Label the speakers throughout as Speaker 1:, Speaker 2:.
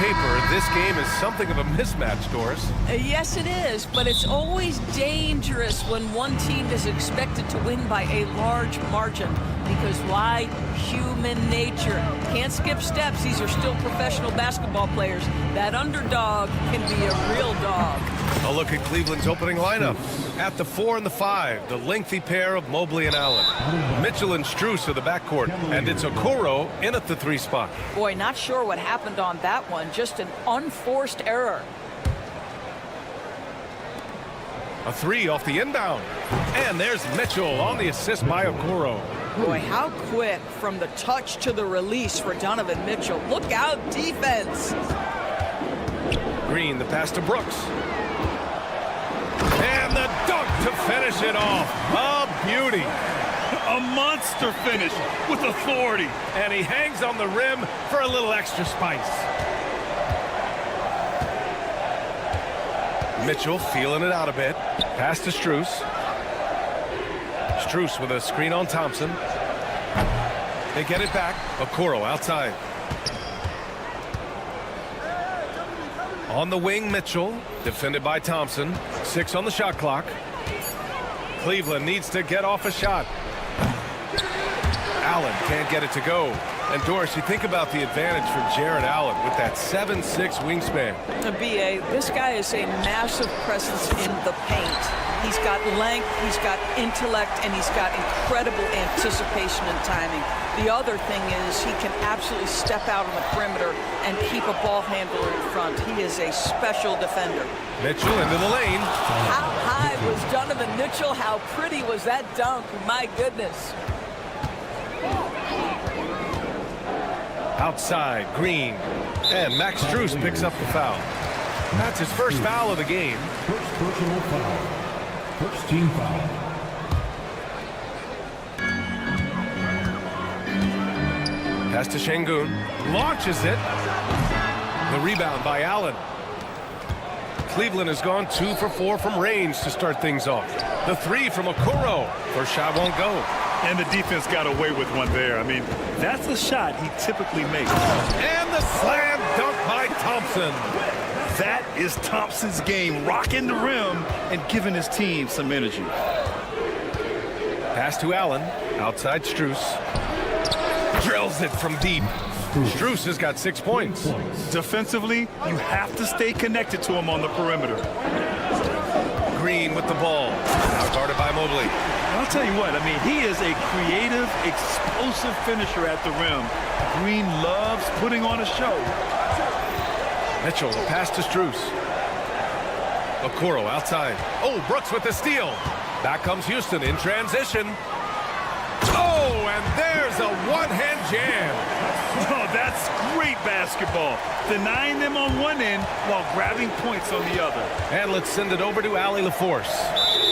Speaker 1: paper, this game is something of a mismatch, Doris.
Speaker 2: Yes, it is, but it's always dangerous when one team is expected to win by a large margin. Because why? Human nature. Can't skip steps. These are still professional basketball players. That underdog can be a real dog.
Speaker 1: A look at Cleveland's opening lineup. At the 4 and the 5, the lengthy pair of Mobley and Allen. Mitchell and Strus are the backcourt, and it's Okoro in at the 3 spot.
Speaker 2: Boy, not sure what happened on that one. Just an unforced error.
Speaker 1: A 3 off the inbound. And there's Mitchell on the assist by Okoro.
Speaker 2: Boy, how quick from the touch to the release for Donovan Mitchell. Look out, defense.
Speaker 1: Green, the pass to Brooks. And the dunk to finish it off. A beauty.
Speaker 3: A monster finish with authority.
Speaker 1: And he hangs on the rim for a little extra spice. Mitchell feeling it out a bit. Pass to Strus. Strus with a screen on Thompson. They get it back. Okoro outside. On the wing, Mitchell. Defended by Thompson. 6 on the shot clock. Cleveland needs to get off a shot. Allen can't get it to go. And Doris, you think about the advantage for Jared Allen with that 7'6" wingspan.
Speaker 2: B.A., this guy is a massive presence in the paint. He's got length, he's got intellect, and he's got incredible anticipation and timing. The other thing is he can absolutely step out on the perimeter and keep a ball handler in front. He is a special defender.
Speaker 1: Mitchell into the lane.
Speaker 2: How high was Donovan Mitchell? How pretty was that dunk? My goodness.
Speaker 1: Outside, Green. And Max Strus picks up the foul. That's his first foul of the game.
Speaker 4: First personal foul. First team foul.
Speaker 1: Pass to Şengün. Launches it. The rebound by Allen. Cleveland has gone 2 for 4 from range to start things off. The 3 from Okoro. First shot won't go.
Speaker 3: And the defense got away with one there. I mean, that's a shot he typically makes.
Speaker 1: And the slam dunk by Thompson.
Speaker 3: That is Thompson's game, rocking the rim and giving his team some energy.
Speaker 1: Pass to Allen. Outside Strus. Drills it from deep. Strus has got 6 points.
Speaker 3: Defensively, you have to stay connected to him on the perimeter.
Speaker 1: Green with the ball. Now guarded by Mobley.
Speaker 3: I'll tell you what, I mean, he is a creative, explosive finisher at the rim. Green loves putting on a show.
Speaker 1: Mitchell, the pass to Strus. Okoro outside. Oh, Brooks with the steal. Back comes Houston in transition. Oh, and there's a one-hand jam.
Speaker 3: Oh, that's great basketball. Denying them on one end while grabbing points on the other.
Speaker 1: And let's send it over to Allie LaForce.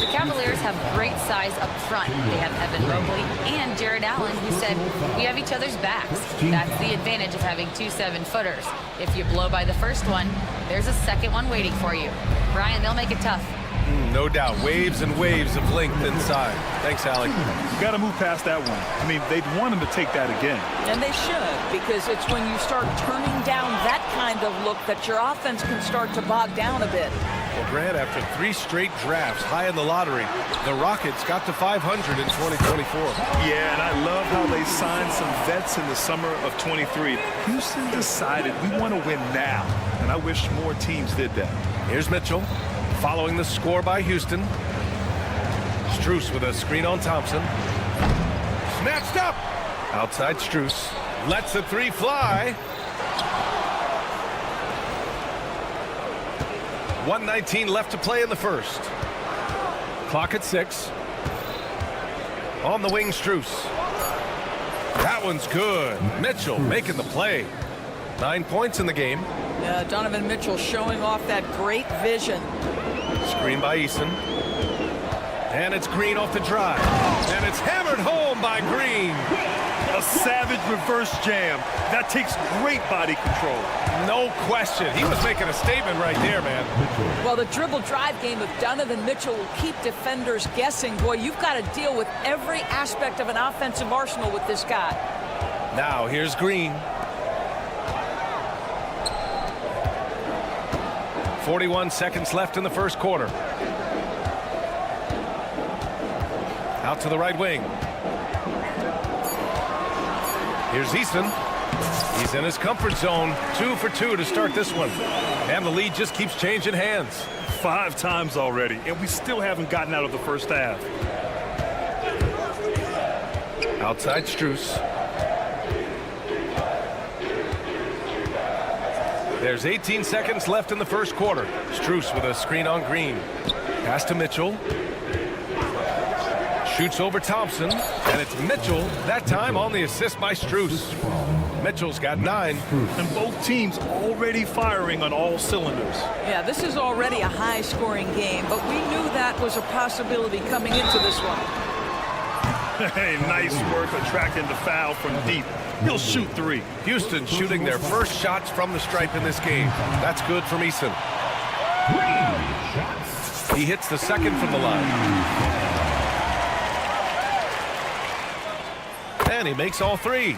Speaker 5: The Cavaliers have great size up front. They have Evan Mobley and Jared Allen, who said, we have each other's backs. That's the advantage of having 2 7-footers. If you blow by the first one, there's a second one waiting for you. Brian, they'll make it tough.
Speaker 1: No doubt. Waves and waves of length inside. Thanks, Allie.
Speaker 3: You got to move past that one. I mean, they'd want him to take that again.
Speaker 2: And they should, because it's when you start turning down that kind of look that your offense can start to bog down a bit.
Speaker 1: Well, Grant, after 3 straight drafts high in the lottery, the Rockets got to 500 in 2024.
Speaker 3: Yeah, and I love how they signed some vets in the summer of 23. Houston decided we want to win now, and I wish more teams did that.
Speaker 1: Here's Mitchell. Following the score by Houston. Strus with a screen on Thompson. Snatched up. Outside Strus. Lets the 3 fly. 1:19 left to play in the first. Clock at 6. On the wing, Strus. That one's good. Mitchell making the play. 9 points in the game.
Speaker 2: Donovan Mitchell showing off that great vision.
Speaker 1: Screen by Eason. And it's Green off the drive. And it's hammered home by Green.
Speaker 3: A savage reverse jam. That takes great body control.
Speaker 1: No question. He was making a statement right there, man.
Speaker 2: Well, the dribble drive game of Donovan Mitchell will keep defenders guessing. Boy, you've got to deal with every aspect of an offensive arsenal with this guy.
Speaker 1: Now, here's Green. 41 seconds left in the first quarter. Out to the right wing. Here's Easton. He's in his comfort zone. 2 for 2 to start this one. And the lead just keeps changing hands.
Speaker 3: 5 times already, and we still haven't gotten out of the first half.
Speaker 1: Outside Strus. There's 18 seconds left in the first quarter. Strus with a screen on Green. Pass to Mitchell. Shoots over Thompson. And it's Mitchell, that time on the assist by Strus. Mitchell's got 9.
Speaker 3: And both teams already firing on all cylinders.
Speaker 2: Yeah, this is already a high-scoring game, but we knew that was a possibility coming into this one.
Speaker 3: Hey, nice work attracting the foul from deep. He'll shoot 3.
Speaker 1: Houston shooting their first shots from the stripe in this game. That's good from Easton. He hits the second from the line. And he makes all 3.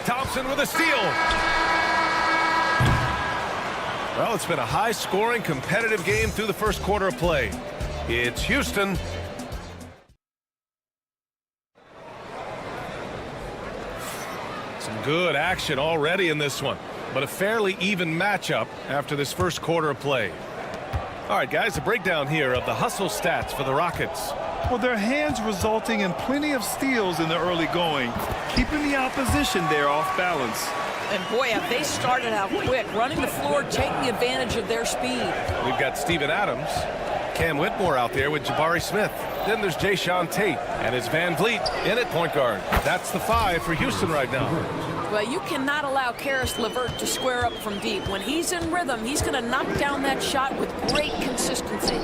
Speaker 1: Thompson with a steal. Well, it's been a high-scoring, competitive game through the first quarter of play. It's Houston. Some good action already in this one, but a fairly even matchup after this first quarter of play. All right, guys, a breakdown here of the hustle stats for the Rockets.
Speaker 3: Well, their hands resulting in plenty of steals in the early going, keeping the opposition there off balance.
Speaker 2: And boy, have they started out quick, running the floor, taking advantage of their speed.
Speaker 1: We've got Steven Adams, Cam Whitmore out there with Jabari Smith. Then there's Jayshawn Tate, and it's Van Vliet in at point guard. That's the 5 for Houston right now.
Speaker 2: Well, you cannot allow Karis LeVert to square up from deep. When he's in rhythm, he's going to knock down that shot with great consistency.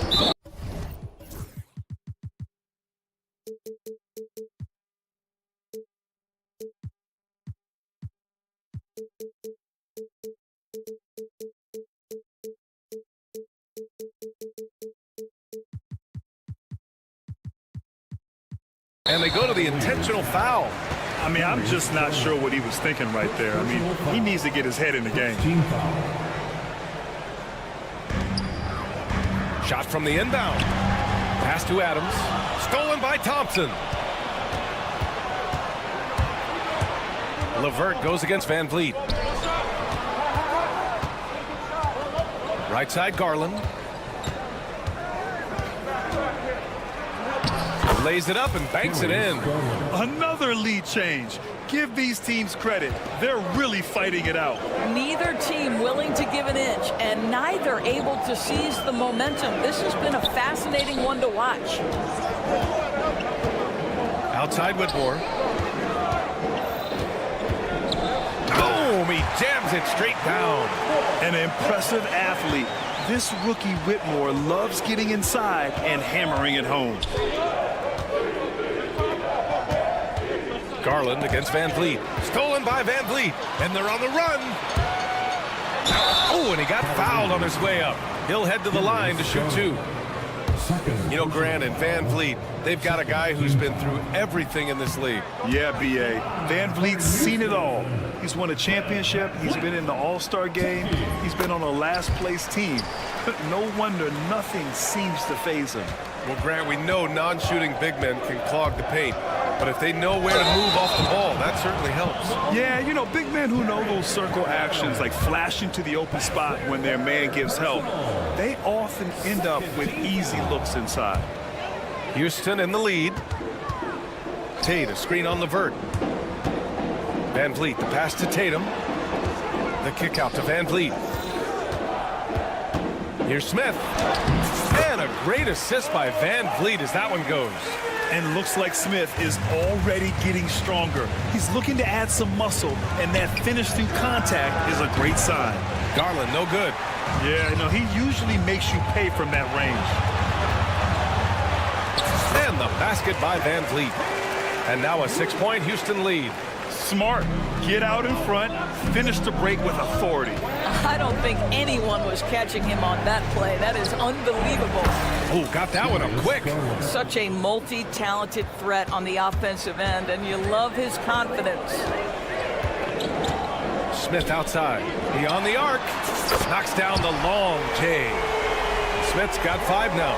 Speaker 1: And they go to the intentional foul.
Speaker 3: I mean, I'm just not sure what he was thinking right there. I mean, he needs to get his head in the game.
Speaker 1: Shot from the inbound. Pass to Adams. Stolen by Thompson. LeVert goes against Van Vliet. Right side, Garland. Lays it up and banks it in.
Speaker 3: Another lead change. Give these teams credit. They're really fighting it out.
Speaker 2: Neither team willing to give an inch, and neither able to seize the momentum. This has been a fascinating one to watch.
Speaker 1: Outside Whitmore. Boom! He jams it straight down.
Speaker 3: An impressive athlete. This rookie Whitmore loves getting inside and hammering it home.
Speaker 1: Garland against Van Vliet. Stolen by Van Vliet. And they're on the run. Oh, and he got fouled on his way up. He'll head to the line to shoot 2. You know, Grant and Van Vliet, they've got a guy who's been through everything in this league.
Speaker 3: Yeah, B.A. Van Vliet's seen it all. He's won a championship. He's been in the All-Star game. He's been on a last-place team. No wonder nothing seems to faze him.
Speaker 1: Well, Grant, we know non-shooting big men can clog the paint. But if they know where to move off the ball, that certainly helps.
Speaker 3: Yeah, you know, big men who know those circle actions, like flashing to the open spot when their man gives help, they often end up with easy looks inside.
Speaker 1: Houston in the lead. Tate, a screen on LeVert. Van Vliet, the pass to Tatum. The kick out to Van Vliet. Here's Smith. And a great assist by Van Vliet as that one goes.
Speaker 3: And looks like Smith is already getting stronger. He's looking to add some muscle, and that finish through contact is a great sign.
Speaker 1: Garland, no good.
Speaker 3: Yeah, you know, he usually makes you pay from that range.
Speaker 1: And the basket by Van Vliet. And now a 6-point Houston lead.
Speaker 3: Smart. Get out in front, finish the break with authority.
Speaker 2: I don't think anyone was catching him on that play. That is unbelievable.
Speaker 1: Oh, got that one up quick.
Speaker 2: Such a multi-talented threat on the offensive end, and you love his confidence.
Speaker 1: Smith outside. He on the arc. Knocks down the long J. Smith's got 5 now.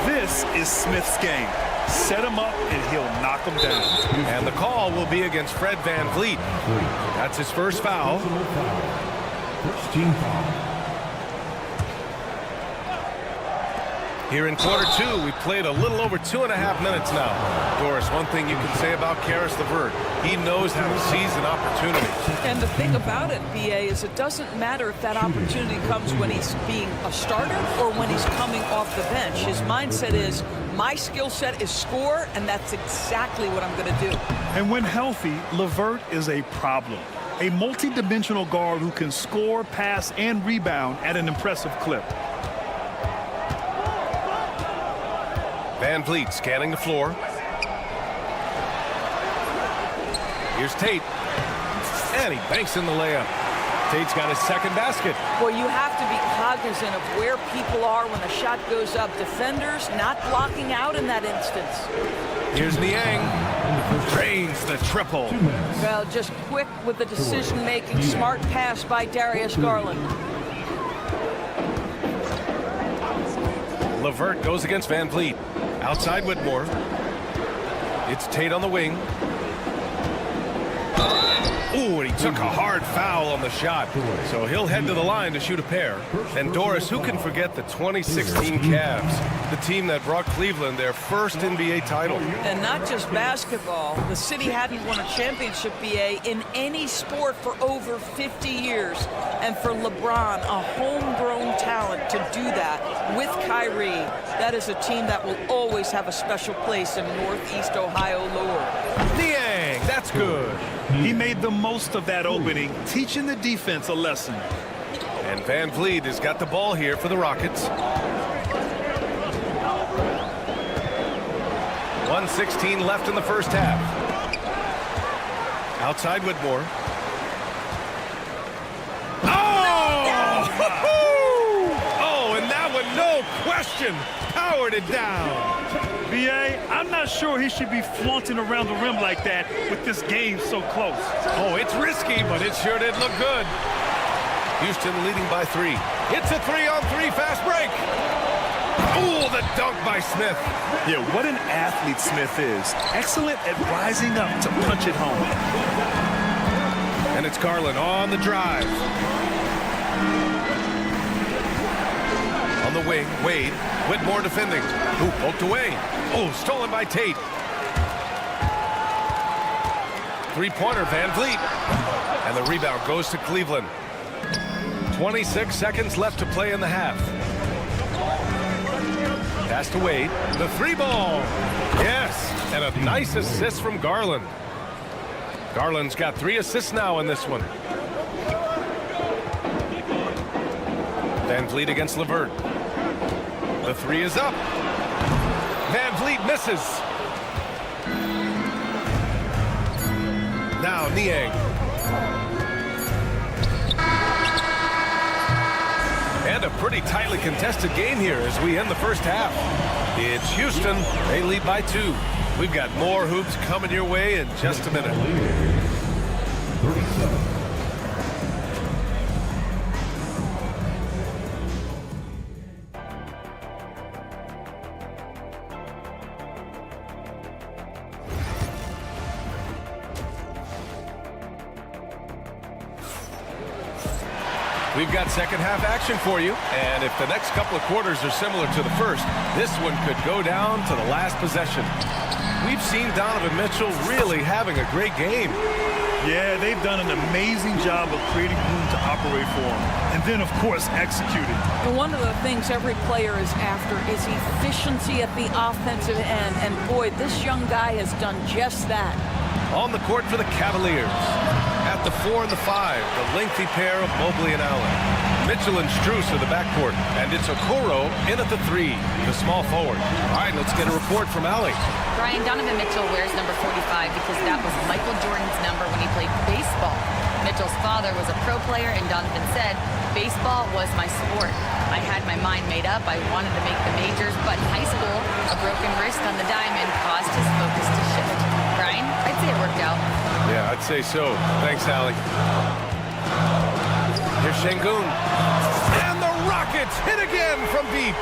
Speaker 3: This is Smith's game. Set him up, and he'll knock him down.
Speaker 1: And the call will be against Fred VanVleet. That's his first foul.
Speaker 4: First team foul.
Speaker 1: Here in quarter 2, we played a little over 2.5 minutes now. Doris, one thing you can say about Caris LeVert, he knows how to seize an opportunity.
Speaker 2: And the thing about it, BA, is it doesn't matter if that opportunity comes when he's being a starter or when he's coming off the bench. His mindset is, my skill set is score, and that's exactly what I'm going to do.
Speaker 3: And when healthy, LeVert is a problem. A multi-dimensional guard who can score, pass, and rebound at an impressive clip.
Speaker 1: VanVleet scanning the floor. Here's Tate. And he banks in the layup. Tate's got his second basket.
Speaker 2: Well, you have to be cognizant of where people are when the shot goes up. Defenders not blocking out in that instance.
Speaker 1: Here's Niang. Drains the triple.
Speaker 2: Well, just quick with the decision-making. Smart pass by Darius Garland.
Speaker 1: LeVert goes against VanVleet. Outside Whitmore. It's Tate on the wing. Ooh, and he took a hard foul on the shot. So he'll head to the line to shoot a pair. And Doris, who can forget the 2016 Cavs, the team that brought Cleveland their first NBA title.
Speaker 2: And not just basketball. The city hadn't won a championship, BA, in any sport for over 50 years. And for LeBron, a homegrown talent, to do that with Kyrie, that is a team that will always have a special place in Northeast Ohio lore.
Speaker 1: Niang, that's good.
Speaker 3: He made the most of that opening, teaching the defense a lesson.
Speaker 1: And VanVleet has got the ball here for the Rockets. 1:16 left in the first half. Outside Whitmore. Oh, and that one, no question, powered it down.
Speaker 3: BA, I'm not sure he should be flaunting around the rim like that with this game so close.
Speaker 1: Oh, it's risky, but it sure did look good. Houston leading by 3. It's a 3-on-3 fast break. Ooh, the dunk by Smith.
Speaker 3: Yeah, what an athlete Smith is. Excellent at rising up to punch it home.
Speaker 1: And it's Garland on the drive. On the wing, Wade. Whitmore defending. Ooh, poked away. Oh, stolen by Tate. Three-pointer, VanVleet. And the rebound goes to Cleveland. 26 seconds left to play in the half. Pass to Wade. The 3-ball. Yes, and a nice assist from Garland. Garland's got 3 assists now in this one. VanVleet against LeVert. The 3 is up. VanVleet misses. Now Niang. And a pretty tightly contested game here as we end the first half. It's Houston. They lead by 2. We've got more hoops coming your way in just a minute.
Speaker 4: 37.
Speaker 1: We've got second half action for you, and if the next couple of quarters are similar to the first, this one could go down to the last possession. We've seen Donovan Mitchell really having a great game.
Speaker 3: Yeah, they've done an amazing job of creating room to operate for him. And then, of course, executing.
Speaker 2: And one of the things every player is after is efficiency at the offensive end. And boy, this young guy has done just that.
Speaker 1: On the court for the Cavaliers. At the 4 and the 5, the lengthy pair of Mobley and Allen. Mitchell and Strus are the backcourt, and it's Okoro in at the 3, the small forward. All right, let's get a report from Allie.
Speaker 5: Brian, Donovan Mitchell wears number 45 because that was Michael Jordan's number when he played baseball. Mitchell's father was a pro player, and Donovan said, baseball was my sport. I had my mind made up. I wanted to make the majors, but in high school, a broken wrist on the diamond caused his focus to shift. Brian, I'd say it worked out.
Speaker 1: Yeah, I'd say so. Thanks, Allie. Here's Şengün. And the Rockets hit again from deep.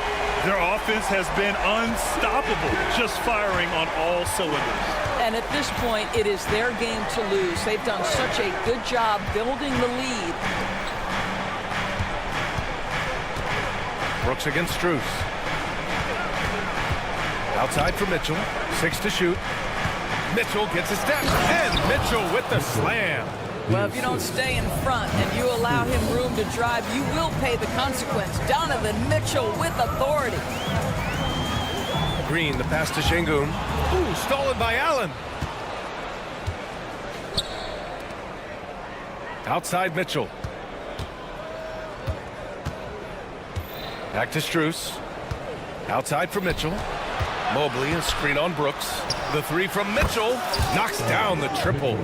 Speaker 3: Their offense has been unstoppable, just firing on all cylinders.
Speaker 2: And at this point, it is their game to lose. They've done such a good job building the lead.
Speaker 1: Brooks against Strus. Outside for Mitchell. 6 to shoot. Mitchell gets a step. And Mitchell with the slam.
Speaker 2: Well, if you don't stay in front and you allow him room to drive, you will pay the consequence. Donovan Mitchell with authority.
Speaker 1: Green, the pass to Şengün. Ooh, stolen by Allen. Outside Mitchell. Back to Strus. Outside for Mitchell. Mobley, a screen on Brooks. The 3 from Mitchell knocks down the triple.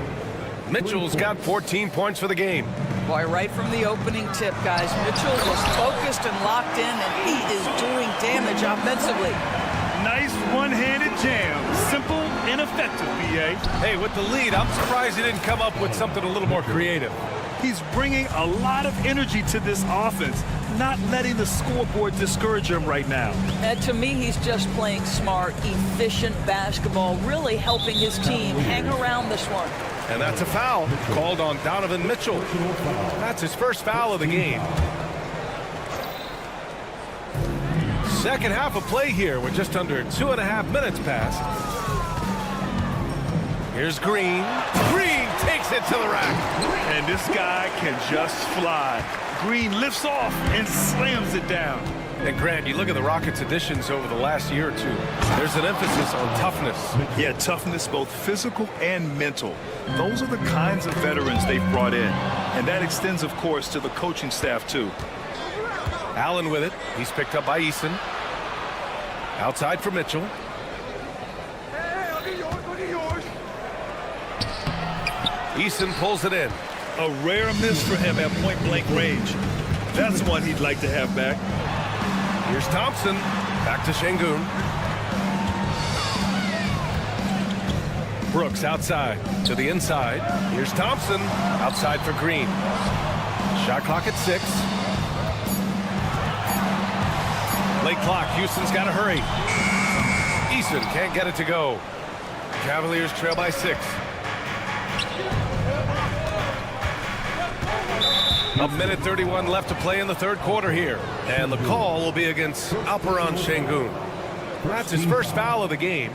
Speaker 1: Mitchell's got 14 points for the game.
Speaker 2: Boy, right from the opening tip, guys, Mitchell was focused and locked in, and he is doing damage offensively.
Speaker 3: Nice one-handed jam. Simple and effective, B.A.
Speaker 1: Hey, with the lead, I'm surprised he didn't come up with something a little more creative.
Speaker 3: He's bringing a lot of energy to this offense, not letting the scoreboard discourage him right now.
Speaker 2: And to me, he's just playing smart, efficient basketball, really helping his team hang around this one.
Speaker 1: And that's a foul called on Donovan Mitchell. That's his first foul of the game. Second half of play here with just under 2.5 minutes passed. Here's Green. Green takes it to the rack.
Speaker 3: And this guy can just fly. Green lifts off and slams it down.
Speaker 1: And Grant, you look at the Rockets' additions over the last year or two. There's an emphasis on toughness.
Speaker 3: Yeah, toughness, both physical and mental. Those are the kinds of veterans they've brought in. And that extends, of course, to the coaching staff, too.
Speaker 1: Allen with it. He's picked up by Eason. Outside for Mitchell. Eason pulls it in.
Speaker 3: A rare miss for him at point-blank range. That's one he'd like to have back.
Speaker 1: Here's Thompson. Back to Şengün. Brooks outside to the inside. Here's Thompson. Outside for Green. Shot clock at 6. Late clock. Houston's got to hurry. Eason can't get it to go. Cavaliers trail by 6. A minute 31 left to play in the third quarter here. And the call will be against Alperen Şengün. That's his first foul of the game.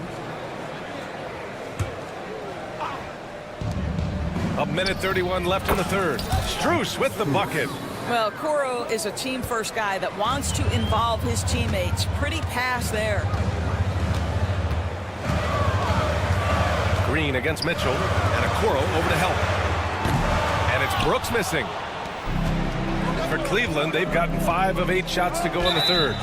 Speaker 1: A minute 31 left in the third. Strus with the bucket.
Speaker 2: Well, Coro is a team-first guy that wants to involve his teammates. Pretty pass there.
Speaker 1: Green against Mitchell. And Okoro over to help. And it's Brooks missing. For Cleveland, they've gotten 5 of 8 shots to go in the third.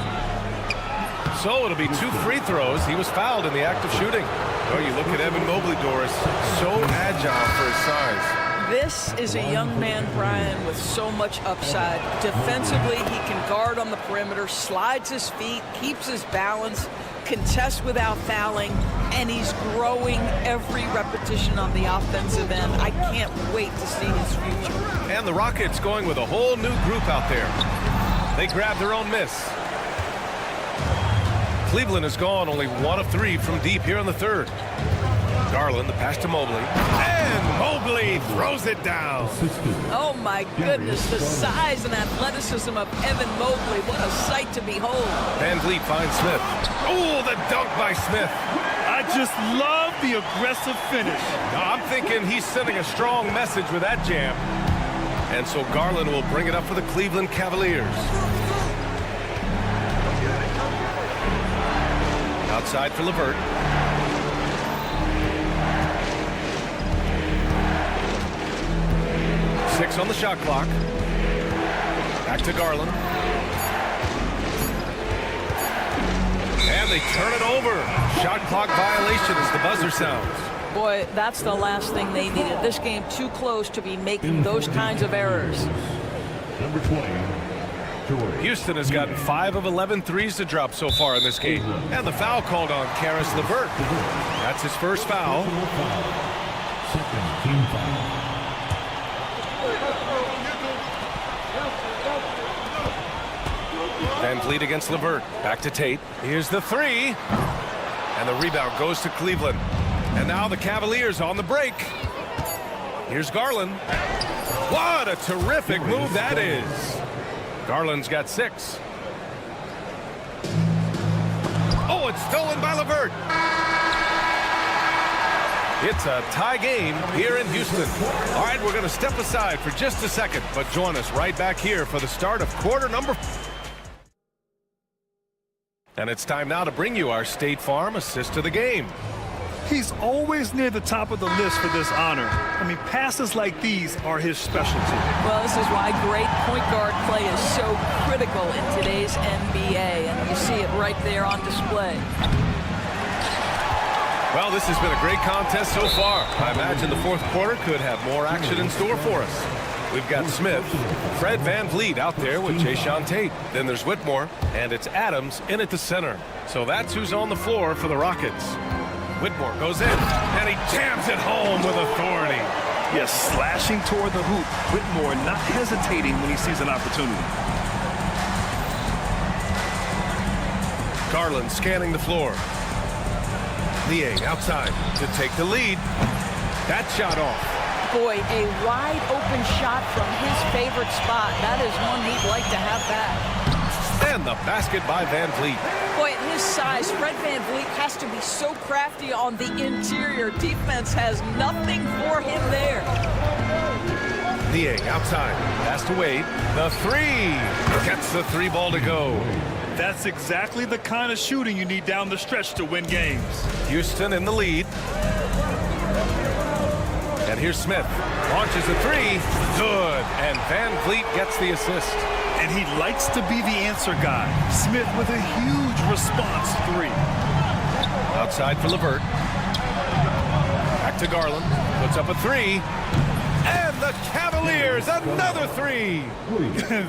Speaker 1: So it'll be 2 free throws. He was fouled in the act of shooting. Oh, you look at Evan Mobley, Doris. So agile for his size.
Speaker 2: This is a young man, Brian, with so much upside. Defensively, he can guard on the perimeter, slides his feet, keeps his balance, contests without fouling, and he's growing every repetition on the offensive end. I can't wait to see his future.
Speaker 1: And the Rockets going with a whole new group out there. They grabbed their own miss. Cleveland has gone only 1 of 3 from deep here in the third. Garland, the pass to Mobley. And Mobley throws it down.
Speaker 2: Oh, my goodness, the size and athleticism of Evan Mobley. What a sight to behold.
Speaker 1: Van Vliet finds Smith. Oh, the dunk by Smith.
Speaker 3: I just love the aggressive finish.
Speaker 1: Now, I'm thinking he's sending a strong message with that jam. And so Garland will bring it up for the Cleveland Cavaliers. Outside for LeVert. Six on the shot clock. Back to Garland. And they turn it over. Shot clock violation as the buzzer sounds.
Speaker 2: Boy, that's the last thing they needed. This game too close to be making those kinds of errors.
Speaker 4: Number 20, George.
Speaker 1: Houston has gotten 5 of 11 threes to drop so far in this game. And the foul called on Caris LeVert. That's his first foul.
Speaker 4: Second team foul.
Speaker 1: Van Vliet against LeVert. Back to Tate. Here's the three. And the rebound goes to Cleveland. And now the Cavaliers on the break. Here's Garland. What a terrific move that is. Garland's got 6. Oh, it's stolen by LeVert. It's a tie game here in Houston. All right, we're going to step aside for just a second, but join us right back here for the start of quarter number. And it's time now to bring you our State Farm assist to the game.
Speaker 3: He's always near the top of the list for this honor. I mean, passes like these are his specialty.
Speaker 2: Well, this is why great point guard play is so critical in today's NBA, and you see it right there on display.
Speaker 1: Well, this has been a great contest so far. I imagine the fourth quarter could have more action in store for us. We've got Smith, Fred Van Vliet out there with Jayshawn Tate. Then there's Whitmore, and it's Adams in at the center. So that's who's on the floor for the Rockets. Whitmore goes in, and he jams it home with authority.
Speaker 3: Yes, slashing toward the hoop. Whitmore not hesitating when he sees an opportunity.
Speaker 1: Garland scanning the floor. Niang outside to take the lead. That shot off.
Speaker 2: Boy, a wide open shot from his favorite spot. That is one he'd like to have back.
Speaker 1: And the basket by Van Vliet.
Speaker 2: Boy, at his size, Fred Van Vliet has to be so crafty on the interior. Defense has nothing for him there.
Speaker 1: Niang outside. Pass to Wade. The three. Gets the three ball to go.
Speaker 3: That's exactly the kind of shooting you need down the stretch to win games.
Speaker 1: Houston in the lead. And here's Smith. Launches a three. Good. And Van Vliet gets the assist.
Speaker 3: And he likes to be the answer guy. Smith with a huge response three.
Speaker 1: Outside for LeVert. Back to Garland. Puts up a three. And the Cavaliers, another three.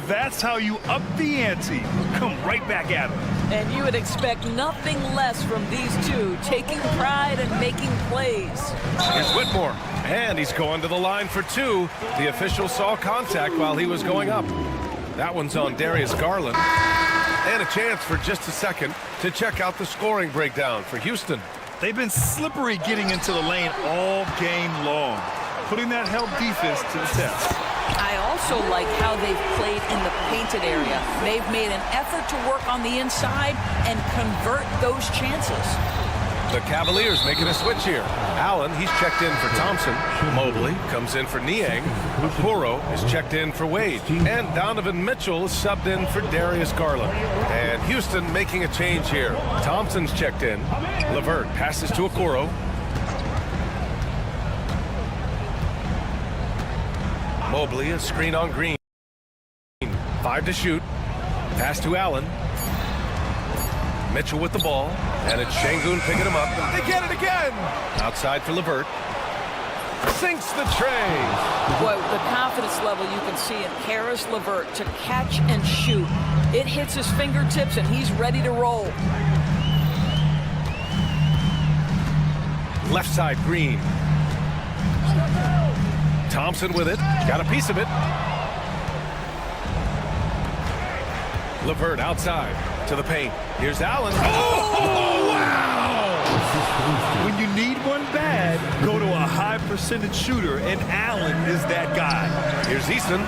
Speaker 3: That's how you up the ante. Come right back at him.
Speaker 2: And you would expect nothing less from these two, taking pride and making plays.
Speaker 1: Here's Whitmore. And he's going to the line for 2. The official saw contact while he was going up. That one's on Darius Garland. And a chance for just a second to check out the scoring breakdown for Houston.
Speaker 3: They've been slippery getting into the lane all game long, putting that help defense to the test.
Speaker 2: I also like how they've played in the painted area. They've made an effort to work on the inside and convert those chances.
Speaker 1: The Cavaliers making a switch here. Allen, he's checked in for Thompson. Mobley comes in for Niang. Okoro is checked in for Wade. And Donovan Mitchell is subbed in for Darius Garland. And Houston making a change here. Thompson's checked in. LeVert passes to Okoro. Mobley, a screen on Green. 5 to shoot. Pass to Allen. Mitchell with the ball. And it's Şengün picking him up. They get it again. Outside for LeVert. Sinks the tray.
Speaker 2: Boy, the confidence level you can see in Caris LeVert to catch and shoot. It hits his fingertips and he's ready to roll.
Speaker 1: Left side, Green. Thompson with it. Got a piece of it. LeVert outside to the paint. Here's Allen. Oh, wow!
Speaker 3: When you need one bad, go to a high percentage shooter, and Allen is that guy.
Speaker 1: Here's Easton.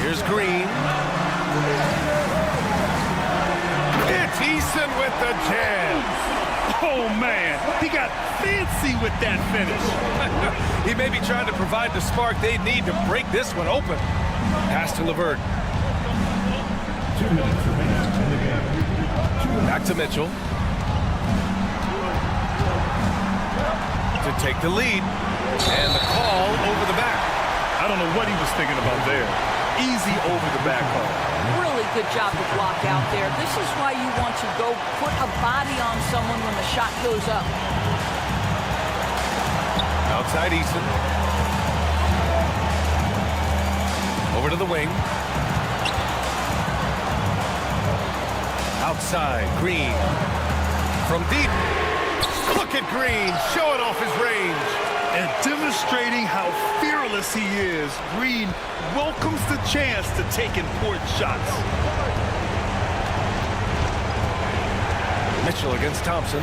Speaker 1: Here's Green. It's Easton with the jam.
Speaker 3: Oh, man, he got fancy with that finish.
Speaker 1: He may be trying to provide the spark they need to break this one open. Pass to LeVert.
Speaker 4: 2 minutes remaining in the game.
Speaker 1: Back to Mitchell. To take the lead. And the call over the back.
Speaker 3: I don't know what he was thinking about there. Easy over the back call.
Speaker 2: Really good job to block out there. This is why you want to go put a body on someone when the shot goes up.
Speaker 1: Outside Easton. Over to the wing. Outside, Green. From deep. Look at Green, showing off his range.
Speaker 3: And demonstrating how fearless he is, Green welcomes the chance to take important shots.
Speaker 1: Mitchell against Thompson.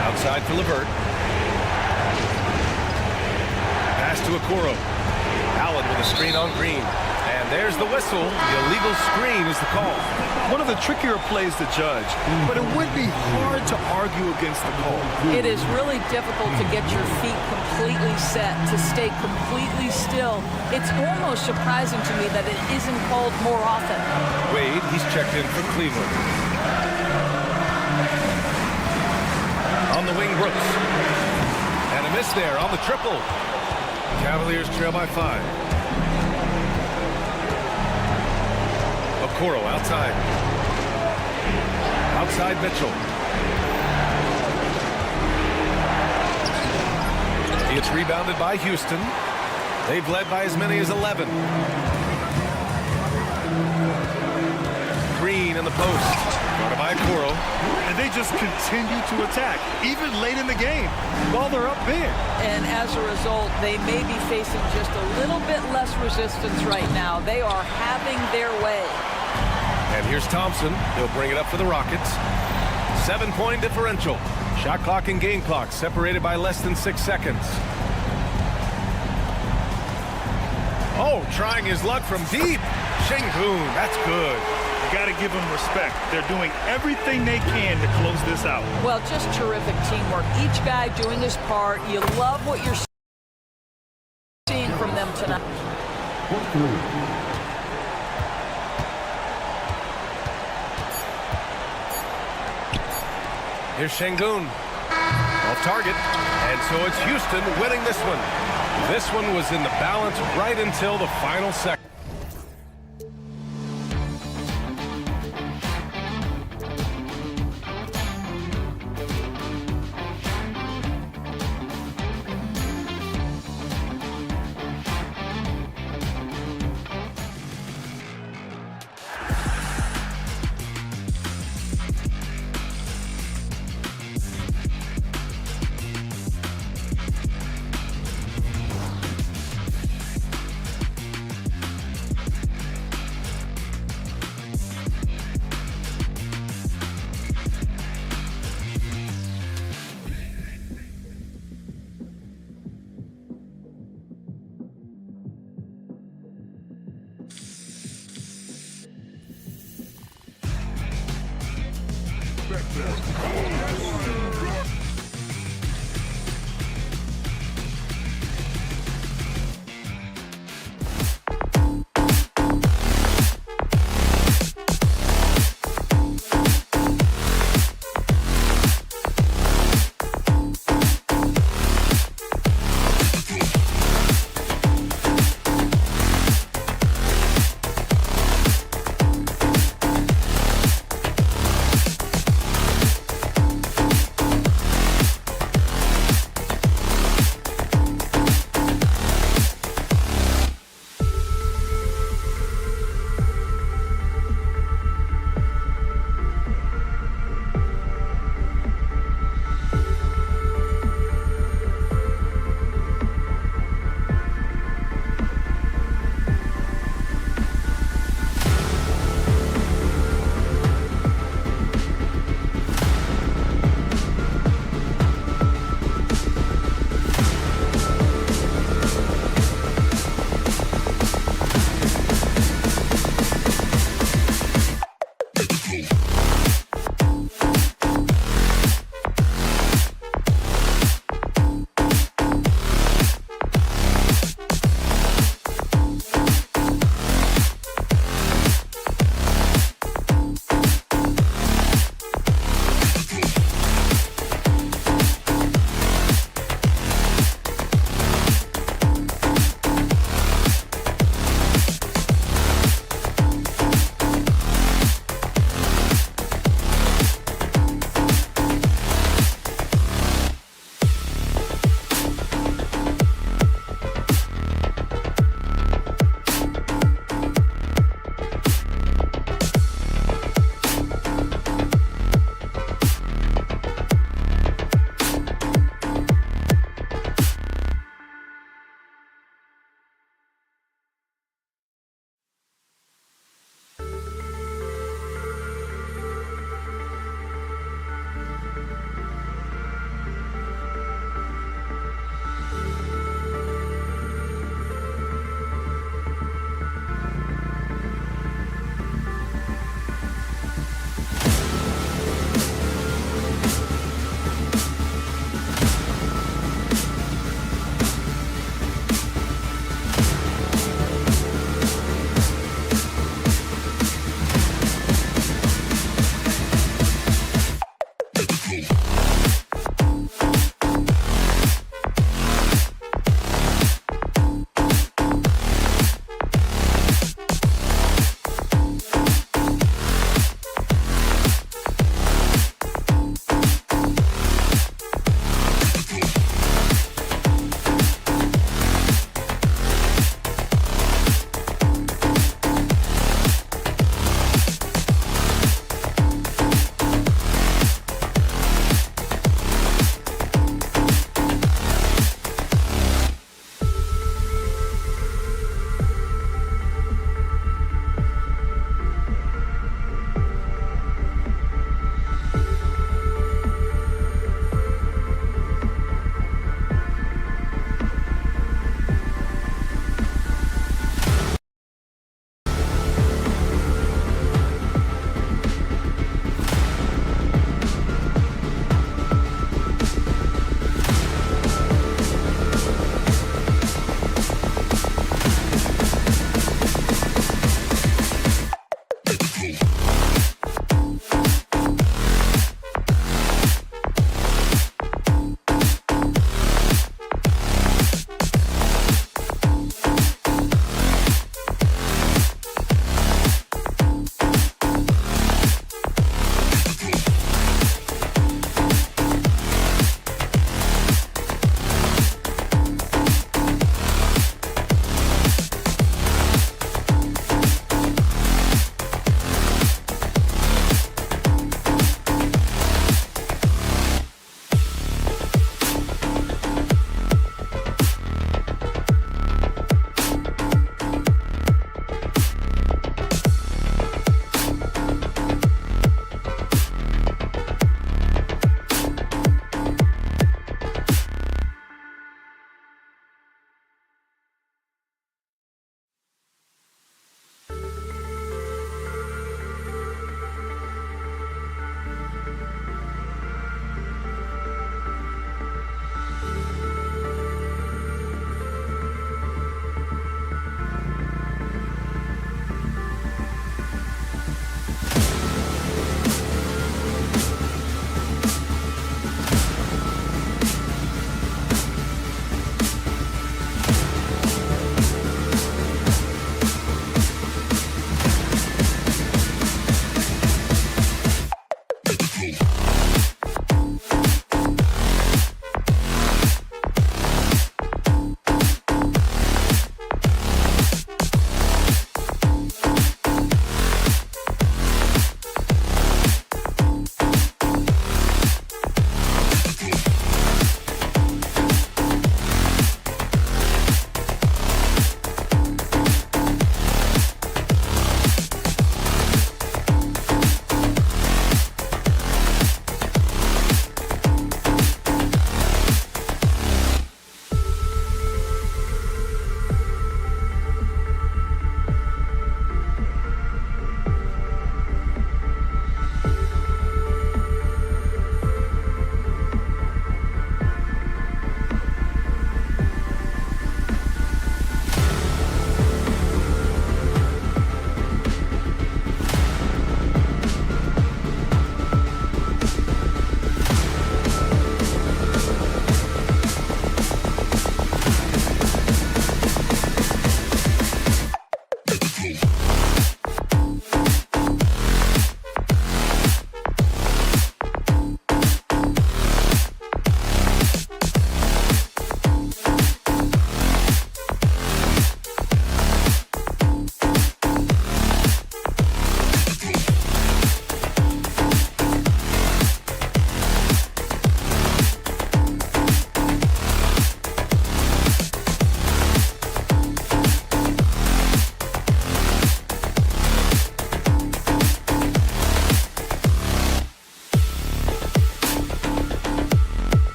Speaker 1: Outside for Levert. Pass to Okoro. Allen with a screen on Green. And there's the whistle. The illegal screen is the call.
Speaker 3: One of the trickier plays to judge, but it would be hard to argue against the call.
Speaker 2: It is really difficult to get your feet completely set, to stay completely still. It's almost surprising to me that it isn't called more often.
Speaker 1: Wade, he's checked in for Cleveland. On the wing, Brooks. And a miss there on the triple. Cavaliers trail by 5. Okoro outside. Outside Mitchell. It's rebounded by Houston. They've led by as many as 11. Green in the post. Guarded by Okoro.
Speaker 3: And they just continue to attack, even late in the game, while they're up big.
Speaker 2: And as a result, they may be facing just a little bit less resistance right now. They are having their way.
Speaker 1: And here's Thompson. He'll bring it up for the Rockets. 7-point differential. Shot clock and game clock separated by less than 6 seconds. Oh, trying his luck from deep. Şengün, that's good.
Speaker 3: You got to give them respect. They're doing everything they can to close this out.
Speaker 2: Well, just terrific teamwork. Each guy doing his part. You love what you're seeing from them tonight.
Speaker 1: Here's Şengün. Off target. And so it's Houston winning this one. This one was in the balance right until the final second.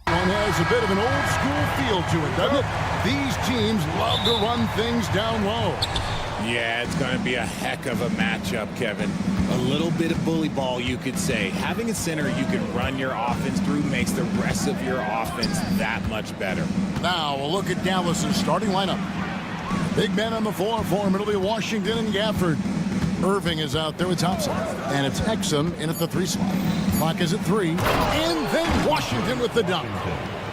Speaker 6: One has a bit of an old school feel to it, doesn't it? These teams love to run things down low.
Speaker 7: Yeah, it's going to be a heck of a matchup, Kevin. A little bit of bully ball, you could say. Having a center you can run your offense through makes the rest of your offense that much better.
Speaker 6: Now we'll look at Dallas's starting lineup. Big men on the floor for him. It'll be Washington and Gafford. Irving is out there with Thompson. And it's Exum in at the 3 spot. Clock is at 3. And then Washington with the dunk.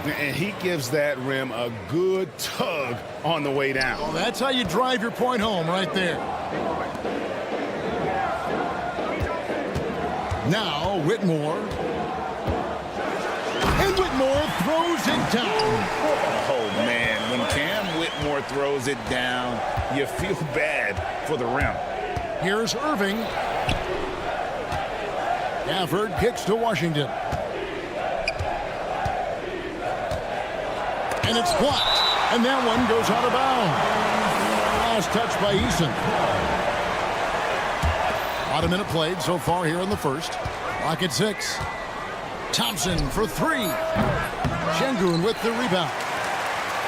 Speaker 8: And he gives that rim a good tug on the way down.
Speaker 6: Well, that's how you drive your point home right there. Now Whitmore. And Whitmore throws it down.
Speaker 8: Oh, man. When Cam Whitmore throws it down, you feel bad for the rim.
Speaker 6: Here's Irving. Gafford kicks to Washington. And it's blocked. And that one goes out of bounds. Last touch by Eason. About a minute played so far here in the first. Clock at 6. Thompson for 3. Şengün with the rebound.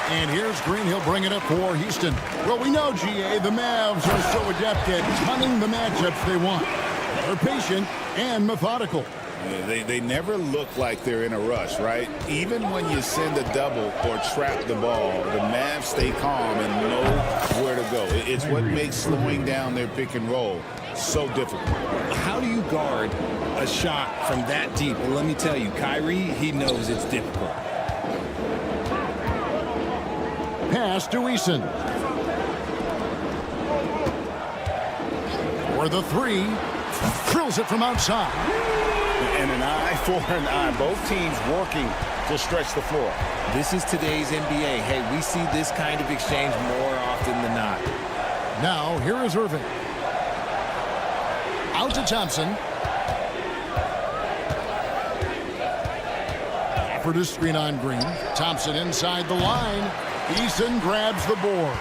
Speaker 6: And here's Green. He'll bring it up for Houston. Well, we know, GA, the Mavs are so adept at hunting the matchups they want. They're patient and methodical.
Speaker 8: They never look like they're in a rush, right? Even when you send a double or trap the ball, the Mavs stay calm and know where to go. It's what makes slowing down their pick and roll so difficult.
Speaker 7: How do you guard a shot from that deep? Well, let me tell you, Kyrie, he knows it's difficult.
Speaker 6: Pass to Eason. For the 3. Drills it from outside.
Speaker 8: And an eye for an eye. Both teams working to stretch the floor.
Speaker 7: This is today's NBA. Hey, we see this kind of exchange more often than not.
Speaker 6: Now, here is Irving. Out to Thompson. For the screen on Green. Thompson inside the line. Eason grabs the board.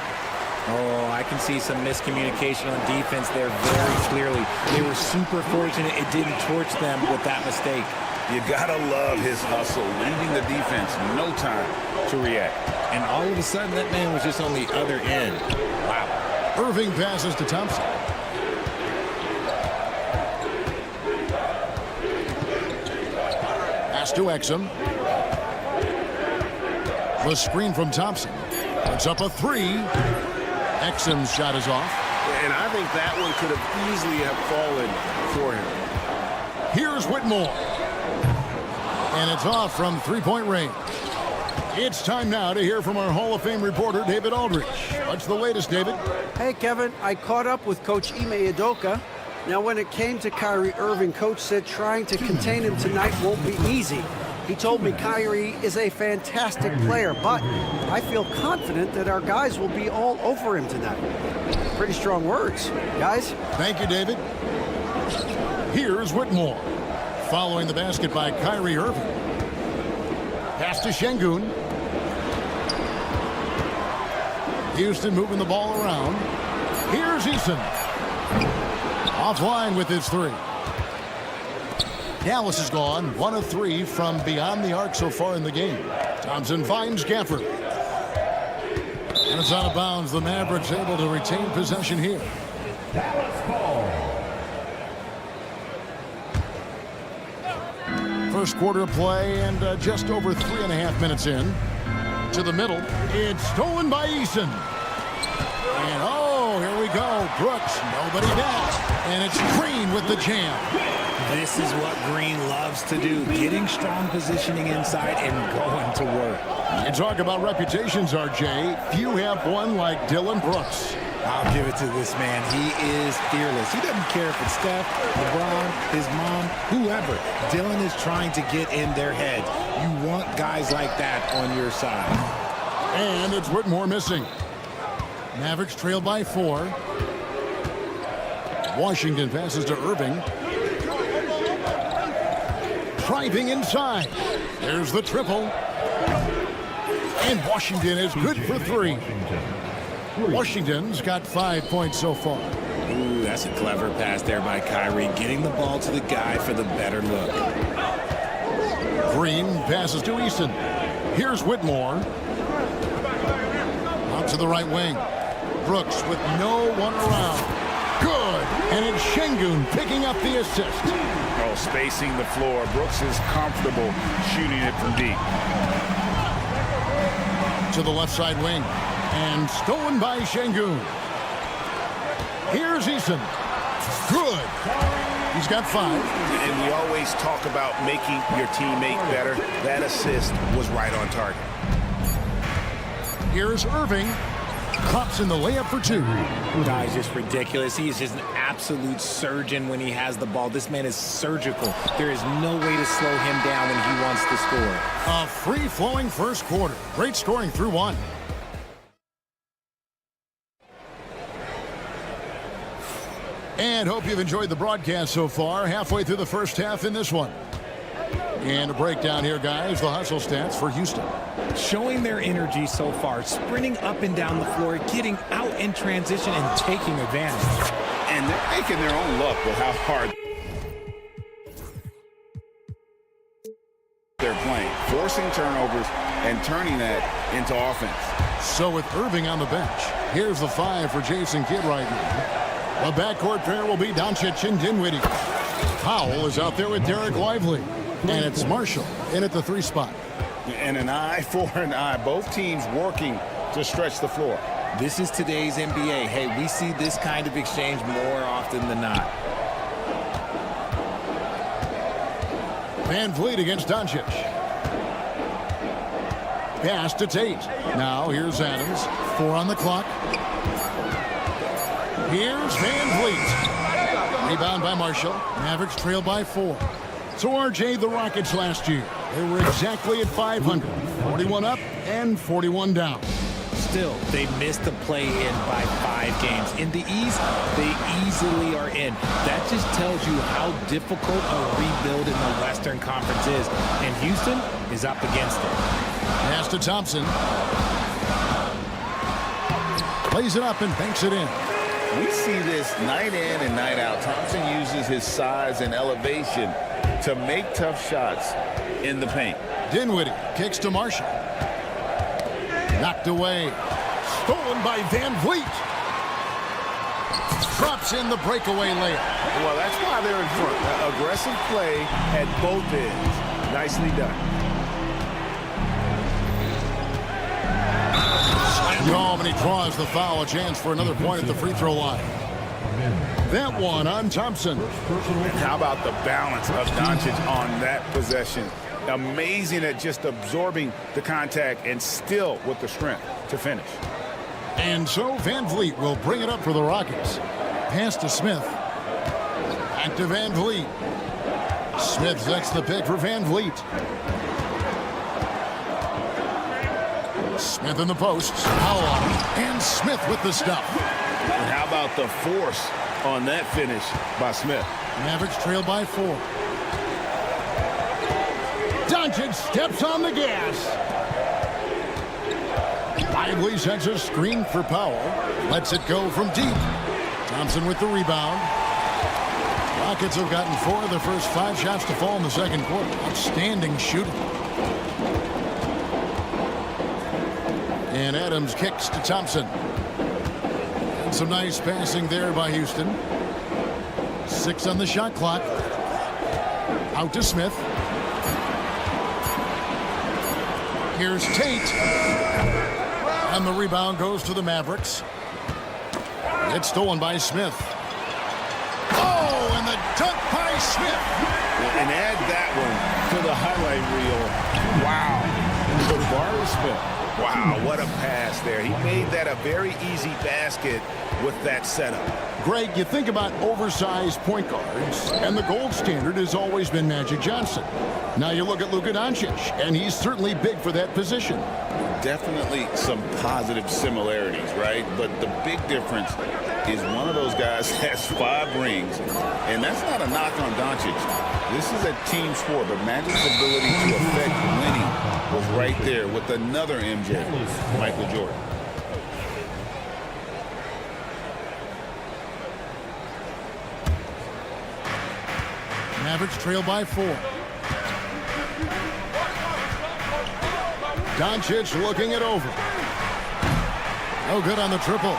Speaker 7: Oh, I can see some miscommunication on defense there very clearly. They were super fortunate it didn't torch them with that mistake.
Speaker 8: You gotta love his hustle, leaving the defense no time to react.
Speaker 7: And all of a sudden, that man was just on the other end. Wow.
Speaker 6: Irving passes to Thompson. Pass to Exum. The screen from Thompson. Puts up a 3. Exum's shot is off.
Speaker 8: And I think that one could have easily have fallen for him.
Speaker 6: Here's Whitmore. And it's off from 3-point range. It's time now to hear from our Hall of Fame reporter, David Aldrich. What's the latest, David?
Speaker 9: Hey, Kevin. I caught up with Coach Ime Udoka. Now, when it came to Kyrie Irving, Coach said trying to contain him tonight won't be easy. He told me Kyrie is a fantastic player, but I feel confident that our guys will be all over him tonight. Pretty strong words, guys.
Speaker 6: Thank you, David. Here's Whitmore. Following the basket by Kyrie Irving. Pass to Şengün. Houston moving the ball around. Here's Eason. Offline with his 3. Dallas is gone 1 of 3 from beyond the arc so far in the game. Thompson finds Gafford. And it's out of bounds. The Mavericks able to retain possession here. First quarter play and just over 3.5 minutes in. To the middle. It's stolen by Eason. And oh, here we go. Brooks, nobody back. And it's Green with the jam.
Speaker 7: This is what Green loves to do, getting strong positioning inside and going to work.
Speaker 6: You talk about reputations, RJ. Few have one like Dylan Brooks.
Speaker 7: I'll give it to this man. He is fearless. He doesn't care if it's Steph, LeBron, his mom, whoever. Dylan is trying to get in their heads. You want guys like that on your side.
Speaker 6: And it's Whitmore missing. Mavericks trail by 4. Washington passes to Irving. Driving inside. There's the triple. And Washington is good for 3. Washington's got 5 points so far.
Speaker 7: Ooh, that's a clever pass there by Kyrie, getting the ball to the guy for the better look.
Speaker 6: Green passes to Easton. Here's Whitmore. Out to the right wing. Brooks with no one around. Good. And it's Şengün picking up the assist.
Speaker 8: Oh, spacing the floor. Brooks is comfortable shooting it from deep.
Speaker 6: To the left side wing. And stolen by Şengün. Here's Easton. Good. He's got 5.
Speaker 8: And we always talk about making your teammate better. That assist was right on target.
Speaker 6: Here's Irving. Drops in the layup for 2.
Speaker 7: Guy's just ridiculous. He is just an absolute surgeon when he has the ball. This man is surgical. There is no way to slow him down when he wants to score.
Speaker 6: A free-flowing first quarter. Great scoring through 1. And hope you've enjoyed the broadcast so far. Halfway through the first half in this one. And a breakdown here, guys. The hustle stats for Houston.
Speaker 7: Showing their energy so far, sprinting up and down the floor, getting out in transition and taking advantage.
Speaker 8: And they're making their own luck with how hard they're playing. Forcing turnovers and turning that into offense.
Speaker 6: So with Irving on the bench, here's the 5 for Jason Kidd right now. The backcourt pair will be Doncic and Dinwiddie. Powell is out there with Derek Lively. And it's Marshall in at the 3 spot.
Speaker 8: And an eye for an eye. Both teams working to stretch the floor.
Speaker 7: This is today's NBA. Hey, we see this kind of exchange more often than not.
Speaker 6: Van Vliet against Doncic. Pass to Tate. Now here's Adams. 4 on the clock. Here's Van Vliet. Rebound by Marshall. Mavericks trail by 4. So RJ, the Rockets last year, they were exactly at 500. 41 up and 41 down.
Speaker 7: Still, they missed the play-in by 5 games. In the East, they easily are in. That just tells you how difficult a rebuild in the Western Conference is. And Houston is up against it.
Speaker 6: Pass to Thompson. Plays it up and banks it in.
Speaker 8: We see this night in and night out. Thompson uses his size and elevation to make tough shots in the paint.
Speaker 6: Dinwiddie kicks to Marshall. Knocked away. Stolen by Van Vliet. Drops in the breakaway layup.
Speaker 8: Well, that's why they're in front. Aggressive play at both ends. Nicely done.
Speaker 6: Oh, and he draws the foul. A chance for another point at the free throw line. That one on Thompson.
Speaker 8: How about the balance of Doncic on that possession? Amazing at just absorbing the contact and still with the strength to finish.
Speaker 6: And so Van Vliet will bring it up for the Rockets. Pass to Smith. Back to Van Vliet. Smith sets the pick for Van Vliet. Smith in the posts. Foul. And Smith with the stuff.
Speaker 8: And how about the force on that finish by Smith?
Speaker 6: Mavericks trail by 4. Doncic steps on the gas. Lively sends a screen for Powell. Lets it go from deep. Thompson with the rebound. Rockets have gotten 4 of their first 5 shots to fall in the second quarter. Outstanding shooting. And Adams kicks to Thompson. And some nice passing there by Houston. 6 on the shot clock. Out to Smith. Here's Tate. And the rebound goes to the Mavericks. It's stolen by Smith. Oh, and the dunk by Smith.
Speaker 8: And add that one to the highlight reel. Wow. Jabari Smith. Wow, what a pass there. He made that a very easy basket with that setup.
Speaker 6: Greg, you think about oversized point guards, and the gold standard has always been Magic Johnson. Now you look at Luka Doncic, and he's certainly big for that position.
Speaker 8: Definitely some positive similarities, right? But the big difference is one of those guys has 5 rings, and that's not a knock on Doncic. This is a team sport, but Magic's ability to affect winning was right there with another MJ, Michael Jordan.
Speaker 6: Mavericks trail by 4. Doncic looking it over. No good on the triple.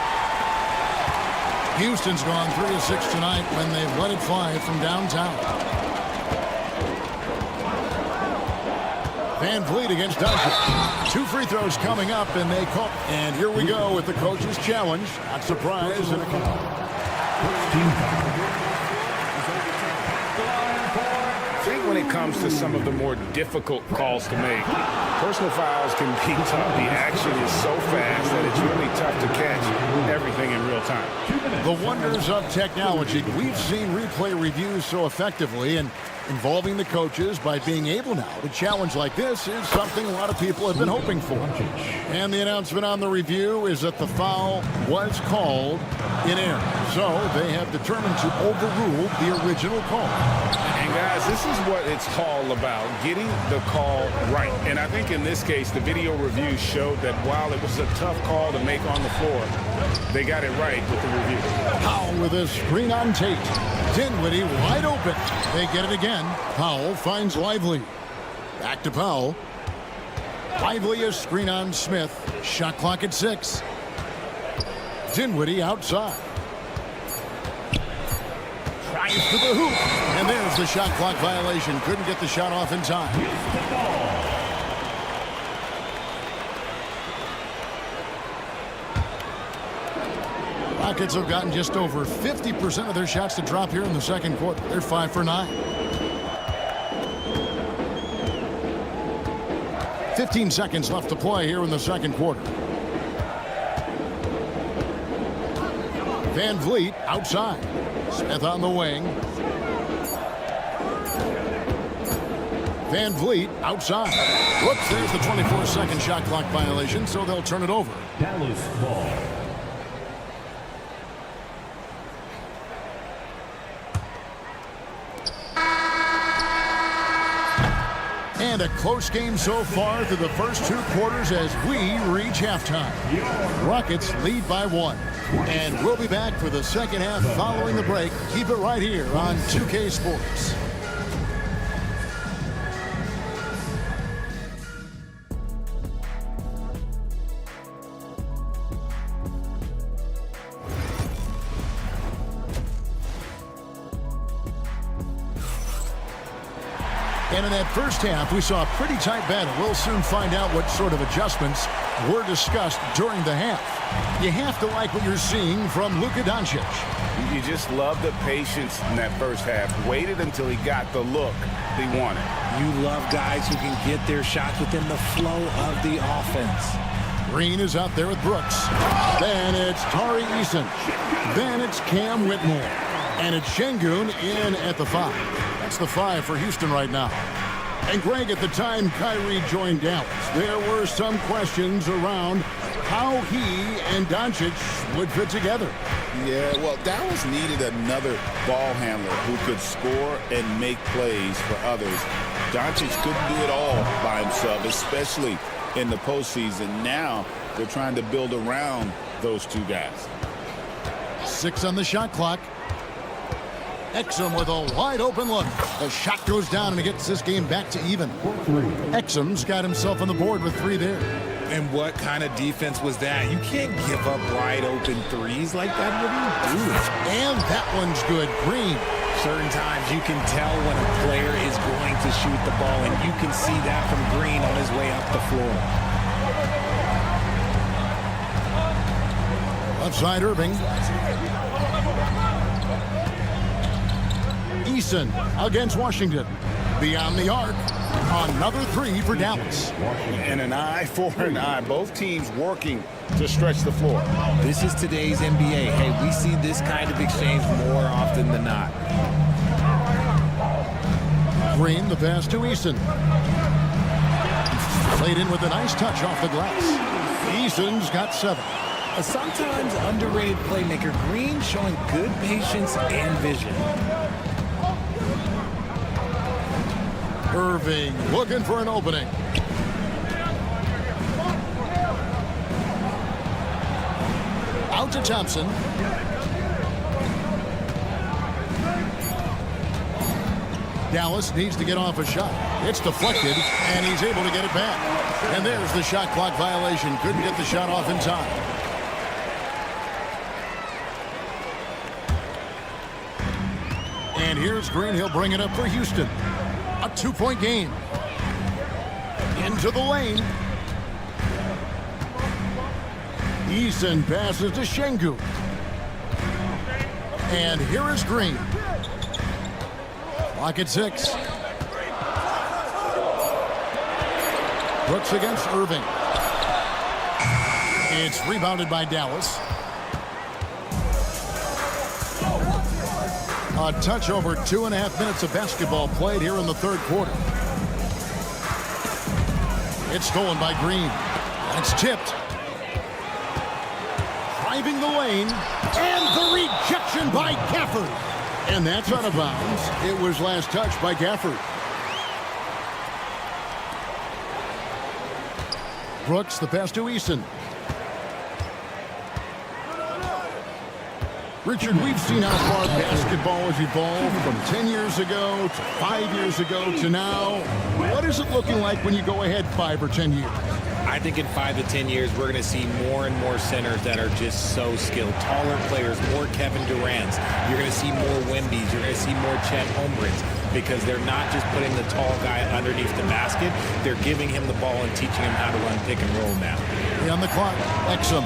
Speaker 6: Houston's gone 3 of 6 tonight when they've let it fly from downtown. Van Vliet against Doncic. 2 free throws coming up, and they call. And here we go with the coach's challenge. Not surprised. And
Speaker 8: I think when it comes to some of the more difficult calls to make, personal fouls can be tough. The action is so fast that it's really tough to catch everything in real time.
Speaker 6: the wonders of technology. We've seen replay reviews so effectively, and involving the coaches by being able now to challenge like this is something a lot of people have been hoping for. And the announcement on the review is that the foul was called in error. So they have determined to overrule the original call.
Speaker 8: And guys, this is what it's all about, getting the call right. And I think in this case, the video review showed that while it was a tough call to make on the floor, they got it right with the review.
Speaker 6: Powell with a screen on Tate. Dinwiddie wide open. They get it again. Powell finds Lively. Back to Powell. Lively a screen on Smith. Shot clock at 6. Dinwiddie outside. Tries to the hoop. And there's the shot clock violation. Couldn't get the shot off in time. Rockets have gotten just over 50% of their shots to drop here in the second quarter. They're 5 for 9. 15 seconds left to play here in the second quarter. Van Vliet outside. Smith on the wing. Van Vliet outside. Whoops, there's the 24-second shot clock violation, so they'll turn it over.
Speaker 4: Dallas ball.
Speaker 6: And a close game so far through the first 2 quarters as we reach halftime. Rockets lead by 1. And we'll be back for the second half following the break. Keep it right here on 2K Sports. And in that first half, we saw a pretty tight battle. We'll soon find out what sort of adjustments were discussed during the half. You have to like what you're seeing from Luka Doncic.
Speaker 8: You just love the patience in that first half. Waited until he got the look he wanted.
Speaker 7: You love guys who can get their shots within the flow of the offense.
Speaker 6: Green is out there with Brooks. Then it's Tari Eason. Then it's Cam Whitmore. And it's Şengün in at the 5. That's the 5 for Houston right now. And Greg, at the time Kyrie joined Dallas, there were some questions around how he and Doncic would fit together.
Speaker 8: Yeah, well, Dallas needed another ball handler who could score and make plays for others. Doncic couldn't do it all by himself, especially in the postseason. Now they're trying to build around those two guys.
Speaker 6: 6 on the shot clock. Exum with a wide open look. The shot goes down and it gets this game back to even. Exum's got himself on the board with 3 there.
Speaker 7: And what kind of defense was that? You can't give up wide open threes like that. What do you do?
Speaker 6: And that one's good. Green.
Speaker 7: Certain times you can tell when a player is going to shoot the ball, and you can see that from Green on his way up the floor.
Speaker 6: Left side, Irving. Eason against Washington. Beyond the arc. Another 3 for Dallas.
Speaker 8: And an eye for an eye. Both teams working to stretch the floor.
Speaker 7: This is today's NBA. Hey, we see this kind of exchange more often than not.
Speaker 6: Green, the pass to Eason. Played in with a nice touch off the glass. Eason's got 7.
Speaker 7: A sometimes underrated playmaker, Green showing good patience and vision.
Speaker 6: Irving looking for an opening. Out to Thompson. Dallas needs to get off a shot. It's deflected, and he's able to get it back. And there's the shot clock violation. Couldn't get the shot off in time. And here's Green. He'll bring it up for Houston. A 2-point game. Into the lane. Eason passes to Şengün. And here is Green. Clock at 6. Brooks against Irving. It's rebounded by Dallas. A touch over 2.5 minutes of basketball played here in the third quarter. It's stolen by Green. It's tipped. Driving the lane. And the rejection by Gafford. And that's out of bounds. It was last touched by Gafford. Brooks, the pass to Eason. Richard, we've seen how far basketball has evolved from 10 years ago to 5 years ago to now. What is it looking like when you go ahead 5 or 10 years?
Speaker 7: I think in 5 to 10 years, we're going to see more and more centers that are just so skilled. Taller players, more Kevin Durant's. You're going to see more Wembys. You're going to see more Chet Holmgrens because they're not just putting the tall guy underneath the basket. They're giving him the ball and teaching him how to run pick and roll now.
Speaker 6: On the clock, Exum.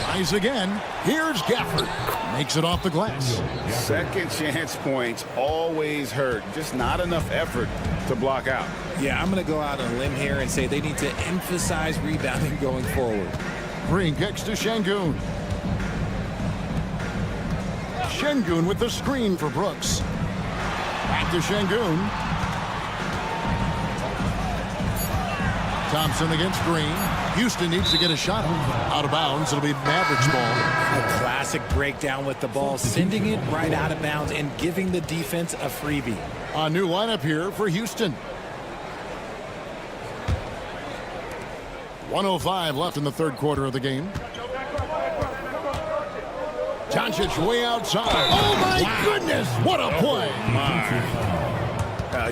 Speaker 6: Tries again. Here's Gafford. Makes it off the glass.
Speaker 8: Second chance points always hurt. Just not enough effort to block out.
Speaker 7: Yeah, I'm going to go out on a limb here and say they need to emphasize rebounding going forward.
Speaker 6: Green kicks to Şengün. Şengün with the screen for Brooks. Back to Şengün. Thompson against Green. Houston needs to get a shot out of bounds. It'll be Mavericks ball.
Speaker 7: A classic breakdown with the ball, sending it right out of bounds and giving the defense a freebie.
Speaker 6: A new lineup here for Houston. 1:05 left in the third quarter of the game. Doncic way outside. Oh, my goodness. What a play.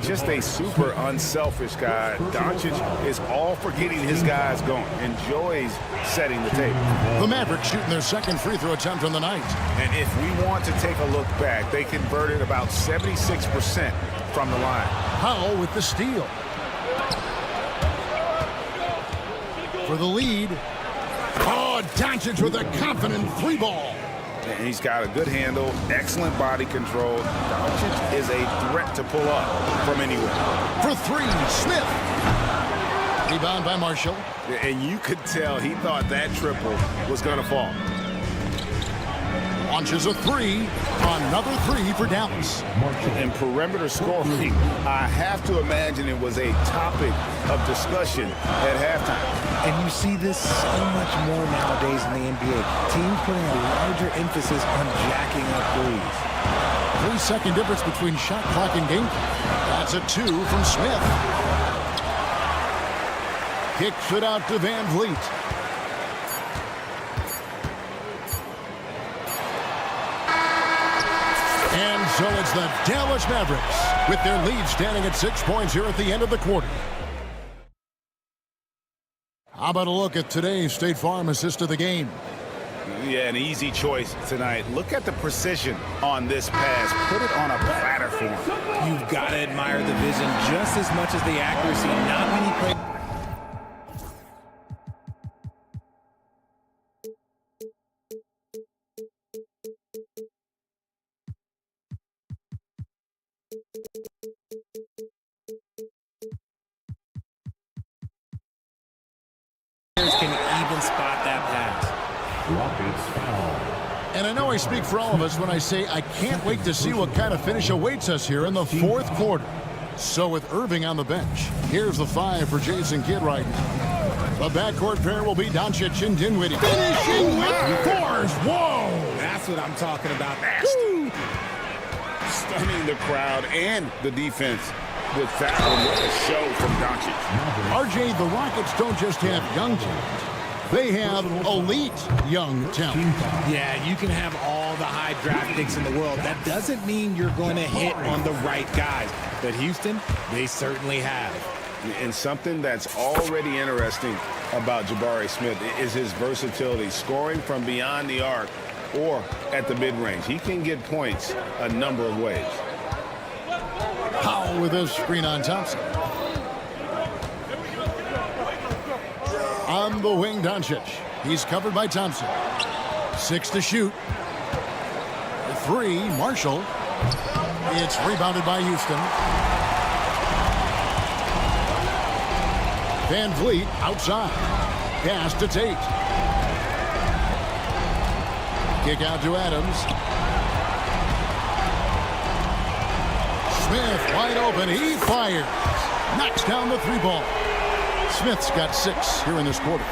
Speaker 8: Just a super unselfish guy. Doncic is all for getting his guys going. Enjoys setting the table.
Speaker 6: The Mavericks shooting their second free throw attempt on the night.
Speaker 8: And if we want to take a look back, they converted about 76% from the line.
Speaker 6: Powell with the steal. For the lead. Oh, Doncic with a confident three ball.
Speaker 8: And he's got a good handle, excellent body control. Doncic is a threat to pull up from anywhere.
Speaker 6: For three, Smith. Rebound by Marshall.
Speaker 8: And you could tell he thought that triple was going to fall.
Speaker 6: Launches a three. Another three for Dallas.
Speaker 8: And perimeter scoring, I have to imagine it was a topic of discussion at halftime.
Speaker 7: And you see this so much more nowadays in the NBA. Teams putting a larger emphasis on jacking up threes.
Speaker 6: 3-second difference between shot clock and game clock. That's a two from Smith. Kicks it out to Van Vliet. And so it's the Dallas Mavericks with their lead standing at 6 points here at the end of the quarter. How about a look at today's State Farm assist of the game?
Speaker 8: Yeah, an easy choice tonight. Look at the precision on this pass. Put it on a platter for him.
Speaker 7: You've got to admire the vision just as much as the accuracy. Not many players. Can even spot that pass.
Speaker 6: And I know I speak for all of us when I say I can't wait to see what kind of finish awaits us here in the fourth quarter. So with Irving on the bench, here's the five for Jason Kidd right now. The backcourt pair will be Doncic and Dinwiddie. Finishing with force. Whoa!
Speaker 7: That's what I'm talking about.
Speaker 8: Stunning the crowd and the defense with that one. What a show from Doncic.
Speaker 6: RJ, the Rockets don't just have young talent. They have elite young talent.
Speaker 7: Yeah, you can have all the high draft picks in the world. That doesn't mean you're going to hit on the right guys. But Houston, they certainly have.
Speaker 8: And something that's already interesting about Jabari Smith is his versatility, scoring from beyond the arc or at the mid-range. He can get points a number of ways.
Speaker 6: Powell with a screen on Thompson. On the wing, Doncic. He's covered by Thompson. 6 to shoot. 3, Marshall. It's rebounded by Houston. Van Vliet outside. Pass to Tate. Kick out to Adams. Smith wide open. He fires. Knocks down the 3 ball. Smith's got 6 here in this quarter.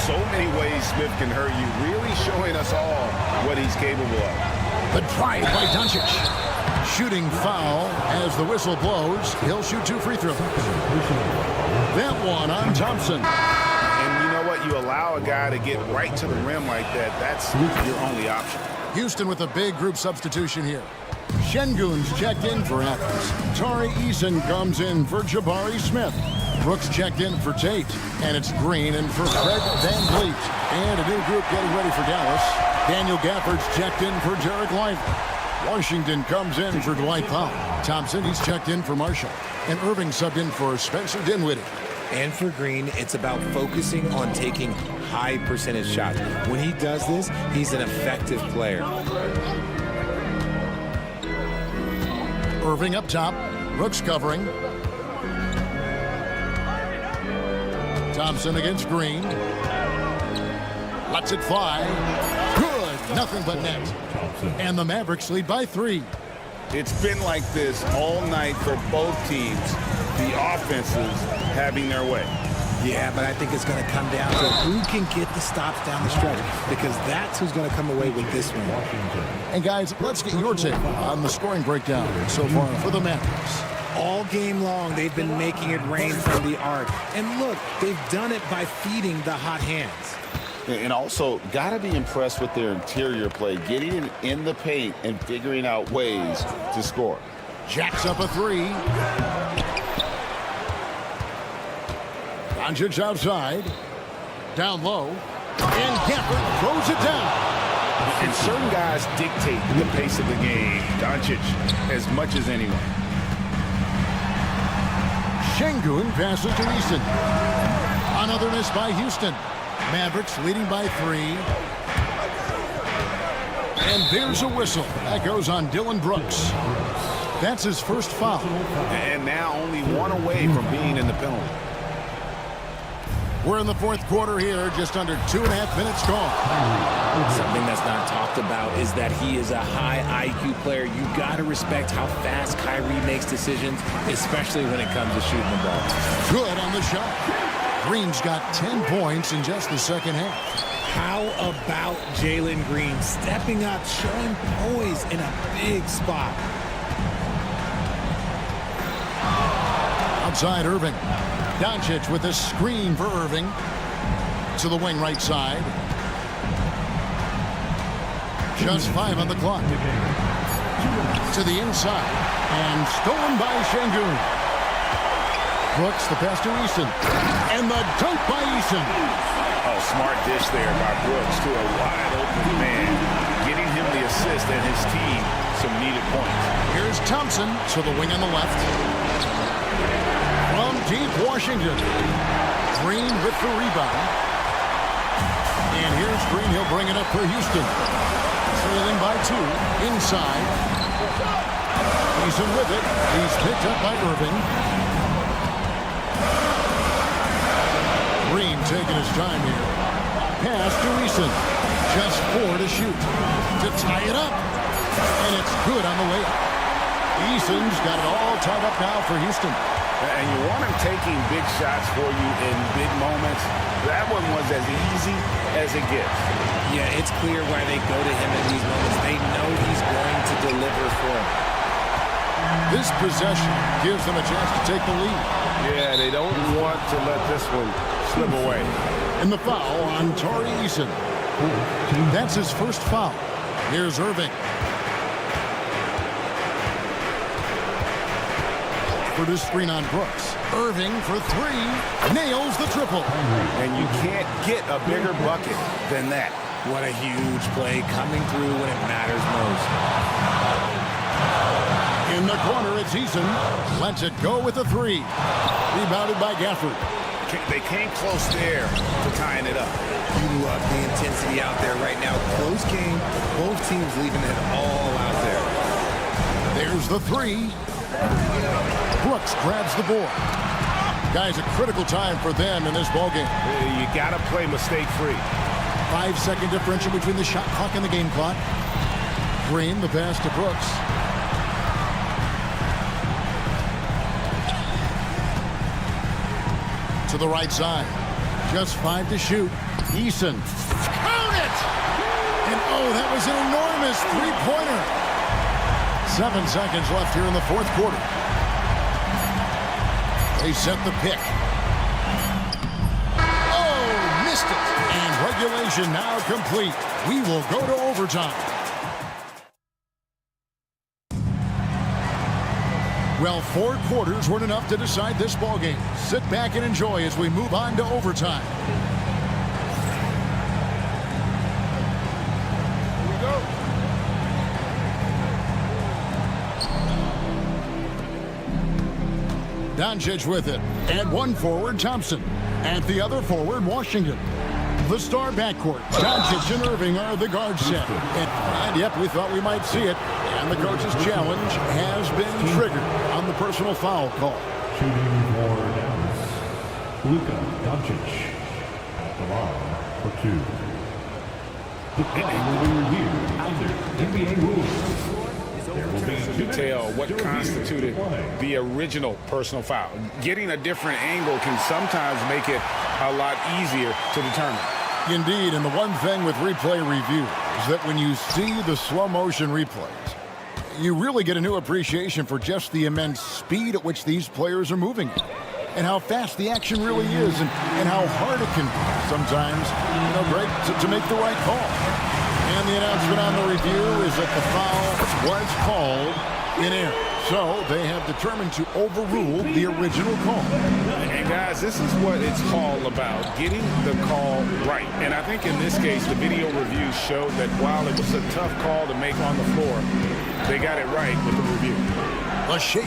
Speaker 8: So many ways Smith can hurt you, really showing us all what he's capable of.
Speaker 6: The drive by Doncic. Shooting foul as the whistle blows. He'll shoot 2 free throws. That one on Thompson.
Speaker 8: And you know what? You allow a guy to get right to the rim like that. That's your only option.
Speaker 6: Houston with a big group substitution here. Şengün's checked in for Adams. Tari Eason comes in for Jabari Smith. Brooks checked in for Tate. And it's Green in for Fred Van Vliet. And a new group getting ready for Dallas. Daniel Gafford's checked in for Derek Lively. Washington comes in for Dwight Powell. Thompson, he's checked in for Marshall. And Irving subbed in for Spencer Dinwiddie.
Speaker 7: And for Green, it's about focusing on taking high percentage shots. When he does this, he's an effective player.
Speaker 6: Irving up top. Brooks covering. Thompson against Green. Lets it fly. Good. Nothing but net. And the Mavericks lead by 3.
Speaker 8: It's been like this all night for both teams. The offenses having their way.
Speaker 7: Yeah, but I think it's going to come down to who can get the stops down the stretch, because that's who's going to come away with this one.
Speaker 6: And guys, let's get your take on the scoring breakdown so far for the Mavericks.
Speaker 7: All game long, they've been making it rain from the arc. And look, they've done it by feeding the hot hands.
Speaker 8: And also, got to be impressed with their interior play, getting in the paint and figuring out ways to score.
Speaker 6: Jacks up a 3. Doncic outside. Down low. And Gafford throws it down.
Speaker 8: And certain guys dictate the pace of the game. Doncic as much as anyone.
Speaker 6: Şengün passes to Eason. Another miss by Houston. Mavericks leading by 3. And there's a whistle. That goes on Dylan Brooks. That's his first foul.
Speaker 8: And now only 1 away from being in the penalty.
Speaker 6: We're in the 4th quarter here, just under 2.5 minutes gone.
Speaker 7: Something that's not talked about is that he is a high IQ player. You got to respect how fast Kyrie makes decisions, especially when it comes to shooting the ball.
Speaker 6: Good on the shot. Green's got 10 points in just the second half.
Speaker 7: How about Jalen Green stepping up, showing poise in a big spot?
Speaker 6: Outside Irving. Doncic with a screen for Irving. To the wing right side. Just 5 on the clock. To the inside. And stolen by Şengün. Brooks, the pass to Eason. And the dunk by Eason.
Speaker 8: Oh, smart dish there by Brooks to a wide open man. Getting him the assist and his team some needed points.
Speaker 6: Here's Thompson to the wing on the left. From deep Washington. Green with the rebound. And here's Green. He'll bring it up for Houston. Trailing by 2. Inside. Eason with it. He's picked up by Irving. Green taking his time here. Pass to Eason. Just 4 to shoot. To tie it up. And it's good on the way up. Eason's got it all tied up now for Houston.
Speaker 8: And you want him taking big shots for you in big moments. That one was as easy as it gets.
Speaker 7: Yeah, it's clear why they go to him in these moments. They know he's going to deliver for them.
Speaker 6: This possession gives them a chance to take the lead.
Speaker 1: Yeah, they don't want to let this one slip away.
Speaker 6: And the foul on Torrey Eason. That's his first foul. Here's Irving. For the screen on Brooks. Irving for three. Nails the triple.
Speaker 8: And you can't get a bigger bucket than that.
Speaker 7: What a huge play coming through when it matters most.
Speaker 6: In the corner, it's Eason. Lets it go with a three. Rebounded by Gafford.
Speaker 8: They came close there to tying it up.
Speaker 7: You love the intensity out there right now. Close game. Both teams leaving it all out there.
Speaker 6: There's the three. Brooks grabs the board. Guys, a critical time for them in this ballgame.
Speaker 8: You got to play mistake-free.
Speaker 6: 5-second differential between the shot clock and the game clock. Green, the pass to Brooks. To the right side. Just 5 to shoot. Eason. Count it! And oh, that was an enormous three-pointer. 7 seconds left here in the fourth quarter. They set the pick. Oh, missed it. And regulation now complete. We will go to overtime. Well, 4 quarters weren't enough to decide this ballgame. Sit back and enjoy as we move on to overtime. Here we go. Doncic with it. At one forward, Thompson. At the other forward, Washington. The star backcourt. Doncic and Irving are the guard set. And yep, we thought we might see it. And the coach's challenge has been triggered on the personal foul call.
Speaker 4: Shooting for Dallas, Luka Doncic at the line for 2. The play will be reviewed under NBA rules. There will be
Speaker 8: Detail what constituted the original personal foul. Getting a different angle can sometimes make it a lot easier to determine.
Speaker 6: Indeed, and the one thing with replay review is that when you see the slow motion replays, you really get a new appreciation for just the immense speed at which these players are moving and how fast the action really is and how hard it can be sometimes, Greg, to make the right call. And the announcement on the review is that the foul was called in error. So they have determined to overrule the original call.
Speaker 8: And guys, this is what it's all about, getting the call right. And I think in this case, the video review showed that while it was a tough call to make on the floor, they got it right with the review.
Speaker 6: A shake.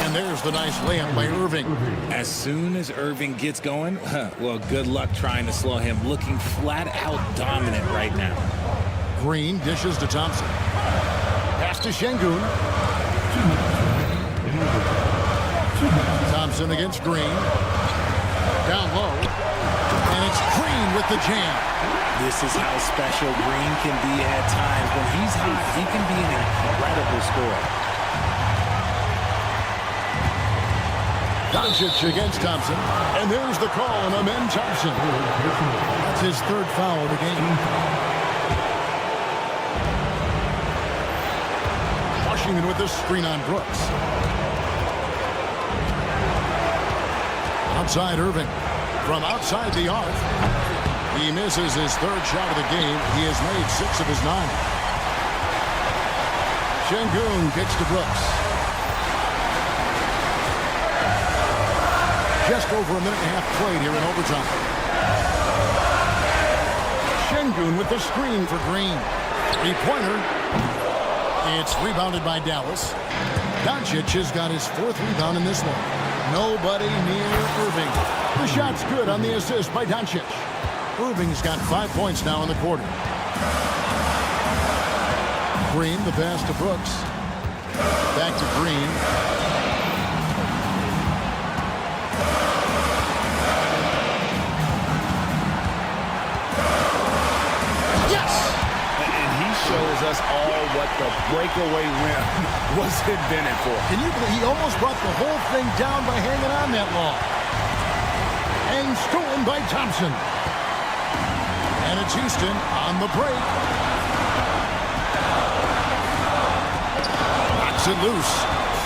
Speaker 6: And there's the nice layup by Irving.
Speaker 7: As soon as Irving gets going, well, good luck trying to slow him. Looking flat out dominant right now.
Speaker 6: Green dishes to Thompson. Pass to Şengün. Thompson against Green. Down low. And it's Green with the jam.
Speaker 7: This is how special Green can be at times. When he's hot, he can be an incredible scorer.
Speaker 6: Doncic against Thompson. And there's the call on Amen Thompson. That's his third foul of the game. Washington with the screen on Brooks. Outside Irving. From outside the arc. He misses his third shot of the game. He has made 6 of his 9. Şengün kicks to Brooks. Just over a minute and a half played here in overtime. Şengün with the screen for Green. 3-pointer. It's rebounded by Dallas. Doncic has got his 4th rebound in this one. Nobody near Irving. The shot's good on the assist by Doncic. Irving's got 5 points now in the quarter. Green, the pass to Brooks. Back to Green.
Speaker 8: Shows us all what the breakaway rim was invented for.
Speaker 6: Can you believe he almost brought the whole thing down by hanging on that long? And stolen by Thompson. And it's Houston on the break. Knocks it loose.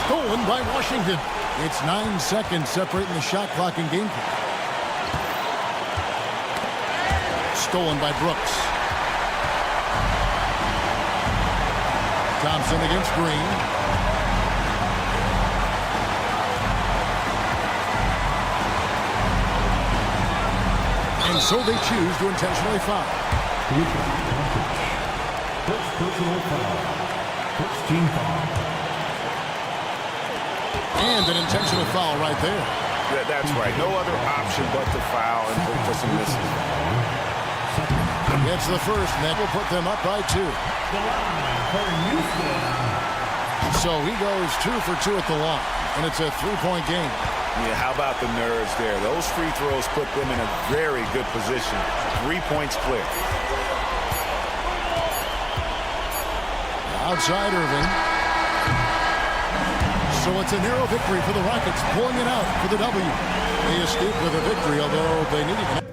Speaker 6: Stolen by Washington. It's 9 seconds separating the shot clock and game clock. stolen by Brooks. Thompson against Green. And so they choose to intentionally foul.
Speaker 4: First personal foul. First team foul.
Speaker 6: And an intentional foul right there.
Speaker 8: That's right. No other option but to foul and look for some misses.
Speaker 6: Gets the first, and that will put them up by 2. So he goes 2 for 2 at the line, and it's a 3-point game.
Speaker 8: Yeah, how about the nerves there? Those free throws put them in a very good position. 3 points clear.
Speaker 6: Outside Irving. So it's a narrow victory for the Rockets, pulling it out for the W. They escape with a victory, although they need it.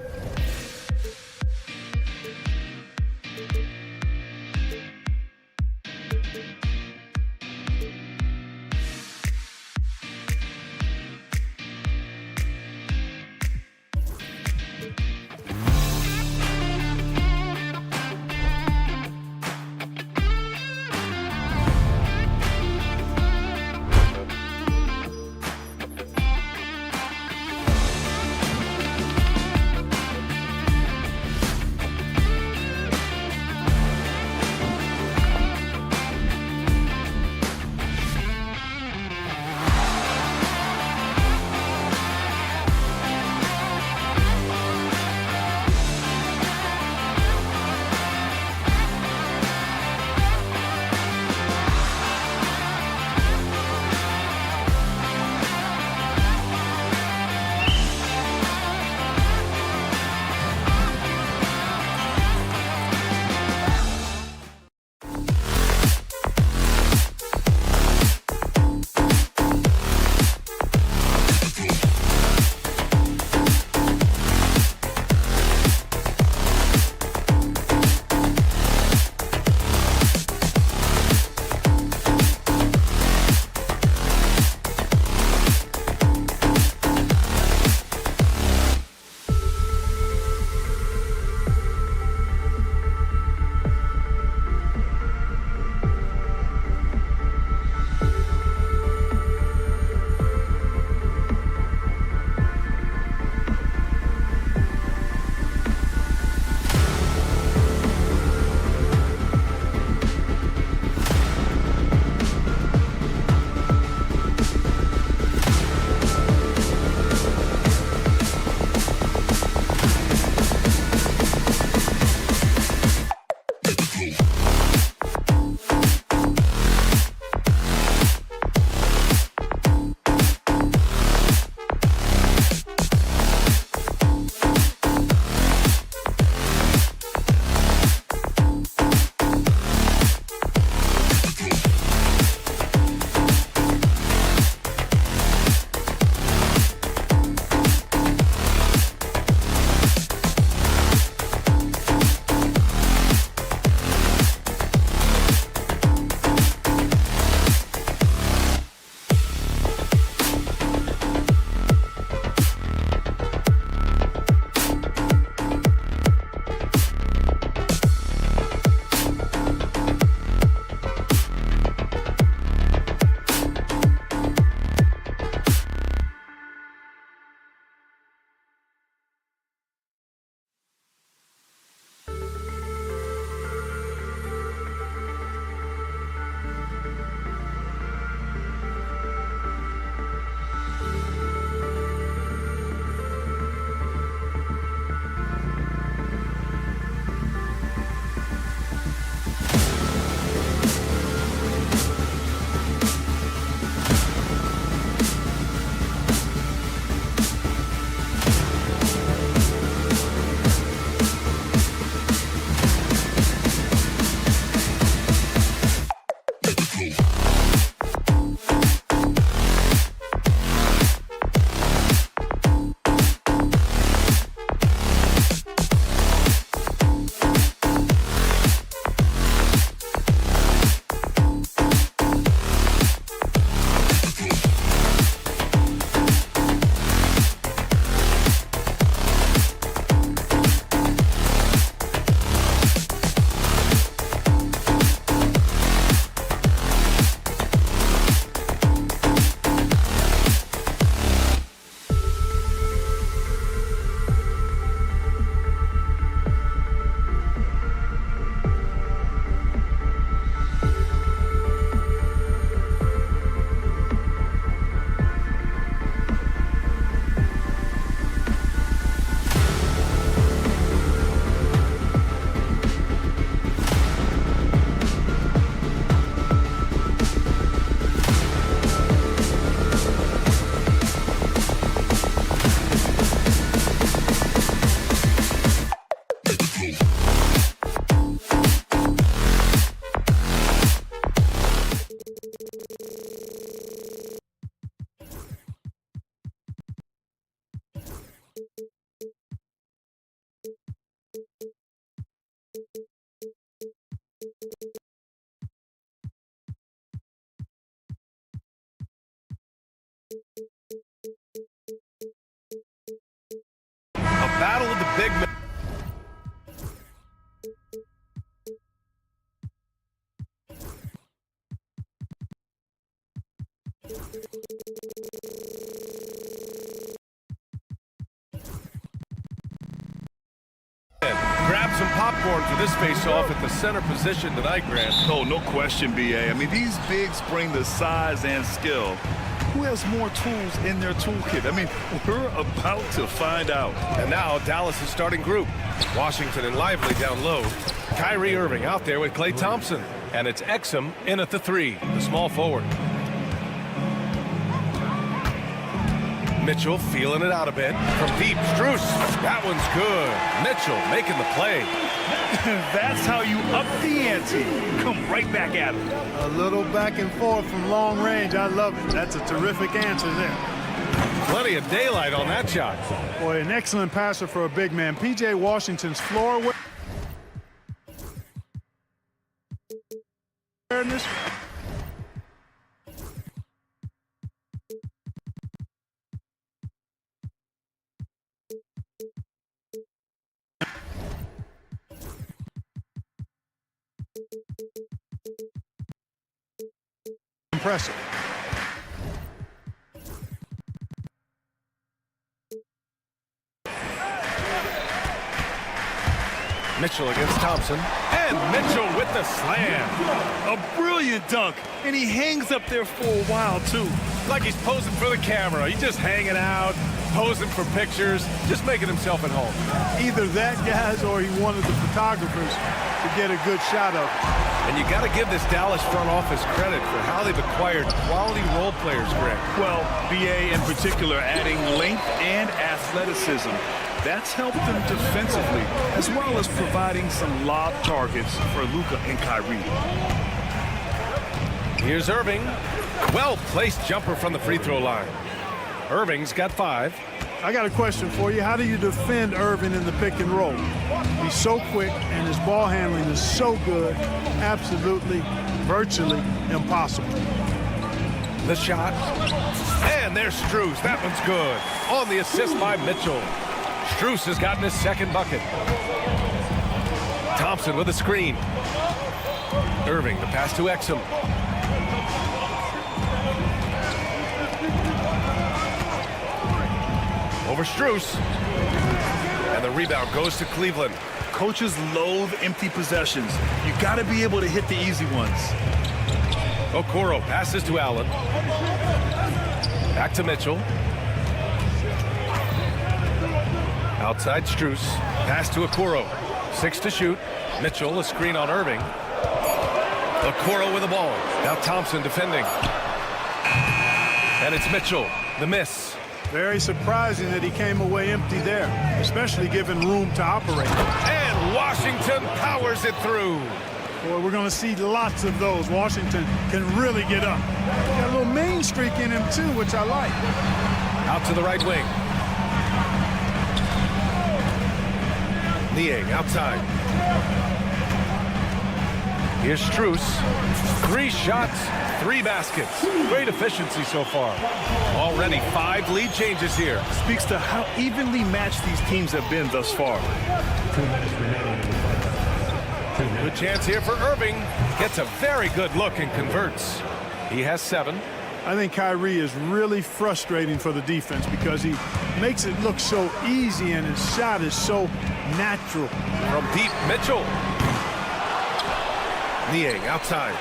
Speaker 1: Grab some popcorn for this face-off at the center position tonight, Grant.
Speaker 3: Oh, no question, B.A. I mean, these bigs bring the size and skill. Who has more tools in their toolkit? I mean, we're about to find out.
Speaker 1: And now Dallas' starting group. Washington and Lively down low. Kyrie Irving out there with Klay Thompson. And it's Exum in at the 3, the small forward. Mitchell feeling it out a bit. From deep, Strus. That one's good. Mitchell making the play.
Speaker 3: That's how you up the ante. Come right back at him.
Speaker 10: A little back and forth from long range. I love it. That's a terrific answer there.
Speaker 1: Plenty of daylight on that shot.
Speaker 10: Boy, an excellent passer for a big man. P.J. Washington's floor awareness. Impressive.
Speaker 1: Mitchell against Thompson. And Mitchell with the slam.
Speaker 3: A brilliant dunk. And he hangs up there for a while, too.
Speaker 1: Like he's posing for the camera. He's just hanging out, posing for pictures, just making himself at home.
Speaker 10: Either that, guys, or he wanted the photographers to get a good shot of it.
Speaker 1: And you got to give this Dallas front office credit for how they've acquired quality role players, Greg.
Speaker 3: Well, B.A. in particular adding length and athleticism. That's helped them defensively, as well as providing some lob targets for Luka and Kyrie.
Speaker 1: Here's Irving. Well-placed jumper from the free throw line. Irving's got 5.
Speaker 10: I got a question for you. How do you defend Irving in the pick and roll? He's so quick, and his ball handling is so good, absolutely, virtually impossible.
Speaker 1: The shot. And there's Strus. That one's good. On the assist by Mitchell. Strus has gotten his second bucket. Thompson with a screen. Irving, the pass to Exum. Over Strus. And the rebound goes to Cleveland.
Speaker 3: Coaches loathe empty possessions. You got to be able to hit the easy ones.
Speaker 1: Okoro passes to Allen. Back to Mitchell. Outside Strus. Pass to Okoro. 6 to shoot. Mitchell, a screen on Irving. Okoro with the ball. Now Thompson defending. And it's Mitchell. The miss.
Speaker 10: Very surprising that he came away empty there, especially given room to operate.
Speaker 1: And Washington powers it through.
Speaker 10: Boy, we're going to see lots of those. Washington can really get up. Got a little main streak in him, too, which I like.
Speaker 1: Out to the right wing. Niang outside. Here's Strus. 3 shots, 3 baskets. Great efficiency so far. Already 5 lead changes here.
Speaker 3: Speaks to how evenly matched these teams have been thus far.
Speaker 4: 2 minutes remaining in the fight.
Speaker 1: Good chance here for Irving. Gets a very good look and converts. He has 7.
Speaker 10: I think Kyrie is really frustrating for the defense because he makes it look so easy and his shot is so natural.
Speaker 1: From deep, Mitchell. Niang outside.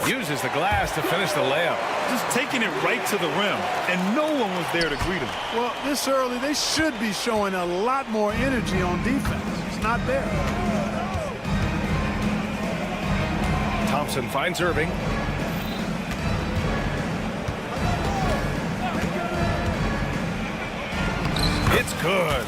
Speaker 1: Uses the glass to finish the layup.
Speaker 3: Just taking it right to the rim, and no one was there to greet him.
Speaker 10: Well, this early, they should be showing a lot more energy on defense. It's not there.
Speaker 1: Thompson finds Irving. It's good.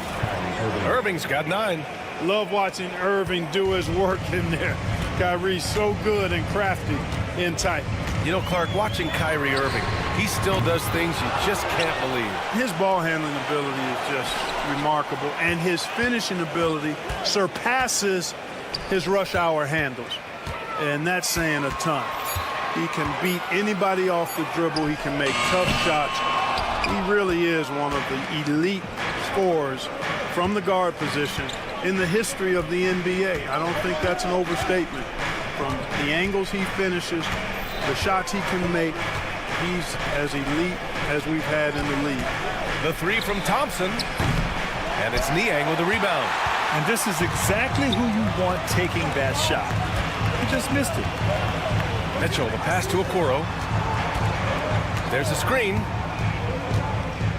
Speaker 1: Irving's got 9.
Speaker 10: Love watching Irving do his work in there. Kyrie's so good and crafty in tight.
Speaker 1: You know, Clark, watching Kyrie Irving, he still does things you just can't believe.
Speaker 10: His ball handling ability is just remarkable, and his finishing ability surpasses his rush hour handles. And that's saying a ton. He can beat anybody off the dribble. He can make tough shots. He really is one of the elite scorers from the guard position in the history of the NBA. I don't think that's an overstatement. from the angles he finishes, the shots he can make. He's as elite as we've had in the league.
Speaker 1: The three from Thompson, and it's Niang with the rebound.
Speaker 3: And this is exactly who you want taking that shot. He just missed it.
Speaker 1: Mitchell, the pass to Okoro. There's a screen.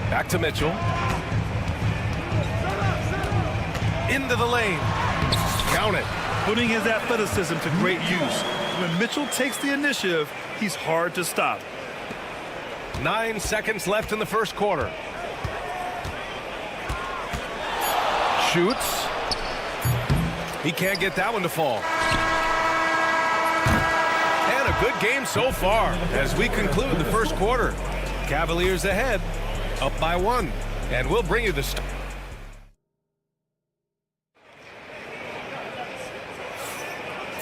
Speaker 1: Back to Mitchell. Into the lane. Count it.
Speaker 3: Putting his athleticism to great use. When Mitchell takes the initiative, he's hard to stop.
Speaker 1: 9 seconds left in the first quarter. Shoots. He can't get that one to fall. And a good game so far as we conclude the first quarter. Cavaliers ahead, up by 1. And we'll bring you the start.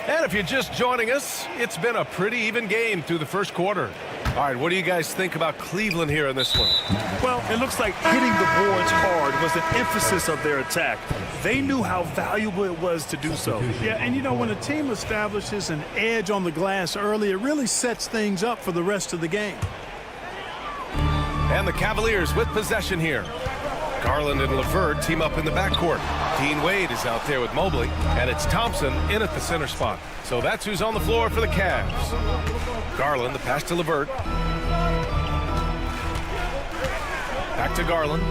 Speaker 1: And if you're just joining us, it's been a pretty even game through the first quarter. All right, what do you guys think about Cleveland here in this one?
Speaker 3: Well, it looks like hitting the boards hard was an emphasis of their attack. They knew how valuable it was to do so.
Speaker 10: Yeah, and you know, when a team establishes an edge on the glass early, it really sets things up for the rest of the game.
Speaker 1: And the Cavaliers with possession here. Garland and LeVert team up in the backcourt. Dean Wade is out there with Mobley, and it's Thompson in at the center spot. So that's who's on the floor for the Cavs. Garland, the pass to LeVert. Back to Garland.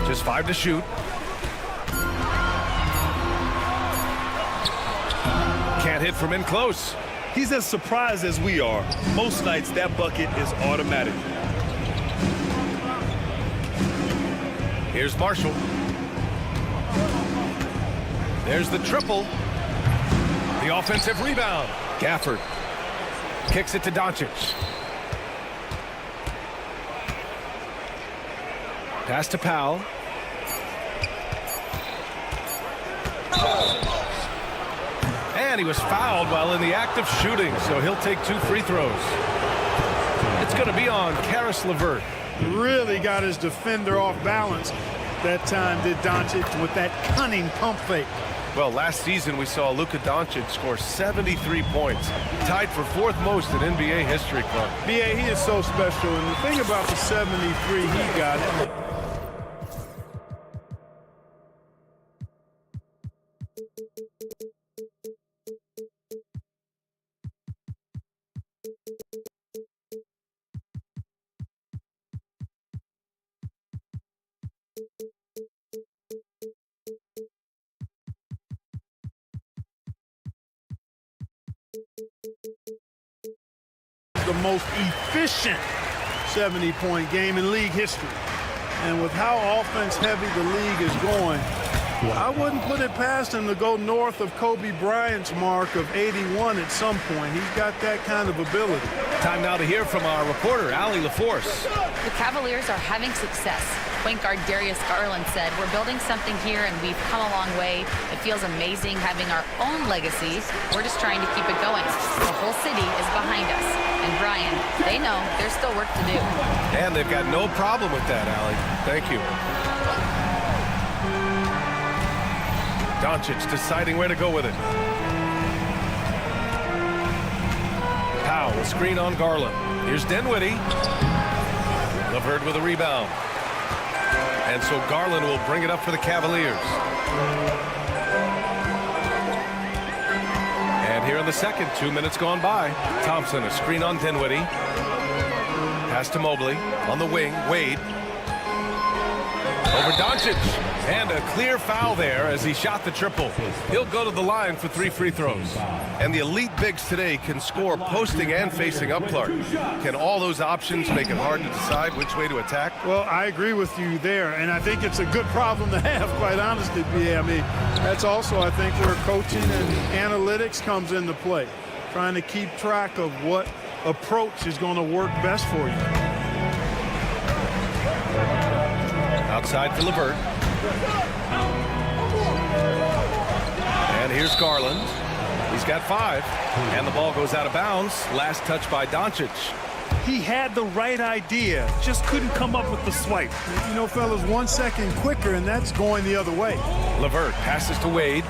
Speaker 1: Just 5 to shoot. Can't hit from in close.
Speaker 3: He's as surprised as we are. Most nights that bucket is automatic.
Speaker 1: Here's Marshall. There's the triple. The offensive rebound. Gafford kicks it to Doncic. Pass to Powell. And he was fouled while in the act of shooting, so he'll take 2 free throws. It's going to be on Caris LeVert.
Speaker 10: Really got his defender off balance that time, did Doncic, with that cunning pump fake.
Speaker 1: Well, last season we saw Luka Doncic score 73 points, tied for 4th most in NBA history, Clark.
Speaker 10: BA, he is so special, and the thing about the 73 he got, the most efficient 70-point game in league history. And with how offense-heavy the league is going, I wouldn't put it past him to go north of Kobe Bryant's mark of 81 at some point. He's got that kind of ability.
Speaker 1: Time now to hear from our reporter, Allie LaForce.
Speaker 5: The Cavaliers are having success. Point guard Darius Garland said, "We're building something here and we've come a long way. It feels amazing having our own legacy. We're just trying to keep it going. The whole city is behind us." And Brian, they know there's still work to do.
Speaker 1: And they've got no problem with that, Allie. Thank you. Doncic deciding where to go with it. Powell, a screen on Garland. Here's Dinwiddie. LeVert with a rebound. And so Garland will bring it up for the Cavaliers. And here in the second, 2 minutes gone by. Thompson, a screen on Dinwiddie. Pass to Mobley. On the wing, Wade. Over Doncic. And a clear foul there as he shot the triple. He'll go to the line for 3 free throws. And the elite bigs today can score posting and facing up, Clark. Can all those options make it hard to decide which way to attack?
Speaker 10: Well, I agree with you there, and I think it's a good problem to have, quite honestly, BA. I mean, that's also, I think, where coaching and analytics comes into play. Trying to keep track of what approach is going to work best for you.
Speaker 1: Outside for LeVert. And here's Garland. He's got 5. And the ball goes out of bounds. Last touch by Doncic.
Speaker 3: He had the right idea, just couldn't come up with the swipe.
Speaker 10: You know, fellas, 1 second quicker, and that's going the other way.
Speaker 1: LeVert passes to Wade.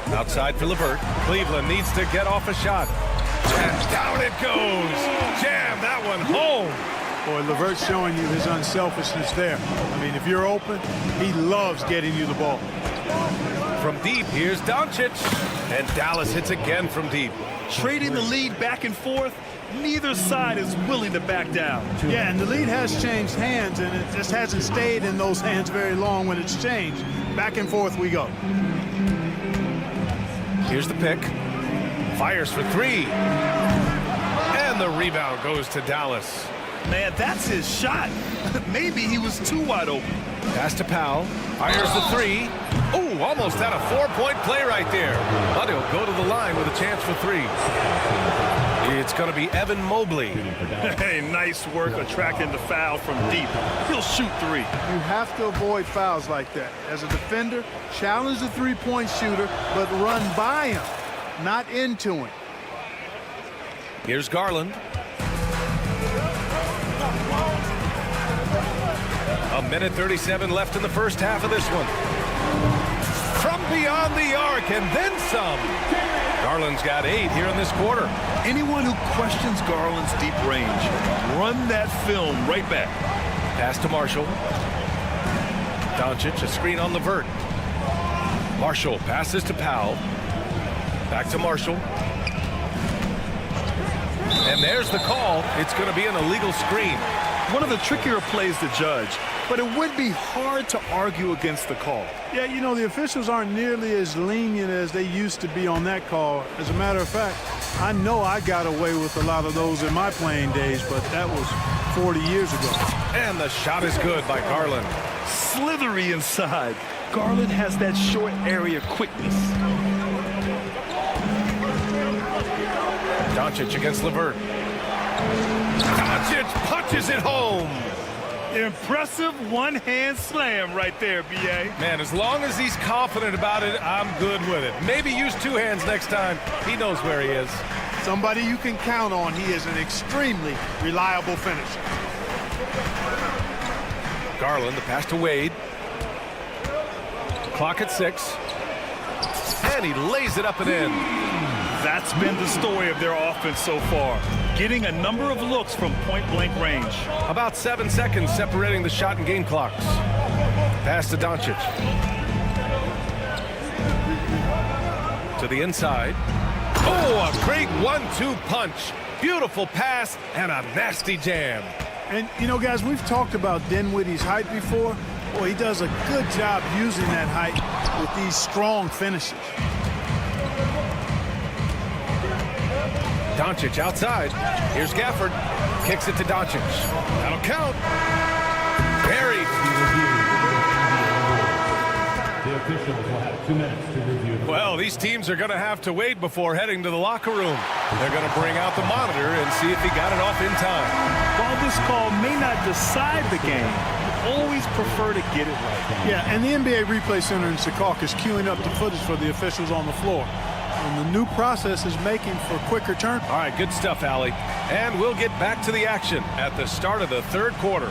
Speaker 1: Outside for LeVert. Cleveland needs to get off a shot. And down it goes. Jam that one home.
Speaker 10: Boy, LeVert's showing you his unselfishness there. I mean, if you're open, he loves getting you the ball.
Speaker 1: From deep, here's Doncic. And Dallas hits again from deep.
Speaker 3: Trading the lead back and forth, neither side is willing to back down.
Speaker 10: Yeah, and the lead has changed hands, and it just hasn't stayed in those hands very long when it's changed. Back and forth we go.
Speaker 1: Here's the pick. Fires for three. And the rebound goes to Dallas.
Speaker 3: Man, that's his shot. Maybe he was too wide open.
Speaker 1: Pass to Powell. Fires the three. Oh, almost had a 4-point play right there. But he'll go to the line with a chance for three. It's going to be Evan Mobley.
Speaker 3: Hey, nice work attracting the foul from deep. He'll shoot three.
Speaker 10: You have to avoid fouls like that. As a defender, challenge the three-point shooter, but run by him, not into him.
Speaker 1: Here's Garland. A minute 37 left in the first half of this one. From beyond the arc and then some. Garland's got 8 here in this quarter.
Speaker 3: Anyone who questions Garland's deep range, run that film right back.
Speaker 1: Pass to Marshall. Doncic, a screen on LeVert. Marshall passes to Powell. Back to Marshall. And there's the call. It's going to be an illegal screen.
Speaker 3: One of the trickier plays to judge, but it would be hard to argue against the call.
Speaker 10: Yeah, you know, the officials aren't nearly as lenient as they used to be on that call. As a matter of fact, I know I got away with a lot of those in my playing days, but that was 40 years ago.
Speaker 1: And the shot is good by Garland.
Speaker 3: Slithery inside. Garland has that short area quickness.
Speaker 1: Doncic against LeVert. Doncic punches it home.
Speaker 3: Impressive one-hand slam right there, B.A.
Speaker 1: Man, as long as he's confident about it, I'm good with it. Maybe use 2 hands next time. He knows where he is.
Speaker 10: Somebody you can count on. He is an extremely reliable finisher.
Speaker 1: Garland, the pass to Wade. Clock at 6. And he lays it up and in.
Speaker 3: That's been the story of their offense so far. Getting a number of looks from point-blank range.
Speaker 1: About 7 seconds separating the shot and game clocks. Pass to Doncic. To the inside. Oh, a great 1-2 punch. Beautiful pass and a nasty jam.
Speaker 10: And, you know, guys, we've talked about Dinwiddie's height before. Boy, he does a good job using that height with these strong finishes.
Speaker 1: Doncic outside. Here's Gafford. Kicks it to Doncic. That'll count. Buried.
Speaker 4: The officials will have 2 minutes to review.
Speaker 1: Well, these teams are going to have to wait before heading to the locker room. They're going to bring out the monitor and see if he got it off in time.
Speaker 3: While this call may not decide the game, always prefer to get it right.
Speaker 10: Yeah, and the NBA Replay Center in Secaucus is queuing up the footage for the officials on the floor. And the new process is making for quicker turn.
Speaker 1: All right, good stuff, Allie. And we'll get back to the action at the start of the third quarter.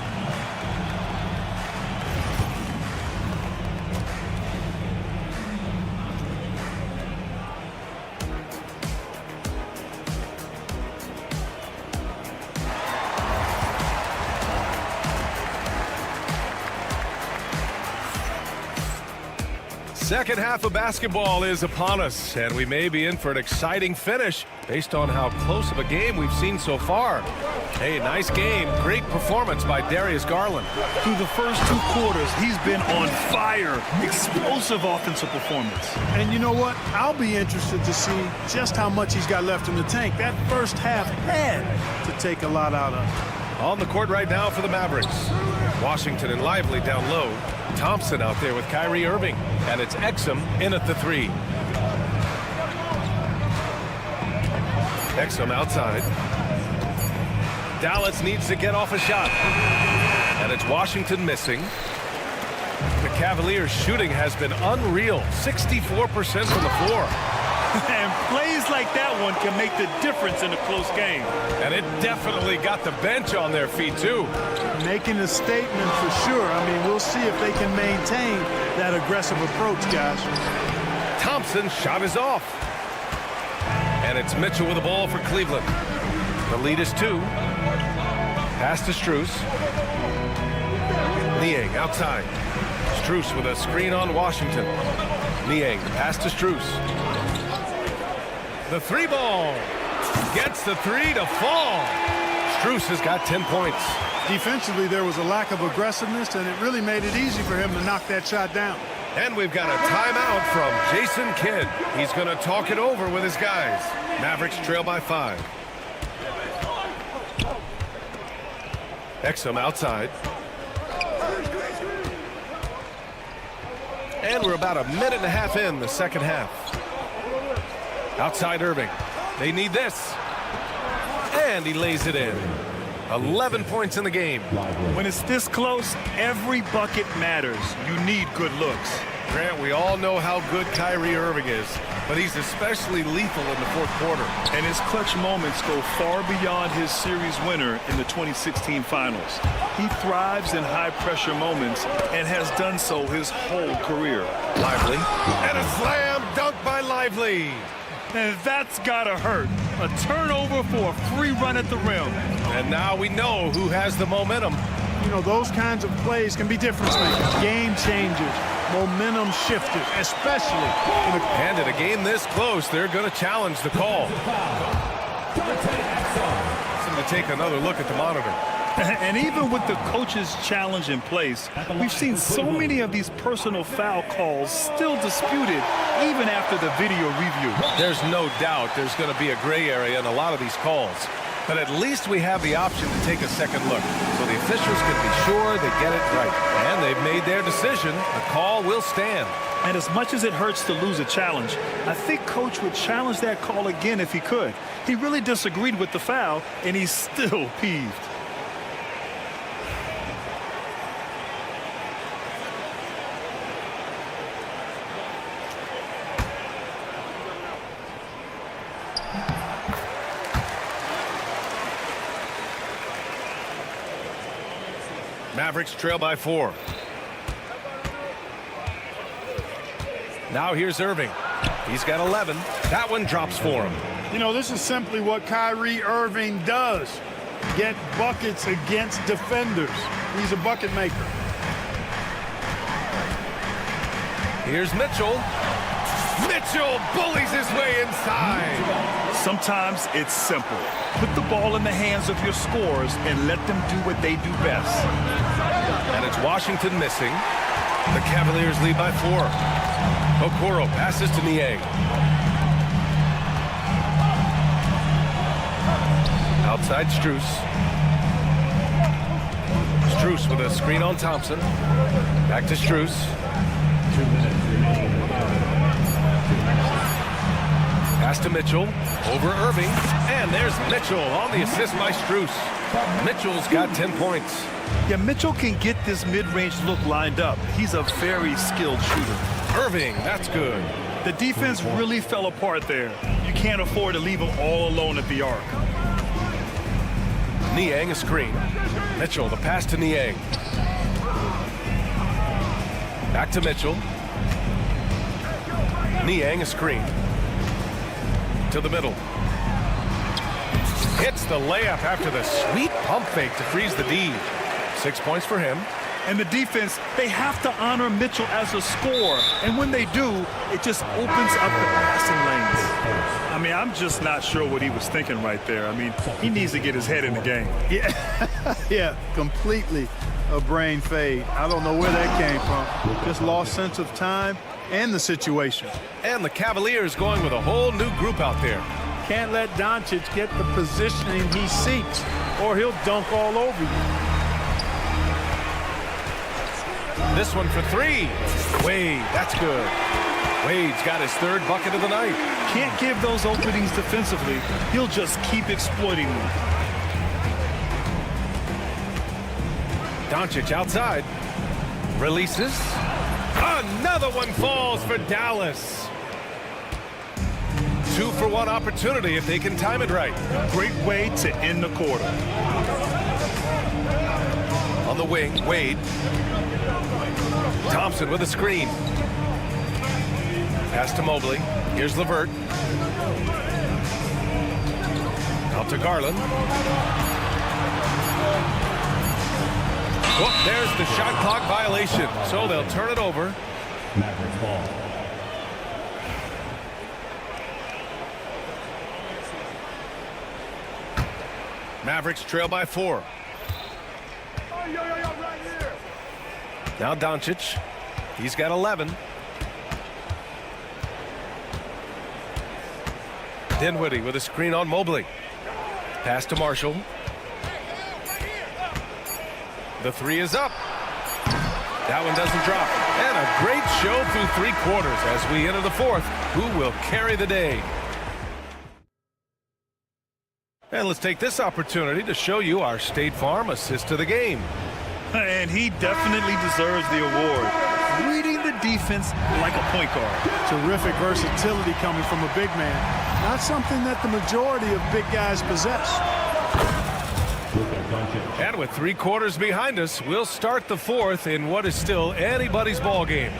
Speaker 1: Second half of basketball is upon us, and we may be in for an exciting finish based on how close of a game we've seen so far. Hey, nice game. Great performance by Darius Garland.
Speaker 3: Through the first 2 quarters, he's been on fire. Explosive offensive performance.
Speaker 10: And you know what? I'll be interested to see just how much he's got left in the tank. That first half had to take a lot out of.
Speaker 1: On the court right now for the Mavericks. Washington and Lively down low. Thompson out there with Kyrie Irving. And it's Exum in at the 3. Exum outside. Dallas needs to get off a shot. And it's Washington missing. The Cavaliers shooting has been unreal. 64% from the floor.
Speaker 3: And plays like that one can make the difference in a close game.
Speaker 1: And it definitely got the bench on their feet, too.
Speaker 10: Making a statement for sure. I mean, we'll see if they can maintain that aggressive approach, guys.
Speaker 1: Thompson's shot is off. And it's Mitchell with the ball for Cleveland. The lead is 2. Pass to Strus. Niang outside. Strus with a screen on Washington. Niang, pass to Strus. The 3 ball. Gets the 3 to fall. Strus has got 10 points.
Speaker 10: Defensively, there was a lack of aggressiveness, and it really made it easy for him to knock that shot down.
Speaker 1: And we've got a timeout from Jason Kidd. He's going to talk it over with his guys. Mavericks trail by 5. Exum outside. And we're about a minute and a half in the second half. Outside Irving. They need this. And he lays it in. 11 points in the game.
Speaker 3: When it's this close, every bucket matters. You need good looks.
Speaker 1: Grant, we all know how good Kyrie Irving is, but he's especially lethal in the fourth quarter.
Speaker 3: And his clutch moments go far beyond his series winner in the 2016 finals. He thrives in high-pressure moments and has done so his whole career.
Speaker 1: Lively. And a slam dunk by Lively.
Speaker 3: And that's gotta hurt. A turnover for a free run at the rim.
Speaker 1: And now we know who has the momentum.
Speaker 10: You know, those kinds of plays can be difference makers, game changers, momentum shifters, especially in a...
Speaker 1: And in a game this close, they're going to challenge the call. To take another look at the monitor.
Speaker 3: And even with the coach's challenge in place, we've seen so many of these personal foul calls still disputed even after the video review.
Speaker 1: There's no doubt there's going to be a gray area in a lot of these calls. But at least we have the option to take a second look, so the officials can be sure they get it right. And they've made their decision. The call will stand.
Speaker 3: And as much as it hurts to lose a challenge, I think Coach would challenge that call again if he could. He really disagreed with the foul, and he's still peeved.
Speaker 1: Mavericks trail by 4. Now here's Irving. He's got 11. That one drops for him.
Speaker 10: You know, this is simply what Kyrie Irving does. Get buckets against defenders. He's a bucket maker.
Speaker 1: Here's Mitchell. Mitchell bullies his way inside.
Speaker 3: Sometimes it's simple. Put the ball in the hands of your scorers and let them do what they do best.
Speaker 1: And it's Washington missing. The Cavaliers lead by 4. Okoro passes to Niang. Outside Strus. Strus with a screen on Thompson. Back to Strus.
Speaker 4: 2 minutes remaining.
Speaker 1: Pass to Mitchell. Over Irving. And there's Mitchell on the assist by Strus. Mitchell's got 10 points.
Speaker 3: Yeah, Mitchell can get this mid-range look lined up. He's a very skilled shooter.
Speaker 1: Irving, that's good.
Speaker 3: The defense really fell apart there. You can't afford to leave him all alone at the arc.
Speaker 1: Niang a screen. Mitchell, the pass to Niang. Back to Mitchell. Niang a screen. To the middle. Hits the layup after the sweet pump fake to freeze the D. 6 points for him.
Speaker 3: And the defense, they have to honor Mitchell as a scorer. And when they do, it just opens up the passing lanes. I mean, I'm just not sure what he was thinking right there. I mean, he needs to get his head in the game.
Speaker 10: Yeah, yeah, completely a brain fade. I don't know where that came from. Just lost sense of time and the situation.
Speaker 1: And the Cavaliers going with a whole new group out there.
Speaker 10: Can't let Doncic get the positioning he seeks, or he'll dunk all over you.
Speaker 1: This one for 3. Wade, that's good. Wade's got his 3rd bucket of the night.
Speaker 3: Can't give those openings defensively. He'll just keep exploiting them.
Speaker 1: Doncic outside. Releases. Another one falls for Dallas. 2-for-1 opportunity if they can time it right.
Speaker 3: Great way to end the quarter.
Speaker 1: On the wing, Wade. Thompson with a screen. Pass to Mobley. Here's LeVert. Out to Garland. Oh, there's the shot clock violation. So they'll turn it over.
Speaker 4: Mavericks ball.
Speaker 1: Mavericks trail by 4. Now Doncic. He's got 11. Dinwiddie with a screen on Mobley. Pass to Marshall. The 3 is up. That one doesn't drop. And a great show through 3 quarters as we enter the 4th. Who will carry the day? And let's take this opportunity to show you our State Farm assist to the game.
Speaker 3: And he definitely deserves the award. Reading the defense like a point guard.
Speaker 10: Terrific versatility coming from a big man. Not something that the majority of big guys possess.
Speaker 1: And with 3 quarters behind us, we'll start the 4th in what is still anybody's ball game.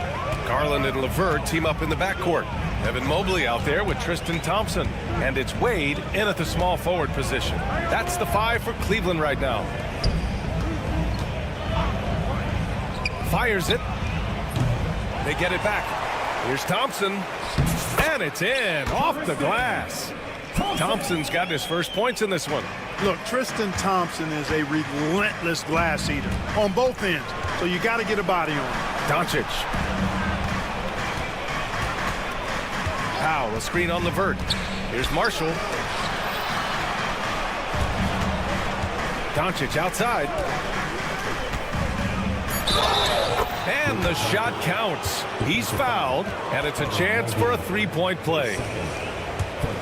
Speaker 1: Garland and LeVert team up in the backcourt. Evan Mobley out there with Tristan Thompson. And it's Wade in at the small forward position. That's the 5 for Cleveland right now. Fires it. They get it back. Here's Thompson. And it's in. Off the glass. Thompson's got his first points in this one.
Speaker 10: Look, Tristan Thompson is a relentless glass eater on both ends. So you got to get a body on him.
Speaker 1: Doncic. Powell, a screen on LeVert. Here's Marshall. Doncic outside. And the shot counts. He's fouled, and it's a chance for a 3-point play.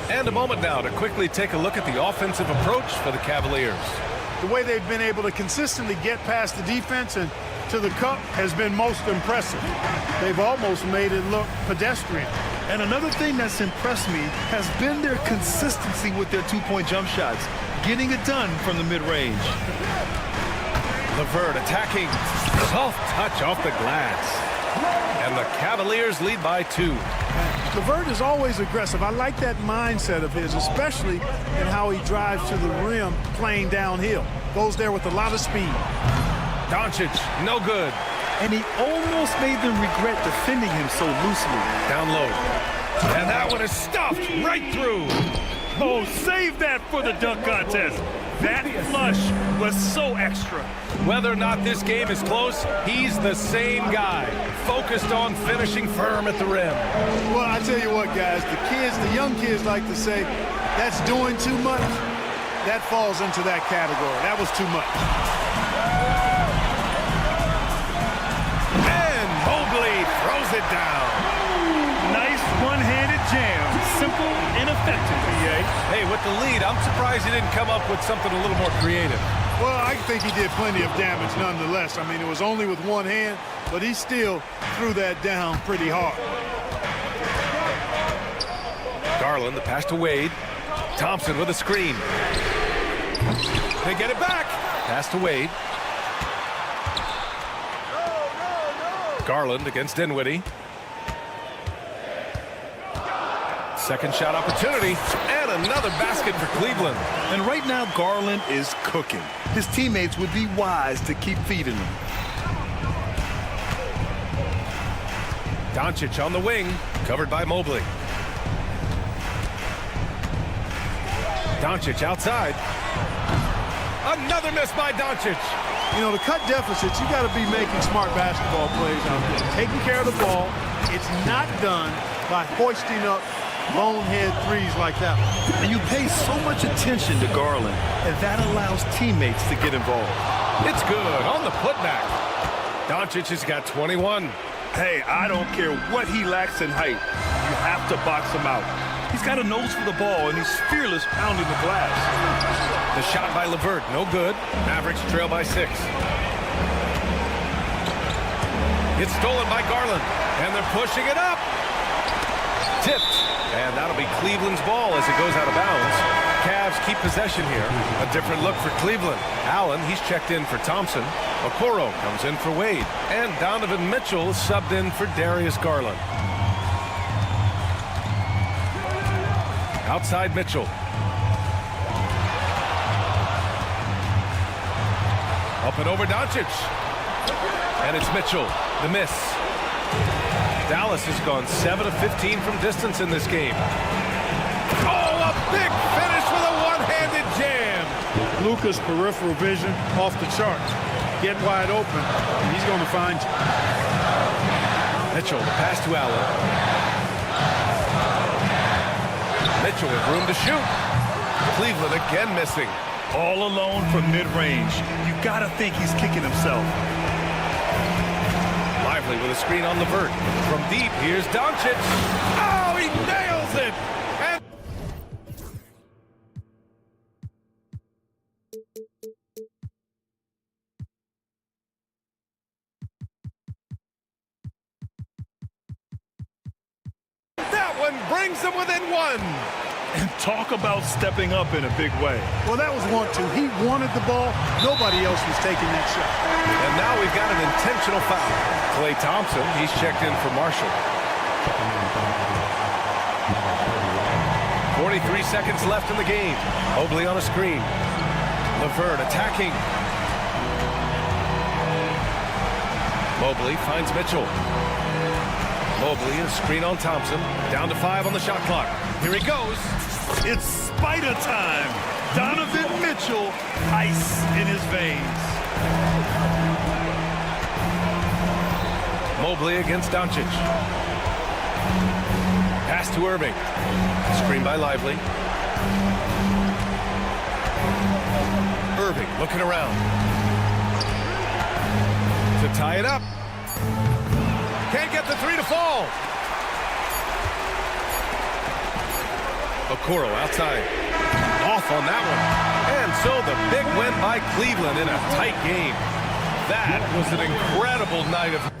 Speaker 1: And a moment now to quickly take a look at the offensive approach for the Cavaliers.
Speaker 10: The way they've been able to consistently get past the defense and to the cup has been most impressive. They've almost made it look pedestrian.
Speaker 3: And another thing that's impressed me has been their consistency with their 2-point jump shots, getting it done from the mid-range.
Speaker 1: LeVert attacking. Soft touch off the glass. And the Cavaliers lead by 2.
Speaker 10: LeVert is always aggressive. I like that mindset of his, especially in how he drives to the rim playing downhill. Goes there with a lot of speed.
Speaker 1: Doncic, no good.
Speaker 3: And he almost made them regret defending him so loosely.
Speaker 1: Down low. And that one is stuffed right through.
Speaker 3: Oh, save that for the dunk contest. That flush was so extra.
Speaker 1: Whether or not this game is close, he's the same guy, focused on finishing firm at the rim.
Speaker 10: Well, I tell you what, guys, the young kids like to say, that's doing too much. That falls into that category. That was too much.
Speaker 1: And Mobley throws it down.
Speaker 3: Nice one-handed jam. Simple and effective, PA.
Speaker 1: Hey, with the lead, I'm surprised he didn't come up with something a little more creative.
Speaker 10: Well, I think he did plenty of damage nonetheless. I mean, it was only with one hand, but he still threw that down pretty hard.
Speaker 1: Garland, the pass to Wade. Thompson with a screen. They get it back. Pass to Wade. Garland against Dinwiddie. Second shot opportunity, and another basket for Cleveland.
Speaker 3: And right now, Garland is cooking. His teammates would be wise to keep feeding him.
Speaker 1: Doncic on the wing, covered by Mobley. Doncic outside. Another miss by Doncic.
Speaker 10: You know, to cut deficits, you got to be making smart basketball plays out there. Taking care of the ball. It's not done by hoisting up bonehead threes like that one.
Speaker 3: And you pay so much attention to Garland, and that allows teammates to get involved.
Speaker 1: It's good on the putback. Doncic has got 21.
Speaker 3: Hey, I don't care what he lacks in height. You have to box him out. He's got a nose for the ball, and he's fearless pounding the glass.
Speaker 1: The shot by LeVert, no good. Mavericks trail by 6. It's stolen by Garland, and they're pushing it up. Tipped, and that'll be Cleveland's ball as it goes out of bounds. Cavs keep possession here. A different look for Cleveland. Allen, he's checked in for Thompson. Okoro comes in for Wade. And Donovan Mitchell subbed in for Darius Garland. Outside Mitchell. Up and over Doncic. And it's Mitchell. The miss. Dallas has gone 7 of 15 from distance in this game. Oh, a big finish with a one-handed jam.
Speaker 10: Luka's peripheral vision off the charts. Get wide open, and he's going to find you.
Speaker 1: Mitchell, the pass to Allen. Mitchell with room to shoot. Cleveland again missing.
Speaker 3: All alone from mid-range. You got to think he's kicking himself.
Speaker 1: Lively with a screen on the vert. From deep, here's Doncic. Oh, he nails it! And that one brings them within one.
Speaker 3: And talk about stepping up in a big way.
Speaker 10: Well, that was 1-2. He wanted the ball. Nobody else was taking that shot.
Speaker 1: And now we've got an intentional foul. Klay Thompson, he's checked in for Marshall. 43 seconds left in the game. Mobley on a screen. LeVert attacking. Mobley finds Mitchell. Mobley, a screen on Thompson. Down to 5 on the shot clock. Here he goes.
Speaker 3: It's spider time. Donovan Mitchell, ice in his veins.
Speaker 1: Mobley against Doncic. Pass to Irving. Screen by Lively. Irving looking around. To tie it up. Can't get the 3 to fall. Okoro outside. Off on that one. And so the big win by Cleveland in a tight game. That was an incredible night of...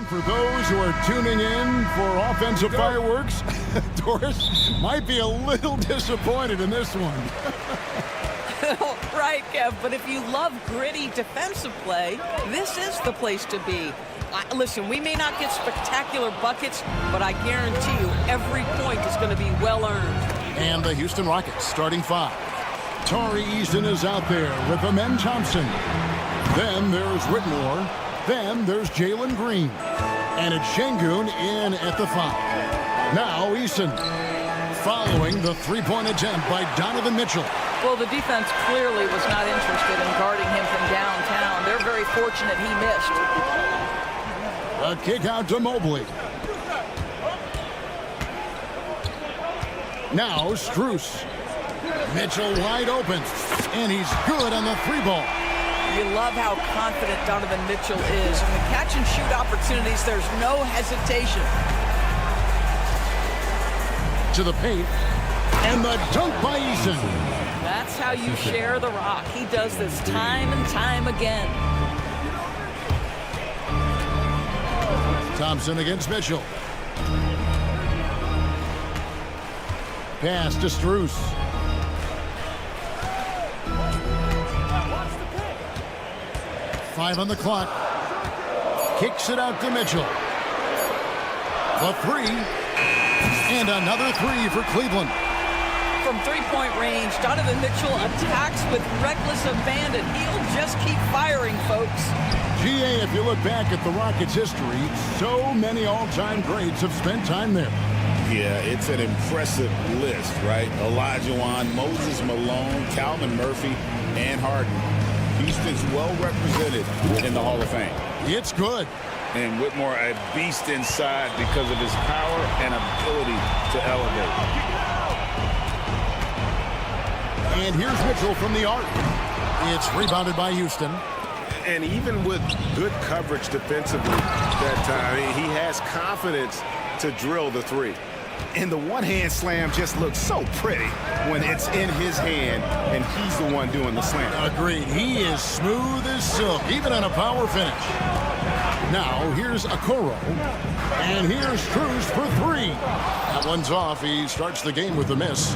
Speaker 6: for those who are tuning in for offensive fireworks, Doris might be a little disappointed in this one.
Speaker 2: Right, Kev, but if you love gritty defensive play, this is the place to be. Listen, we may not get spectacular buckets, but I guarantee you every point is going to be well earned.
Speaker 6: And the Houston Rockets starting 5. Tari Easton is out there with Amen Thompson. Then there's Whitmore. Then there's Jalen Green. And it's Şengün in at the 5. Now Easton following the three-point attempt by Donovan Mitchell.
Speaker 2: Well, the defense clearly was not interested in guarding him from downtown. They're very fortunate he missed.
Speaker 6: A kick out to Mobley. Now Strus. Mitchell wide open. And he's good on the 3-ball.
Speaker 2: You love how confident Donovan Mitchell is. In the catch-and-shoot opportunities, there's no hesitation.
Speaker 6: To the paint. And the dunk by Eason.
Speaker 2: That's how you share the rock. He does this time and time again.
Speaker 6: Thompson against Mitchell. Pass to Strus. Five on the clock. Kicks it out to Mitchell. A 3. And another 3 for Cleveland.
Speaker 2: From three-point range, Donovan Mitchell attacks with reckless abandon. He'll just keep firing, folks.
Speaker 6: GA, if you look back at the Rockets' history, so many all-time greats have spent time there.
Speaker 8: Yeah, it's an impressive list, right? Olajuwon, Moses Malone, Calvin Murphy, and Harden. Houston's well represented in the Hall of Fame.
Speaker 6: It's good.
Speaker 8: And Whitmore, a beast inside because of his power and ability to elevate.
Speaker 6: And here's Mitchell from the arc. It's rebounded by Houston.
Speaker 1: And even with good coverage defensively that time, he has confidence to drill the 3.
Speaker 11: And the one-hand slam just looks so pretty when it's in his hand and he's the one doing the slam.
Speaker 6: Agreed. He is smooth as silk, even on a power finish. Now, here's Okoro. And here's Strus for 3. That one's off. He starts the game with a miss.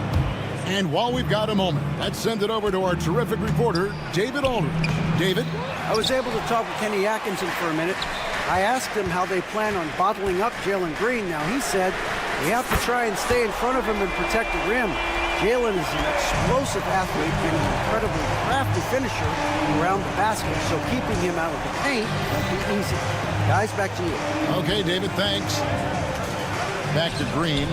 Speaker 6: And while we've got a moment, let's send it over to our terrific reporter, David Aldridge. David?
Speaker 9: I was able to talk with Kenny Atkinson for a minute. I asked him how they plan on bottling up Jalen Green. Now, he said we have to try and stay in front of him and protect the rim. Jalen is an explosive athlete and an incredibly crafty finisher around the basket, so keeping him out of the paint won't be easy. Guys, back to you.
Speaker 6: Okay, David, thanks. Back to Green.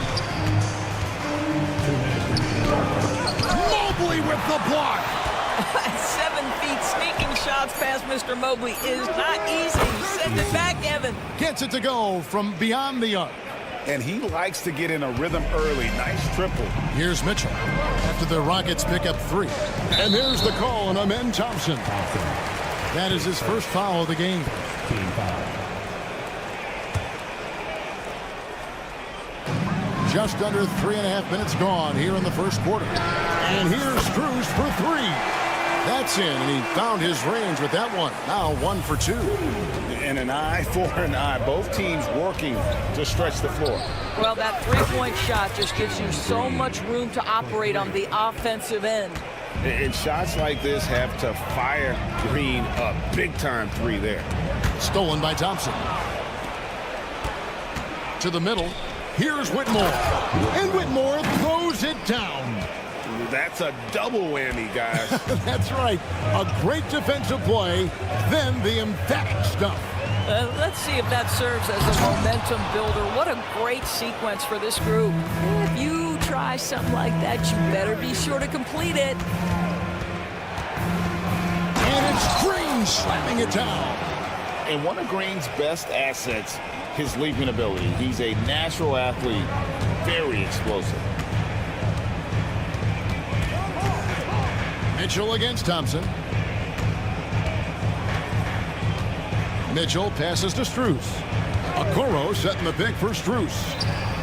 Speaker 6: Mobley with the block.
Speaker 2: 7 feet sneaking shots past Mr. Mobley is not easy. Send it back, Evan.
Speaker 6: Gets it to go from beyond the arc.
Speaker 11: And he likes to get in a rhythm early. Nice triple.
Speaker 6: Here's Mitchell after the Rockets pick up 3. And there's the call on Amen Thompson. That is his first foul of the game. Just under 3.5 minutes gone here in the first quarter. And here's Strus for 3. That's in, and he found his range with that one. Now 1 for 2.
Speaker 8: And an eye for an eye. Both teams working to stretch the floor.
Speaker 2: Well, that three-point shot just gives you so much room to operate on the offensive end.
Speaker 8: And shots like this have to fire Green up. Big-time 3 there.
Speaker 6: Stolen by Thompson. To the middle. Here's Whitmore. And Whitmore throws it down.
Speaker 8: That's a double whammy, guys.
Speaker 6: That's right. A great defensive play, then the emphatic stuff.
Speaker 2: Let's see if that serves as a momentum builder. What a great sequence for this group. If you try something like that, you better be sure to complete it.
Speaker 6: And it's Green slamming it down.
Speaker 8: And one of Green's best assets, his leaping ability. He's a natural athlete, very explosive.
Speaker 6: Mitchell against Thompson. Mitchell passes to Strus. Okoro setting the pick for Strus.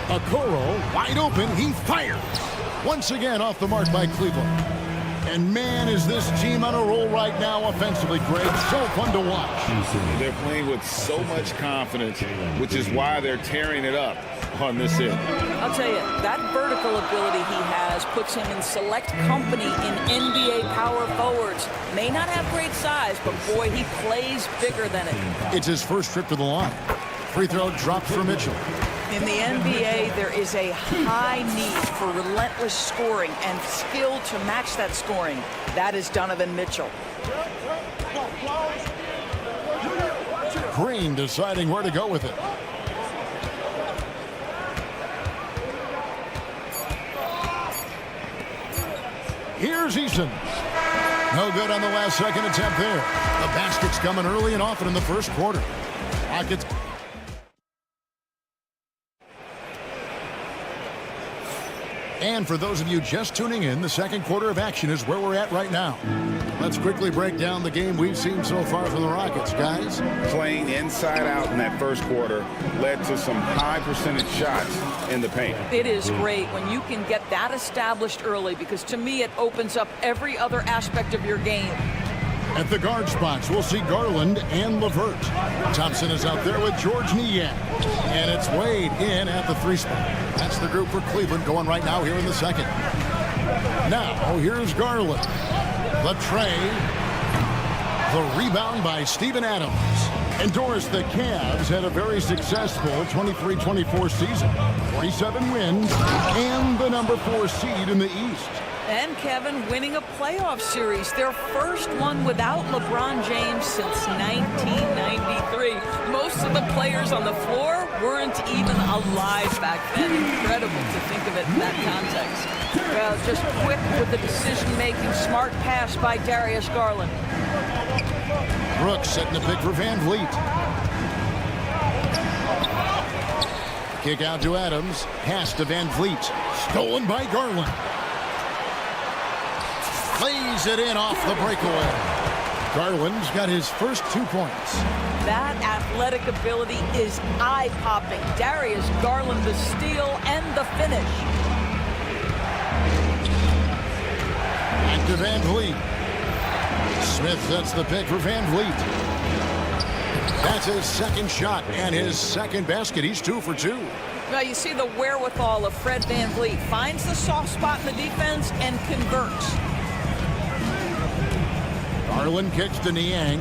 Speaker 6: Okoro wide open. He fires. Once again off the mark by Cleveland. And man, is this team on a roll right now offensively, Greg. So fun to watch.
Speaker 8: They're playing with so much confidence, which is why they're tearing it up on this end.
Speaker 2: I'll tell you, that vertical ability he has puts him in select company in NBA power forwards. May not have great size, but boy, he plays bigger than it.
Speaker 6: It's his first trip to the line. Free throw dropped for Mitchell.
Speaker 2: In the NBA, there is a high need for relentless scoring and skill to match that scoring. That is Donovan Mitchell.
Speaker 6: Green deciding where to go with it. Here's Eason. No good on the last second attempt there. The basket's coming early and often in the first quarter. Rockets. And for those of you just tuning in, the second quarter of action is where we're at right now. Let's quickly break down the game we've seen so far from the Rockets, guys.
Speaker 8: Playing inside out in that first quarter led to some high percentage shots in the paint.
Speaker 2: It is great when you can get that established early, because to me it opens up every other aspect of your game.
Speaker 6: At the guard spots, we'll see Garland and LeVert. Thompson is out there with George Niang. And it's Wade in at the 3 spot. That's the group for Cleveland going right now here in the second. Now, here's Garland. The tray. The rebound by Steven Adams. And Doris, the Cavs had a very successful 23-24 season. 47 wins and the number 4 seed in the East.
Speaker 2: And Kevin winning a playoff series, their first one without LeBron James since 1993. Most of the players on the floor weren't even alive back then. Incredible to think of it in that context. Well, just quick with the decision-making, smart pass by Darius Garland.
Speaker 6: Brooks setting the pick for Van Vliet. Kick out to Adams. Pass to Van Vliet. Stolen by Garland. Lays it in off the breakaway. Garland's got his first 2 points.
Speaker 2: That athletic ability is eye-popping. Darius Garland, the steal and the finish.
Speaker 6: Back to Van Vliet. Smith sets the pick for Van Vliet. That's his second shot and his second basket. He's 2 for 2.
Speaker 2: Now you see the wherewithal of Fred Van Vliet. Finds the soft spot in the defense and converts.
Speaker 6: Garland kicks to Niang.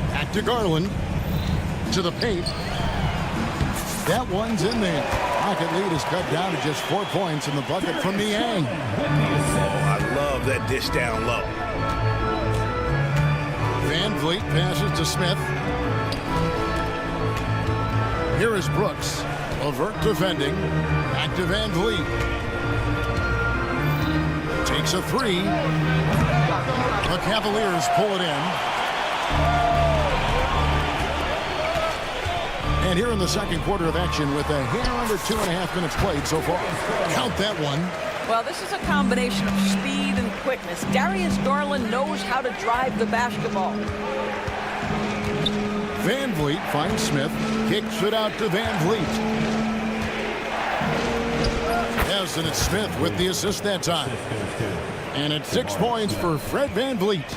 Speaker 6: Back to Garland. To the paint. That one's in there. Rocket lead is cut down to just 4 points in the bucket from Niang.
Speaker 8: I love that dish down low.
Speaker 6: Van Vliet passes to Smith. Here is Brooks. LeVert defending. Back to Van Vliet. Takes a 3. The Cavaliers pull it in. And here in the second quarter of action with a hair under 2.5 minutes played so far. Count that one.
Speaker 2: Well, this is a combination of speed and quickness. Darius Garland knows how to drive the basketball.
Speaker 6: Van Vliet finds Smith. Kicks it out to Van Vliet. Yes, and it's Smith with the assist that time. And it's 6 points for Fred Van Vliet.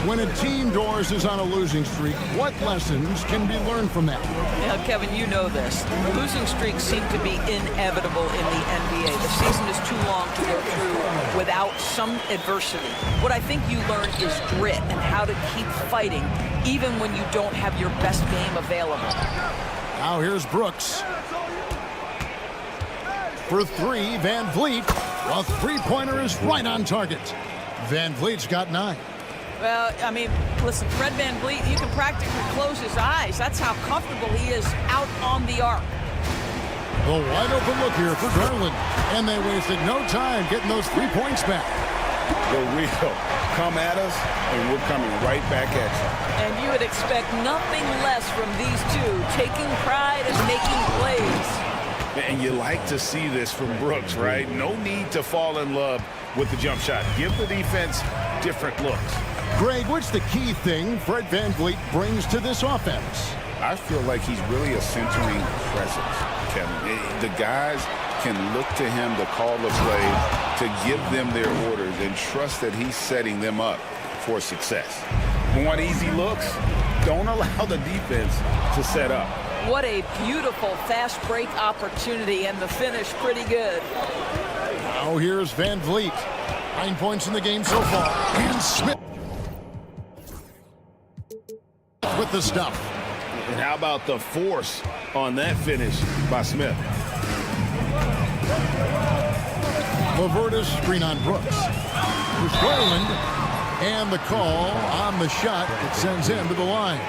Speaker 6: When a team, Doris, is on a losing streak, what lessons can be learned from that?
Speaker 2: Now, Kevin, you know this. Losing streaks seem to be inevitable in the NBA. The season is too long to go through without some adversity. What I think you learn is grit and how to keep fighting, even when you don't have your best game available.
Speaker 6: Now here's Brooks. For 3, Van Vliet. A 3-pointer is right on target. Van Vliet's got 9.
Speaker 2: Well, I mean, listen, Fred Van Vliet, you can practically close his eyes. That's how comfortable he is out on the arc.
Speaker 6: The wide open look here for Garland. And they wasted no time getting those 3 points back.
Speaker 8: The real come at us, and we're coming right back at you.
Speaker 2: And you would expect nothing less from these two, taking pride and making plays.
Speaker 8: And you like to see this from Brooks, right? No need to fall in love with the jump shot. Give the defense different looks.
Speaker 6: Greg, what's the key thing Fred Van Vliet brings to this offense?
Speaker 8: I feel like he's really a centering presence, Kevin. The guys can look to him to call the play, to give them their orders, and trust that he's setting them up for success. Want easy looks? Don't allow the defense to set up.
Speaker 2: What a beautiful fast break opportunity, and the finish pretty good.
Speaker 6: Now here's Van Vliet. 9 points in the game so far. And Smith with the stuff.
Speaker 8: And how about the force on that finish by Smith?
Speaker 6: Lavertis screen on Brooks. With Garland. And the call on the shot that sends him to the line.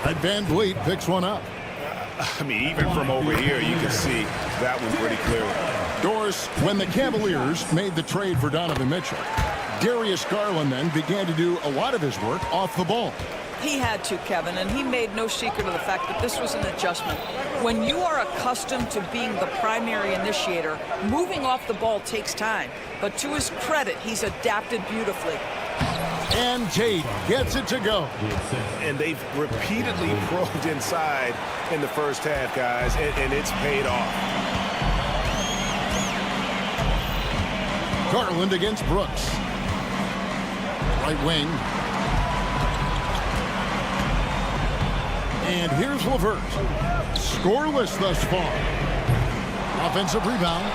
Speaker 6: And Van Vliet picks one up.
Speaker 8: I mean, even from over here, you can see that one pretty clearly.
Speaker 6: Doris, when the Cavaliers made the trade for Donovan Mitchell, Darius Garland then began to do a lot of his work off the ball.
Speaker 2: He had to, Kevin, and he made no secret of the fact that this was an adjustment. When you are accustomed to being the primary initiator, moving off the ball takes time. But to his credit, he's adapted beautifully.
Speaker 6: And Tate gets it to go.
Speaker 8: And they've repeatedly probed inside in the first half, guys, and it's paid off.
Speaker 6: Garland against Brooks. Right wing. And here's Levert. Scoreless thus far. Offensive rebound.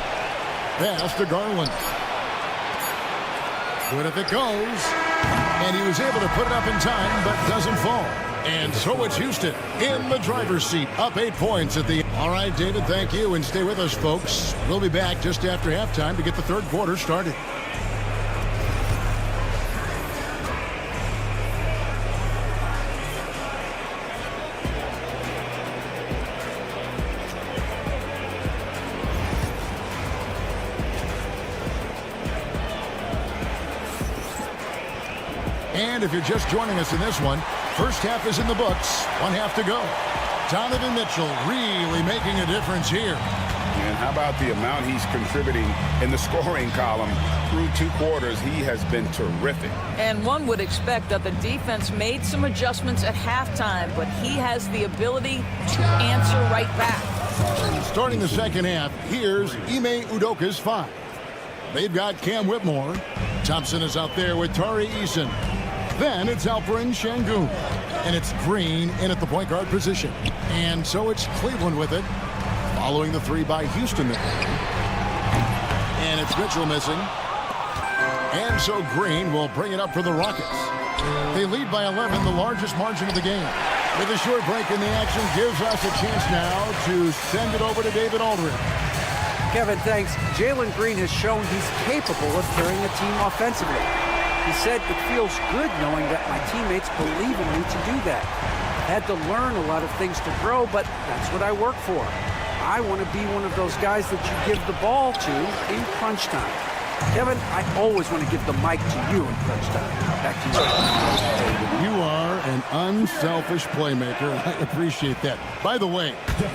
Speaker 6: Pass to Garland. Good if it goes. And he was able to put it up in time, but doesn't fall. And so it's Houston in the driver's seat, up 8 points at the... All right, David, thank you, and stay with us, folks. We'll be back just after halftime to get the third quarter started. And if you're just joining us in this one, first half is in the books. 1 half to go. Donovan Mitchell really making a difference here.
Speaker 8: And how about the amount he's contributing in the scoring column through 2 quarters? He has been terrific.
Speaker 2: And one would expect that the defense made some adjustments at halftime, but he has the ability to answer right back.
Speaker 6: Starting the second half, here's Ime Udoka's 5. They've got Cam Whitmore. Thompson is out there with Tari Eason. Then it's Alperen Şengün. And it's Green in at the point guard position. And so it's Cleveland with it. Following the 3 by Houston. And it's Mitchell missing. And so Green will bring it up for the Rockets. They lead by 11, the largest margin of the game. With a short break in the action, gives us a chance now to send it over to David Aldridge.
Speaker 9: Kevin, thanks. Jalen Green has shown he's capable of carrying a team offensively. He said, "It feels good knowing that my teammates believe in me to do that. Had to learn a lot of things to grow, but that's what I work for. I want to be one of those guys that you give the ball to in crunch time." Kevin, I always want to give the mic to you in crunch time. Back to you.
Speaker 6: You are an unselfish playmaker. I appreciate that. By the way,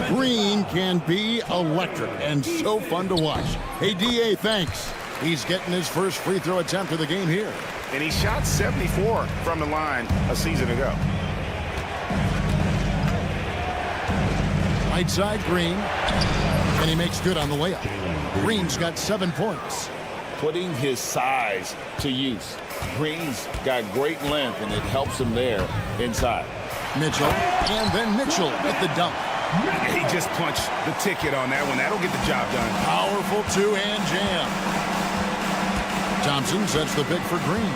Speaker 6: Green can be electric and so fun to watch. Hey, D.A., thanks. He's getting his first free throw attempt of the game here.
Speaker 8: And he shot 74 from the line a season ago.
Speaker 6: Right side, Green. And he makes good on the layup. Green's got 7 points.
Speaker 8: Putting his size to use. Green's got great length, and it helps him there inside.
Speaker 6: Mitchell, and then Mitchell with the dunk.
Speaker 8: He just punched the ticket on that one. That'll get the job done.
Speaker 6: Powerful two-hand jam. Thompson sets the pick for Green.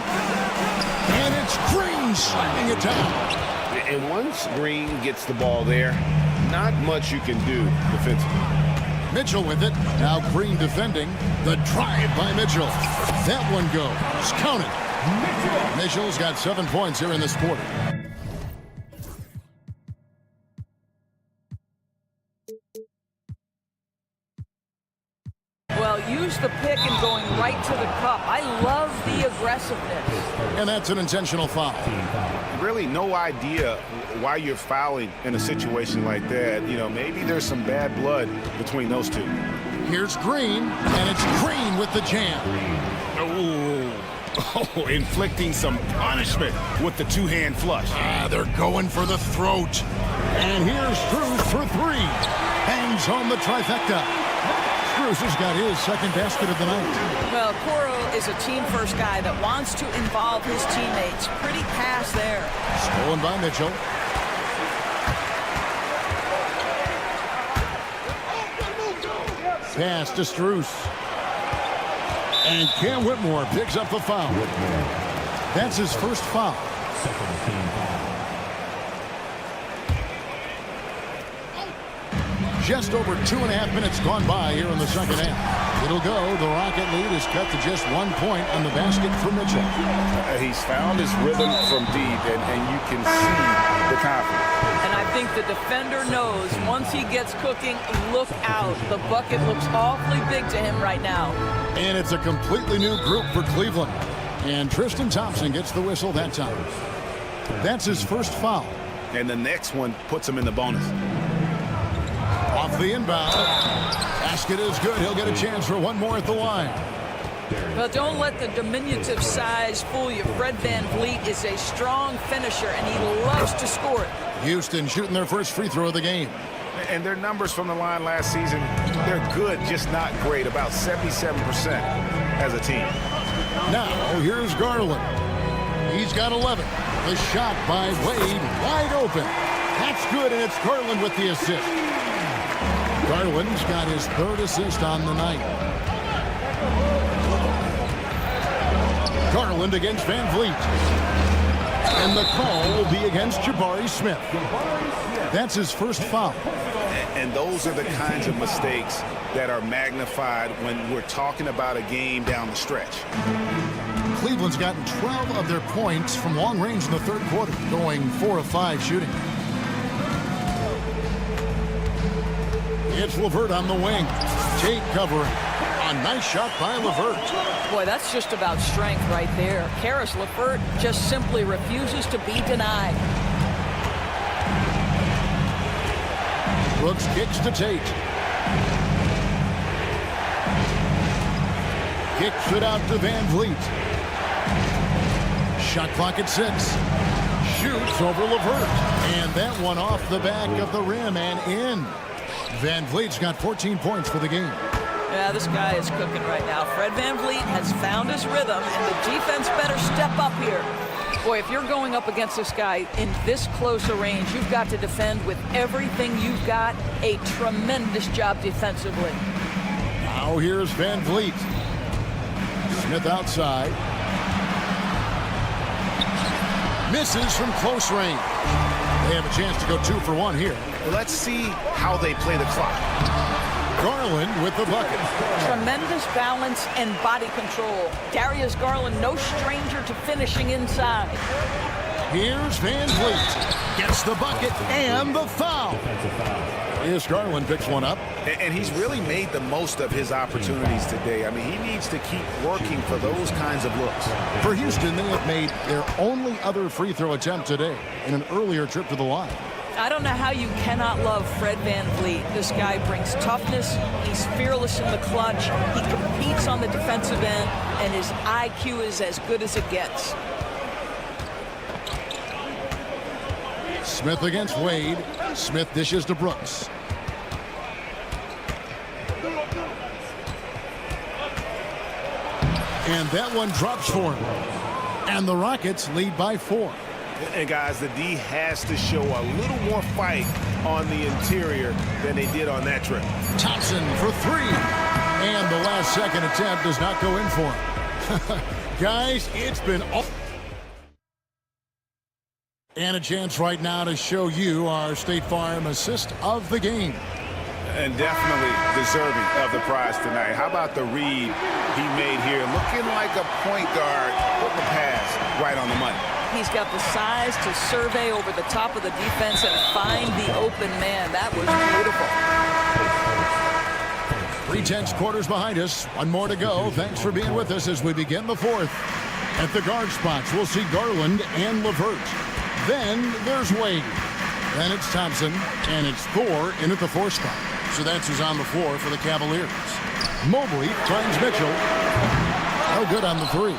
Speaker 6: And it's Green slapping it down.
Speaker 8: And once Green gets the ball there, not much you can do defensively.
Speaker 6: Mitchell with it. Now Green defending. The drive by Mitchell. That one goes. Count it. Mitchell's got 7 points here in this quarter.
Speaker 2: Well, use the pick and going right to the cup. I love the aggressiveness.
Speaker 6: And that's an intentional foul.
Speaker 8: Really no idea why you're fouling in a situation like that. You know, maybe there's some bad blood between those two.
Speaker 6: Here's Green, and it's Green with the jam.
Speaker 8: Oh, inflicting some punishment with the two-hand flush.
Speaker 6: They're going for the throat. And here's Cruz for 3. Hangs home the trifecta. Strus has got his second basket of the night.
Speaker 2: Well, Coro is a team-first guy that wants to involve his teammates. Pretty pass there.
Speaker 6: Stolen by Mitchell. Pass to Strus. And Cam Whitmore picks up the foul. That's his first foul.
Speaker 4: Second team foul.
Speaker 6: Just over 2.5 minutes gone by here in the second half. It'll go. The Rocket lead is cut to just 1 point on the basket for Mitchell.
Speaker 8: He's found his rhythm from deep, and you can see the confidence.
Speaker 2: And I think the defender knows once he gets cooking, look out. The bucket looks awfully big to him right now.
Speaker 6: And it's a completely new group for Cleveland. And Tristan Thompson gets the whistle that time. That's his first foul.
Speaker 8: And the next one puts him in the bonus.
Speaker 6: Off the inbound. Basket is good. He'll get a chance for one more at the line.
Speaker 2: But don't let the diminutive size fool you. Fred VanVleet is a strong finisher, and he loves to score it.
Speaker 6: Houston shooting their first free throw of the game.
Speaker 8: And their numbers from the line last season, they're good, just not great. About 77% as a team.
Speaker 6: Now, here's Garland. He's got 11. The shot by Wade, wide open. That's good, and it's Garland with the assist. Garland's got his third assist on the night. Garland against VanVleet. And the call will be against Jabari Smith. That's his first foul.
Speaker 8: And those are the kinds of mistakes that are magnified when we're talking about a game down the stretch.
Speaker 6: Cleveland's gotten 12 of their points from long range in the third quarter, going 4 of 5 shooting. It's LeVert on the wing. Tate covering. A nice shot by LeVert.
Speaker 2: Boy, that's just about strength right there. Karis LeVert just simply refuses to be denied.
Speaker 6: Brooks kicks to Tate. Kicks it out to VanVleet. Shot clock at 6. Shoots over LeVert. And that one off the back of the rim and in. VanVleet's got 14 points for the game.
Speaker 2: Yeah, this guy is cooking right now. Fred VanVleet has found his rhythm, and the defense better step up here. Boy, if you're going up against this guy in this close a range, you've got to defend with everything you've got. A tremendous job defensively.
Speaker 6: Now here's VanVleet. Smith outside. Misses from close range. They have a chance to go 2 for 1 here.
Speaker 8: Let's see how they play the clock.
Speaker 6: Garland with the bucket.
Speaker 2: Tremendous balance and body control. Darius Garland, no stranger to finishing inside.
Speaker 6: Here's VanVleet. Gets the bucket and the foul. Here's Garland picks one up.
Speaker 8: And he's really made the most of his opportunities today. I mean, he needs to keep working for those kinds of looks.
Speaker 6: For Houston, they have made their only other free throw attempt today in an earlier trip to the line.
Speaker 2: I don't know how you cannot love Fred VanVleet. This guy brings toughness. He's fearless in the clutch. He competes on the defensive end, and his IQ is as good as it gets.
Speaker 6: Smith against Wade. Smith dishes to Brooks. And that one drops for him. And the Rockets lead by 4.
Speaker 8: And guys, the D has to show a little more fight on the interior than they did on that trip.
Speaker 6: Thompson for 3. And the last second attempt does not go in for him. Guys, it's been all... And a chance right now to show you our State Farm assist of the game.
Speaker 8: And definitely deserving of the prize tonight. How about the read he made here? Looking like a point guard, putting the pass right on the money.
Speaker 2: He's got the size to survey over the top of the defense and find the open man. That was beautiful.
Speaker 6: 3 tenths quarters behind us. 1 more to go. Thanks for being with us as we begin the 4th. At the guard spots, we'll see Garland and LeVert. Then there's Wade. Then it's Thompson, and it's Thor in at the 4 spot. So that's who's on the floor for the Cavaliers. Mobley finds Mitchell. No good on the 3.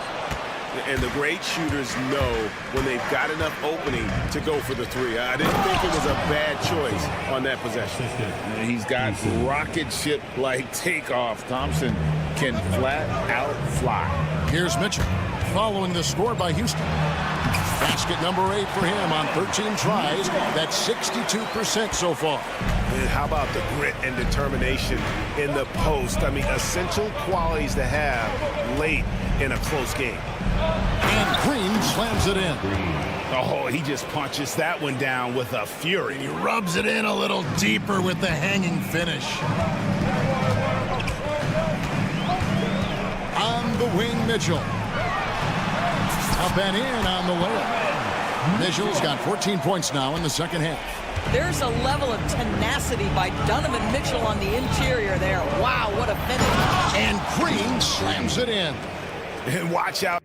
Speaker 8: And the great shooters know when they've got enough opening to go for the three. I didn't think it was a bad choice on that possession. And he's got rocket ship-like takeoff. Thompson can flat out fly.
Speaker 6: Here's Mitchell following the score by Houston. Basket number 8 for him on 13 tries. That's 62% so far.
Speaker 8: And how about the grit and determination in the post? I mean, essential qualities to have late in a close game.
Speaker 6: And Green slams it in.
Speaker 8: Oh, he just punches that one down with a fury.
Speaker 6: He rubs it in a little deeper with the hanging finish. On the wing, Mitchell. Up and in on the layup. Mitchell's got 14 points now in the second half.
Speaker 2: There's a level of tenacity by Donovan Mitchell on the interior there. Wow, what a finish.
Speaker 6: And Green slams it in.
Speaker 8: And watch out.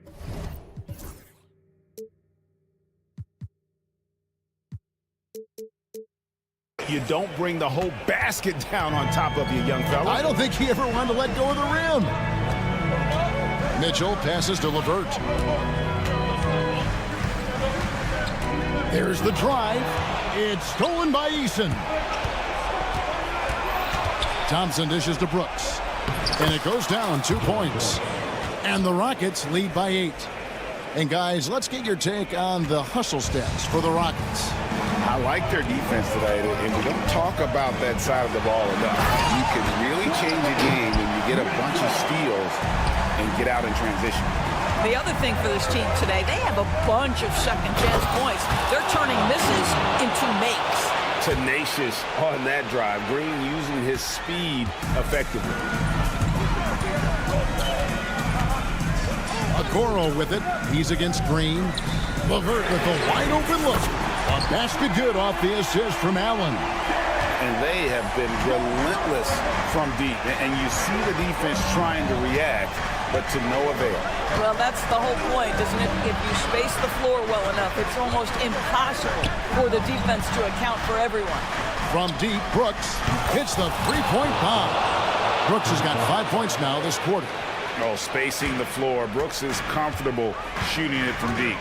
Speaker 8: You don't bring the whole basket down on top of you, young fella.
Speaker 6: I don't think he ever wanted to let go of the rim. Mitchell passes to LeVert. There's the drive. It's stolen by Eason. Thompson dishes to Brooks. And it goes down 2 points. And the Rockets lead by 8. And guys, let's get your take on the hustle stats for the Rockets.
Speaker 8: I like their defense today, and we don't talk about that side of the ball enough. You can really change a game when you get a bunch of steals and get out in transition.
Speaker 2: The other thing for this team today, they have a bunch of second chance points. They're turning misses into makes.
Speaker 8: Tenacious on that drive. Green using his speed effectively.
Speaker 6: Okoro with it. He's against Green. LeVert with a wide open look. A basket good off the assist from Allen.
Speaker 8: And they have been relentless from deep. And you see the defense trying to react, but to no avail.
Speaker 2: Well, that's the whole point, isn't it? If you space the floor well enough, it's almost impossible for the defense to account for everyone.
Speaker 6: From deep, Brooks hits the three-point bomb. Brooks has got 5 points now this quarter.
Speaker 8: Oh, spacing the floor. Brooks is comfortable shooting it from deep.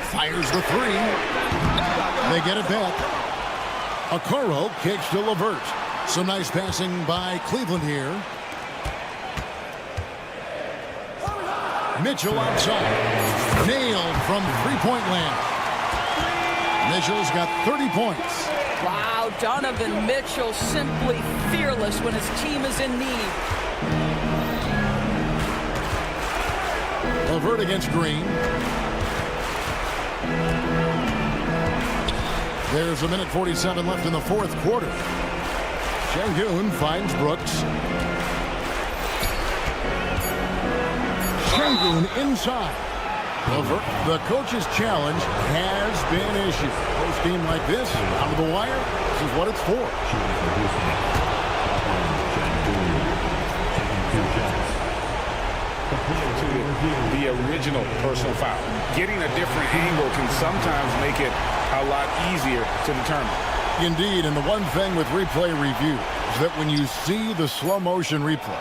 Speaker 6: Fires the three. They get it back. Okoro kicks to LeVert. Some nice passing by Cleveland here. Mitchell outside. Nailed from three-point land. Mitchell's got 30 points.
Speaker 2: Wow, Donovan Mitchell simply fearless when his team is in need.
Speaker 6: LeVert against Green. There's 1:47 left in the fourth quarter. Şengün finds Brooks. Şengün inside. LeVert, the coach's challenge has been issued. Post game like this, out of the wire, this is what it's for.
Speaker 8: The original personal foul. Getting a different angle can sometimes make it a lot easier to determine.
Speaker 6: Indeed, and the one thing with replay review is that when you see the slow motion replay,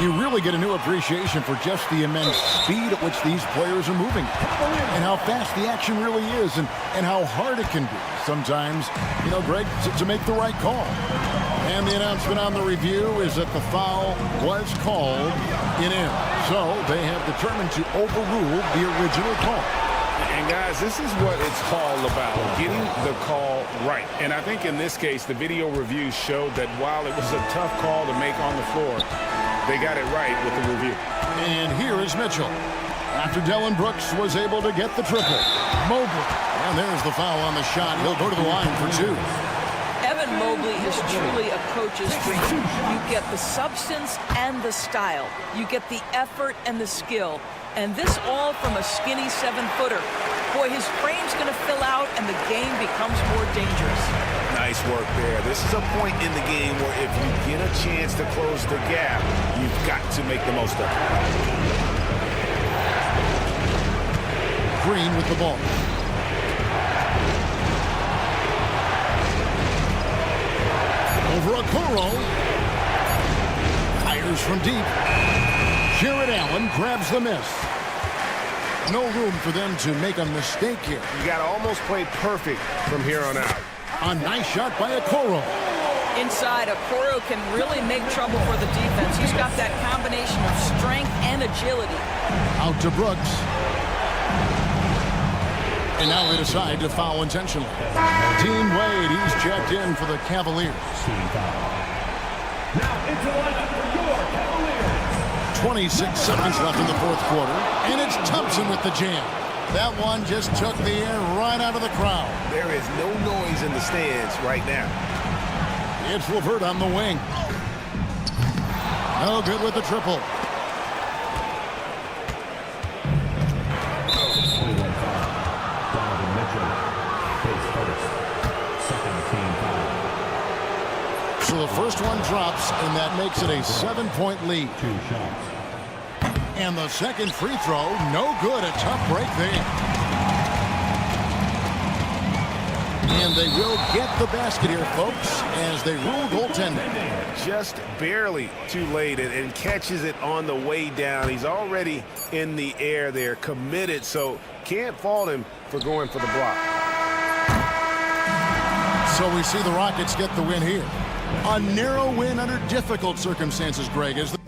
Speaker 6: you really get a new appreciation for just the immense speed at which these players are moving and how fast the action really is and how hard it can be sometimes, you know, Greg, to make the right call. And the announcement on the review is that the foul was called in. So they have determined to overrule the original call.
Speaker 8: And guys, this is what it's all about, getting the call right. And I think in this case, the video review showed that while it was a tough call to make on the floor, they got it right with the review.
Speaker 6: And here is Mitchell. After Dillon Brooks was able to get the triple. Mobley. And there's the foul on the shot. He'll go to the line for two.
Speaker 2: Evan Mobley is truly a coach's dream. You get the substance and the style. You get the effort and the skill. And this all from a skinny 7-footer. Boy, his frame's going to fill out and the game becomes more dangerous.
Speaker 8: Nice work there. This is a point in the game where if you get a chance to close the gap, you've got to make the most of it.
Speaker 6: Green with the ball. Over Okoro. Fires from deep. Jared Allen grabs the miss. No room for them to make a mistake here.
Speaker 11: You got to almost play perfect from here on out.
Speaker 6: A nice shot by Okoro.
Speaker 2: Inside, Okoro can really make trouble for the defense. He's got that combination of strength and agility.
Speaker 6: Out to Brooks. And now they decide to foul intentionally. Dean Wade, he's checked in for the Cavaliers.
Speaker 4: Now into the lineup for your Cavaliers.
Speaker 6: 26 seconds left in the fourth quarter. And it's Thompson with the jam. That one just took the air right out of the crowd.
Speaker 11: There is no noise in the stands right now.
Speaker 6: It's Levert on the wing. No good with the triple.
Speaker 4: Donovan Mitchell takes first. Second team foul.
Speaker 6: So the first one drops, and that makes it a 7-point lead.
Speaker 4: 2 shots.
Speaker 6: And the second free throw, no good. A tough break there. And they will get the basket here, folks, as they rule goaltending.
Speaker 11: Just barely too late and catches it on the way down. He's already in the air there, committed, so can't fault him for going for the block.
Speaker 6: So we see the Rockets get the win here. A narrow win under difficult circumstances, Greg, is the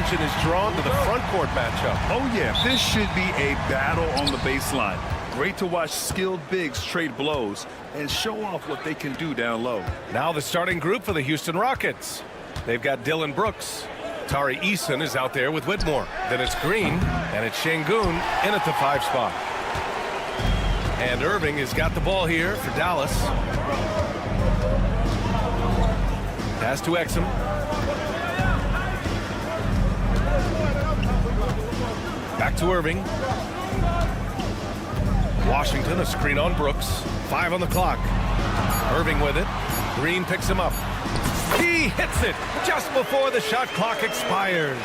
Speaker 1: attention is drawn to the front court matchup.
Speaker 3: Oh, yeah. This should be a battle on the baseline. Great to watch skilled bigs trade blows and show off what they can do down low.
Speaker 1: Now the starting group for the Houston Rockets. They've got Dylan Brooks. Tari Eason is out there with Whitmore. Then it's Green, and it's Şengün in at the 5 spot. And Irving has got the ball here for Dallas. Pass to Exum. Back to Irving. Washington, a screen on Brooks. 5 on the clock. Irving with it. Green picks him up. He hits it just before the shot clock expires.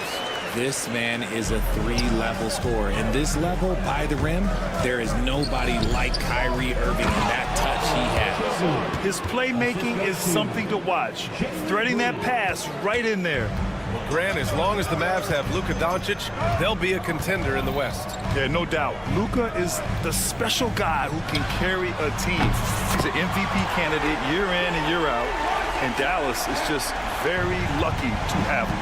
Speaker 7: This man is a 3-level scorer. And this level by the rim, there is nobody like Kyrie Irving in that touch he has.
Speaker 3: His playmaking is something to watch. Threading that pass right in there.
Speaker 1: Well, Grant, as long as the Mavs have Luka Doncic, they'll be a contender in the West.
Speaker 3: Yeah, no doubt. Luka is the special guy who can carry a team. He's an MVP candidate year in and year out. And Dallas is just very lucky to have him.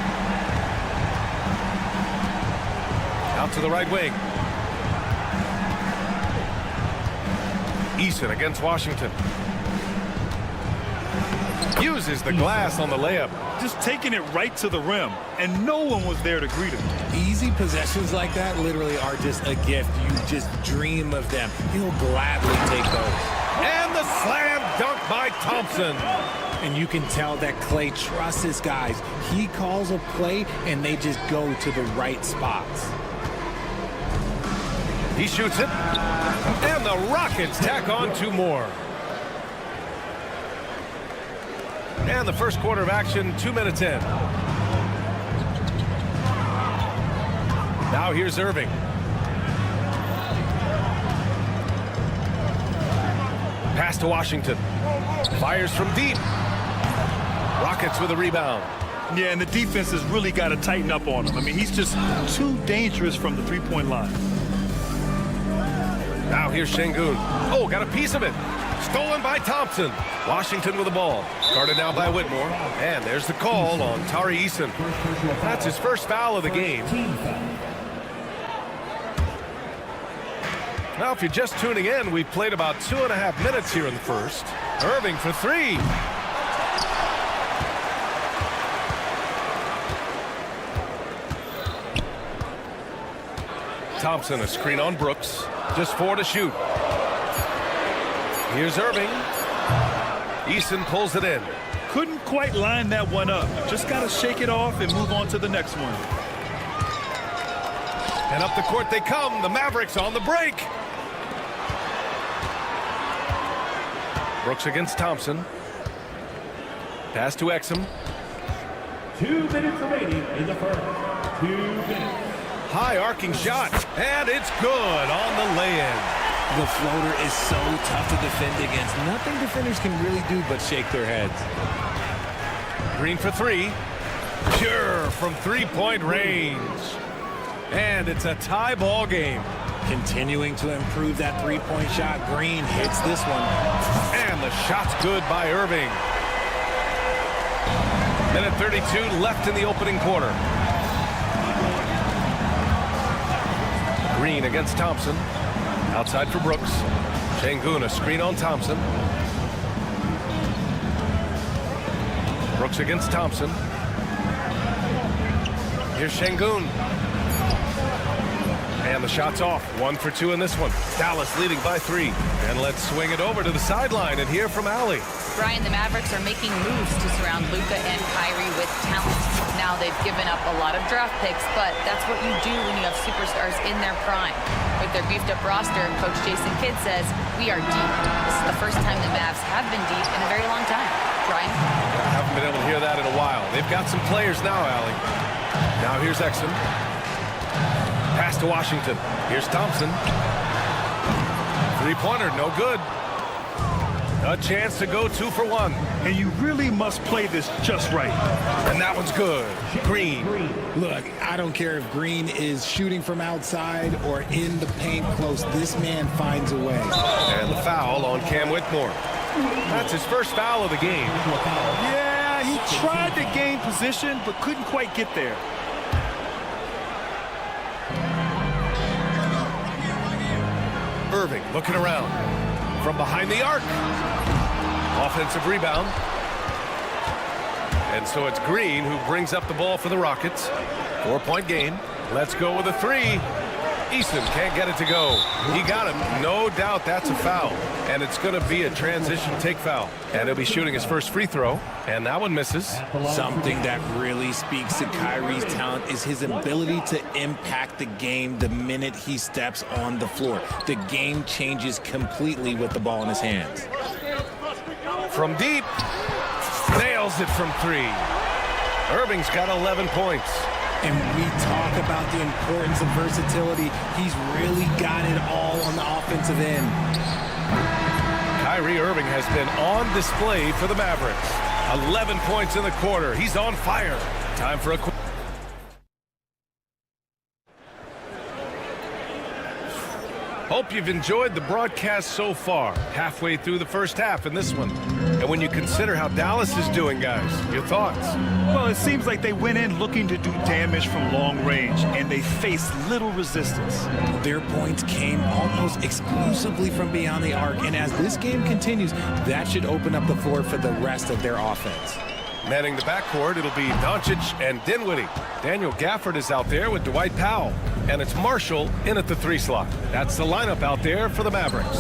Speaker 1: Out to the right wing. Eason against Washington. Uses the glass on the layup.
Speaker 3: Just taking it right to the rim, and no one was there to greet him.
Speaker 7: Easy possessions like that literally are just a gift. You just dream of them. He'll gladly take those.
Speaker 1: And the slam dunk by Thompson.
Speaker 7: And you can tell that Clay trusts his guys. He calls a play, and they just go to the right spots.
Speaker 1: He shoots it. And the Rockets tack on 2 more. And the first quarter of action, 2 minutes in. Now here's Irving. Pass to Washington. Fires from deep. Rockets with a rebound.
Speaker 3: Yeah, and the defense has really got to tighten up on him. I mean, he's just too dangerous from the three-point line.
Speaker 1: Now here's Şengün. Oh, got a piece of it. Stolen by Thompson. Washington with the ball. Guarded now by Whitmore. And there's the call on Tari Eason. That's his first foul of the game. Now, if you're just tuning in, we've played about 2.5 minutes here in the first. Irving for 3. Thompson, a screen on Brooks. Just 4 to shoot. Here's Irving. Eason pulls it in.
Speaker 3: Couldn't quite line that one up. Just got to shake it off and move on to the next one.
Speaker 1: And up the court they come. The Mavericks on the break. Brooks against Thompson. Pass to Exum.
Speaker 4: 2 minutes remaining in the first. 2 minutes.
Speaker 1: High arcing shot. And it's good on the lay-in.
Speaker 7: The floater is so tough to defend against. Nothing defenders can really do but shake their heads.
Speaker 1: Green for 3. Pure from 3-point range. And it's a tie ball game.
Speaker 7: Continuing to improve that 3-point shot. Green hits this one.
Speaker 1: And the shot's good by Irving. Minute 32 left in the opening quarter. Green against Thompson. Outside for Brooks. Şengün, a screen on Thompson. Brooks against Thompson. Here's Şengün. And the shot's off. 1 for 2 in this one. Dallas leading by 3. And let's swing it over to the sideline and hear from Allie.
Speaker 5: Brian, the Mavericks are making moves to surround Luka and Kyrie with talent. Now they've given up a lot of draft picks, but that's what you do when you have superstars in their prime. With their beefed-up roster, Coach Jason Kidd says, we are deep. This is the first time the Mavs have been deep in a very long time. Brian?
Speaker 1: I haven't been able to hear that in a while. They've got some players now, Allie. Now here's Exum. Pass to Washington. Here's Thompson. 3-pointer, no good. A chance to go 2 for 1.
Speaker 3: And you really must play this just right.
Speaker 1: And that one's good. Green.
Speaker 7: Look, I don't care if Green is shooting from outside or in the paint close. This man finds a way.
Speaker 1: And the foul on Cam Whitmore. That's his first foul of the game.
Speaker 3: Yeah, he tried to gain position, but couldn't quite get there.
Speaker 1: Irving looking around. From behind the arc. Offensive rebound. And so it's Green who brings up the ball for the Rockets. 4-point game. Let's go with a three. Easton can't get it to go. He got him. No doubt that's a foul. And it's going to be a transition take foul. And he'll be shooting his first free throw. And that one misses.
Speaker 7: Something that really speaks to Kyrie's talent is his ability to impact the game the minute he steps on the floor. The game changes completely with the ball in his hands.
Speaker 1: From deep. Nails it from three. Irving's got 11 points.
Speaker 7: And we talk about the importance of versatility. He's really got it all on the offensive end.
Speaker 1: Kyrie Irving has been on display for the Mavericks. 11 points in the quarter. He's on fire. Time for a quick. Hope you've enjoyed the broadcast so far. Halfway through the first half in this one. And when you consider how Dallas is doing, guys, your thoughts?
Speaker 3: Well, it seems like they went in looking to do damage from long range, and they faced little resistance.
Speaker 7: Their points came almost exclusively from beyond the arc, and as this game continues, that should open up the floor for the rest of their offense.
Speaker 1: Manning the backcourt, it'll be Doncic and Dinwiddie. Daniel Gafford is out there with Dwight Powell. And it's Marshall in at the 3 slot. That's the lineup out there for the Mavericks.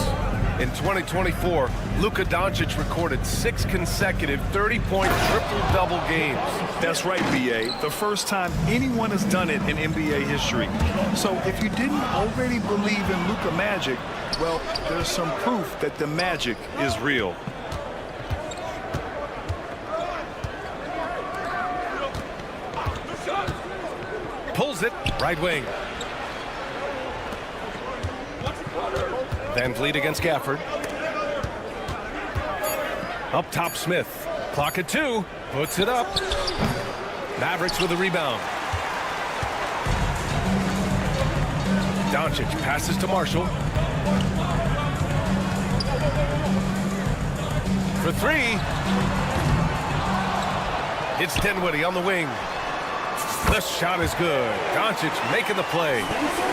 Speaker 1: In 2024, Luka Doncic recorded 6 consecutive 30-point triple-double games.
Speaker 3: That's right, B.A. The first time anyone has done it in NBA history. So if you didn't already believe in Luka magic, well, there's some proof that the magic is real.
Speaker 1: Pulls it, right wing. Van Vliet against Gafford. Up top, Smith. Clock at 2. Puts it up. Mavericks with a rebound. Doncic passes to Marshall. For 3. It's Dinwiddie on the wing. The shot is good. Doncic making the play.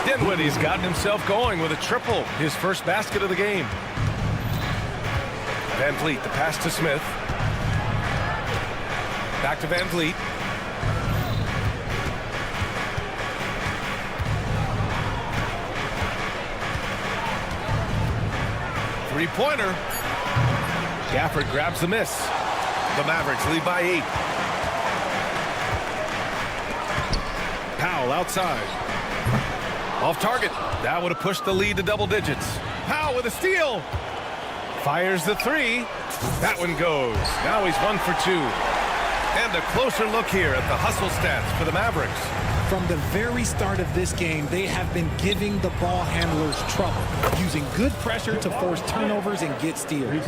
Speaker 1: Dinwiddie's gotten himself going with a triple. His first basket of the game. Van Vliet, the pass to Smith. Back to Van Vliet. Three-pointer. Gafford grabs the miss. The Mavericks lead by 8. Powell outside. Off target. That would have pushed the lead to double digits. Powell with a steal. Fires the 3. That one goes. Now he's 1 for 2. And a closer look here at the hustle stats for the Mavericks.
Speaker 7: From the very start of this game, they have been giving the ball handlers trouble, using good pressure to force turnovers and get steals.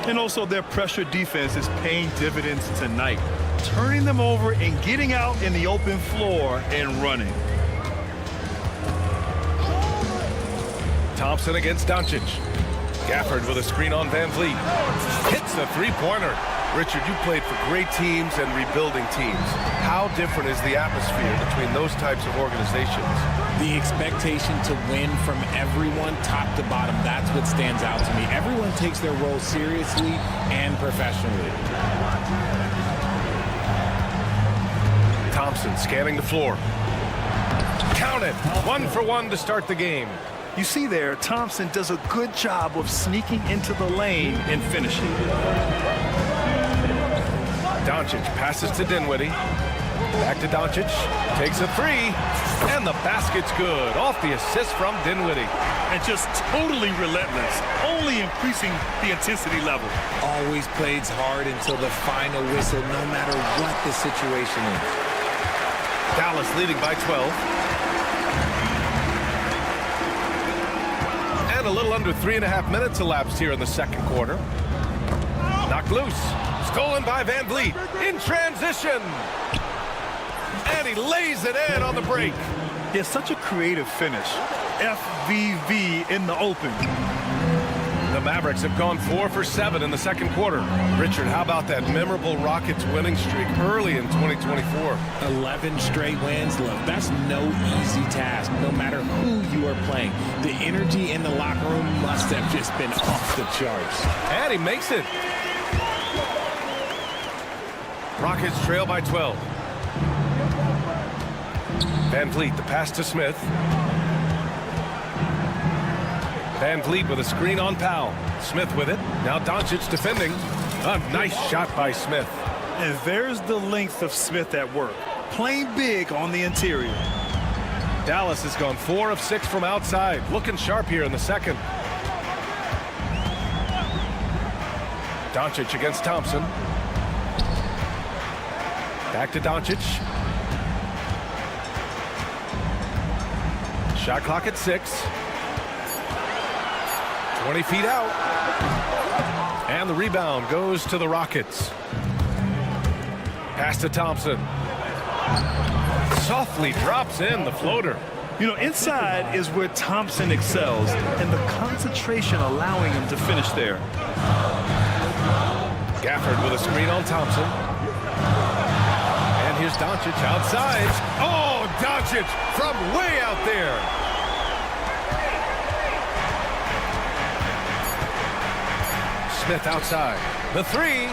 Speaker 3: And also their pressure defense is paying dividends tonight, turning them over and getting out in the open floor and running.
Speaker 1: Thompson against Doncic. Gafford with a screen on Van Vliet. Hits the three-pointer. Richard, you played for great teams and rebuilding teams. How different is the atmosphere between those types of organizations?
Speaker 7: The expectation to win from everyone, top to bottom, that's what stands out to me. Everyone takes their role seriously and professionally.
Speaker 1: Thompson scanning the floor. Count it. 1 for 1 to start the game.
Speaker 3: You see there, Thompson does a good job of sneaking into the lane and finishing.
Speaker 1: Doncic passes to Dinwiddie. Back to Doncic. Takes a 3. And the basket's good. Off the assist from Dinwiddie.
Speaker 3: And just totally relentless. Only increasing the intensity level.
Speaker 7: Always plays hard until the final whistle, no matter what the situation is.
Speaker 1: Dallas leading by 12. And a little under 3.5 minutes elapsed here in the second quarter. Knocked loose. Stolen by Van Vliet. In transition. And he lays it in on the break.
Speaker 3: It's such a creative finish. FVV in the open.
Speaker 1: The Mavericks have gone 4 for 7 in the second quarter. Richard, how about that memorable Rockets winning streak early in 2024?
Speaker 7: 11 straight wins. Look, that's no easy task, no matter who you are playing. The energy in the locker room must have just been off the charts.
Speaker 1: And he makes it. Rockets trail by 12. Van Vliet, the pass to Smith. Van Vliet with a screen on Powell. Smith with it. Now Doncic defending. A nice shot by Smith.
Speaker 3: And there's the length of Smith at work. Playing big on the interior.
Speaker 1: Dallas has gone 4 of 6 from outside. Looking sharp here in the second. Doncic against Thompson. Back to Doncic. Shot clock at 6. 20 feet out. And the rebound goes to the Rockets. Pass to Thompson. Softly drops in the floater.
Speaker 3: You know, inside is where Thompson excels, and the concentration allowing him to finish there.
Speaker 1: Gafford with a screen on Thompson. And here's Doncic outside. Oh, Doncic from way out there. Smith outside. The 3.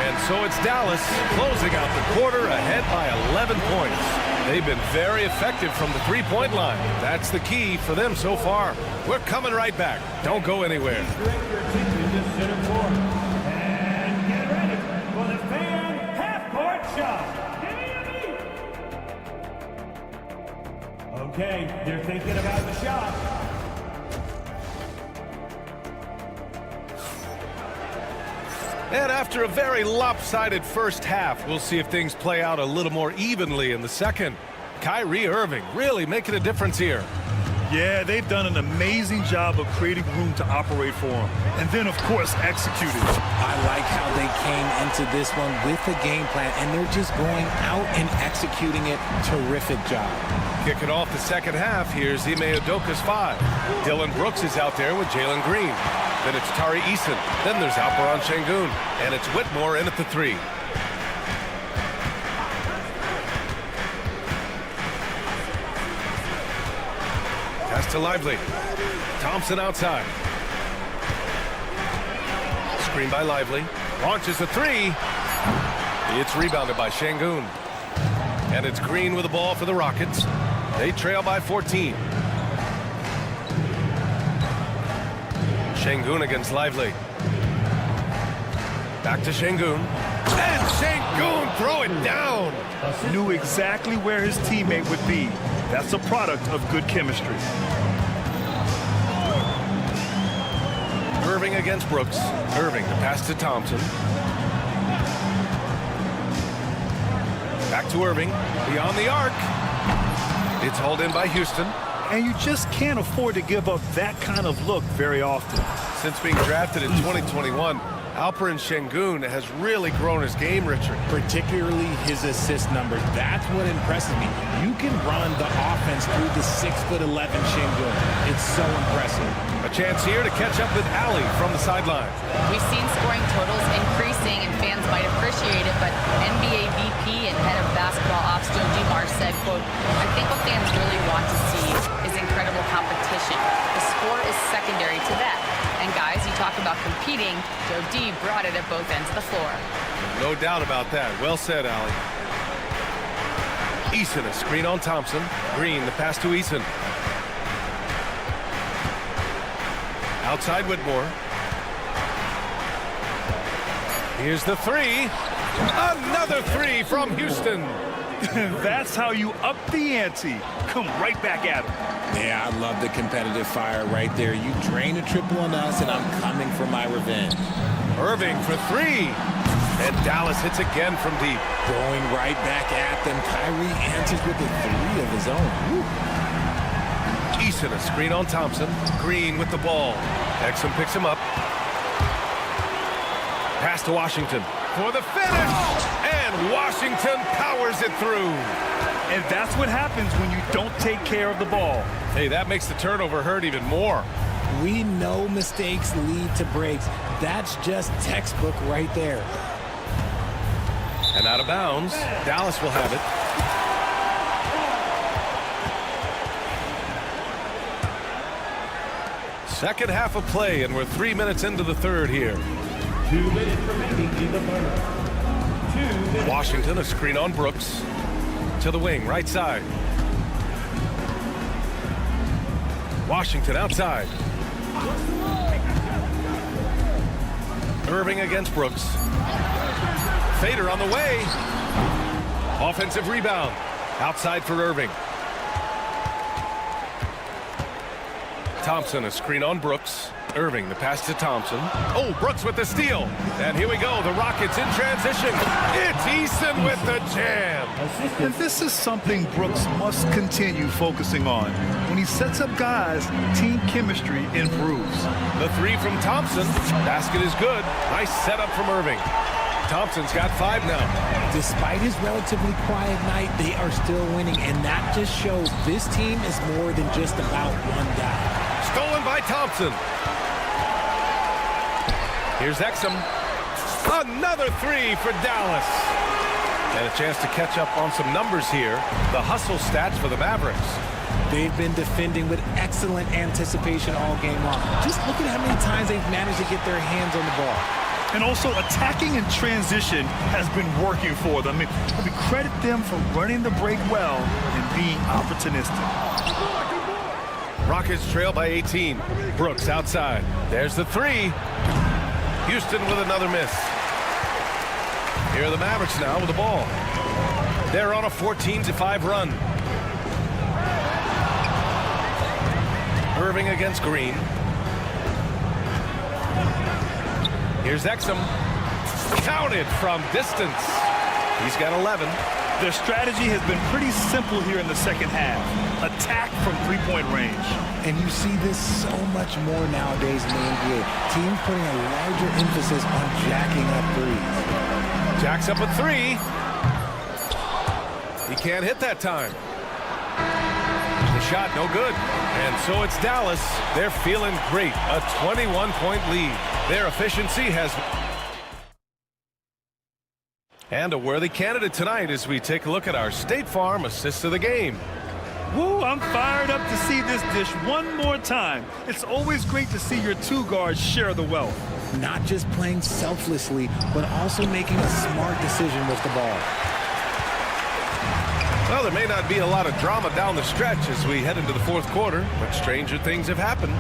Speaker 1: And so it's Dallas closing out the quarter ahead by 11 points. They've been very effective from the three-point line. That's the key for them so far. We're coming right back. Don't go anywhere.
Speaker 4: And get ready for the fan half-court shot. Okay, they're thinking about the shot.
Speaker 1: And after a very lopsided first half, we'll see if things play out a little more evenly in the second. Kyrie Irving really making a difference here.
Speaker 3: Yeah, they've done an amazing job of creating room to operate for him. And then, of course, executed.
Speaker 7: I like how they came into this one with a game plan, and they're just going out and executing it. Terrific job.
Speaker 1: Kicking off the second half, here's Ime Udoka's 5. Dylan Brooks is out there with Jalen Green. Then it's Tari Eason. Then there's Alperen Şengün. And it's Whitmore in at the 3. Pass to Lively. Thompson outside. Screen by Lively. Launches a 3. It's rebounded by Şengün. And it's Green with the ball for the Rockets. They trail by 14. Şengün against Lively. Back to Şengün. And Şengün throw it down.
Speaker 3: Knew exactly where his teammate would be. That's a product of good chemistry.
Speaker 1: Irving against Brooks. Irving to pass to Thompson. Back to Irving. Beyond the arc. It's hauled in by Houston.
Speaker 3: And you just can't afford to give up that kind of look very often.
Speaker 1: Since being drafted in 2021, Alperen Şengün has really grown his game, Richard.
Speaker 7: Particularly his assist numbers. That's what impresses me. You can run the offense through the 6'11" Şengün. It's so impressive.
Speaker 1: A chance here to catch up with Ali from the sideline.
Speaker 5: We've seen scoring totals increasing, and fans might appreciate it, but NBA VP and head of basketball ops Joe Dumars said, quote, "I think what fans really want to see is incredible competition. The score is secondary to that. And guys, you talk about competing, Joe D brought it at both ends of the floor."
Speaker 1: No doubt about that. Well said, Ali. Eason, a screen on Thompson. Green, the pass to Eason. Outside Whitmore. Here's the 3. Another 3 from Houston.
Speaker 3: That's how you up the ante. Come right back at him.
Speaker 7: Yeah, I love the competitive fire right there. You drain a triple on us, and I'm coming for my revenge.
Speaker 1: Irving for 3. And Dallas hits again from deep.
Speaker 7: Going right back at them. Kyrie answers with a 3 of his own. Woo.
Speaker 1: Eason, a screen on Thompson. Green with the ball. Exum picks him up. Pass to Washington for the finish. And Washington powers it through.
Speaker 3: And that's what happens when you don't take care of the ball.
Speaker 1: Hey, that makes the turnover hurt even more.
Speaker 7: We know mistakes lead to breaks. That's just textbook right there.
Speaker 1: And out of bounds. Dallas will have it. Second half of play, and we're 3 minutes into the third here.
Speaker 4: 2 minutes remaining in the third. 2 minutes.
Speaker 1: Washington, a screen on Brooks. To the wing, right side. Washington outside. Irving against Brooks. Fader on the way. Offensive rebound. Outside for Irving. Thompson, a screen on Brooks. Irving, the pass to Thompson. Oh, Brooks with the steal. And here we go. The Rockets in transition. It's Easton with the jam.
Speaker 3: And this is something Brooks must continue focusing on. When he sets up guys, team chemistry improves.
Speaker 1: The three from Thompson. Basket is good. Nice setup from Irving. Thompson's got 5 now.
Speaker 7: Despite his relatively quiet night, they are still winning, and that just shows this team is more than just about one guy.
Speaker 1: Stolen by Thompson. Here's Exum. Another 3 for Dallas. And a chance to catch up on some numbers here. The hustle stats for the Mavericks.
Speaker 7: They've been defending with excellent anticipation all game long. Just look at how many times they've managed to get their hands on the ball.
Speaker 3: And also attacking in transition has been working for them. I mean, we credit them for running the break well and being opportunistic.
Speaker 1: Rockets trail by 18. Brooks outside. There's the 3. Houston with another miss. Here are the Mavericks now with the ball. They're on a 14-5 run. Irving against Green. Here's Exum. Counted from distance. He's got 11.
Speaker 3: Their strategy has been pretty simple here in the second half. Attack from three-point range.
Speaker 7: And you see this so much more nowadays in the NBA. Teams putting a larger emphasis on jacking up threes.
Speaker 1: Jacks up a 3. He can't hit that time. The shot no good. And so it's Dallas. They're feeling great. A 21-point lead. Their efficiency has... And a worthy candidate tonight as we take a look at our State Farm assist of the game.
Speaker 3: Woo, I'm fired up to see this dish one more time. It's always great to see your two guards share the wealth.
Speaker 7: Not just playing selflessly, but also making a smart decision with the ball.
Speaker 1: Well, there may not be a lot of drama down the stretch as we head into the fourth quarter, but stranger things have happened.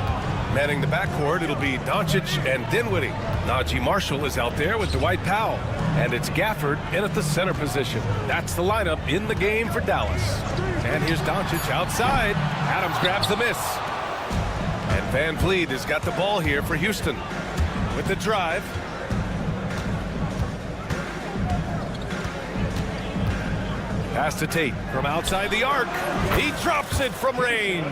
Speaker 1: Manning the backcourt, it'll be Doncic and Dinwiddie. Najee Marshall is out there with Dwight Powell. And it's Gafford in at the center position. That's the lineup in the game for Dallas. And here's Doncic outside. Adams grabs the miss. And Van Vliet has got the ball here for Houston with the drive. Pass to Tate from outside the arc. He drops it from range.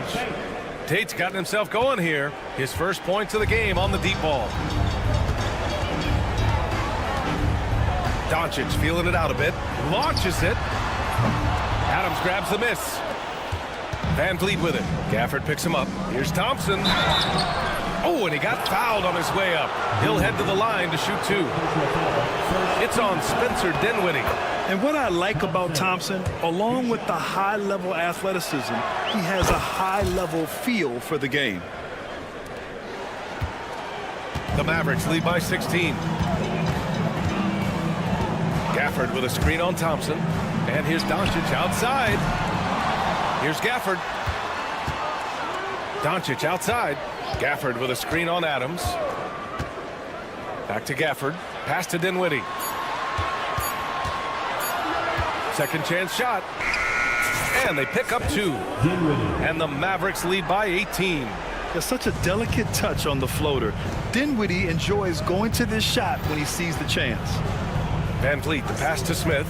Speaker 1: Tate's gotten himself going here. His first points of the game on the deep ball. Doncic feeling it out a bit. Launches it. Adams grabs the miss. Van Vliet with it. Gafford picks him up. Here's Thompson. Oh, and he got fouled on his way up. He'll head to the line to shoot 2. It's on Spencer Dinwiddie.
Speaker 3: And what I like about Thompson, along with the high-level athleticism, he has a high-level feel for the game.
Speaker 1: The Mavericks lead by 16. Gafford with a screen on Thompson. And here's Doncic outside. Here's Gafford. Doncic outside. Gafford with a screen on Adams. Back to Gafford. Pass to Dinwiddie. Second chance shot. And they pick up 2. And the Mavericks lead by 18.
Speaker 3: There's such a delicate touch on the floater. Dinwiddie enjoys going to this shot when he sees the chance.
Speaker 1: Van Vliet, the pass to Smith.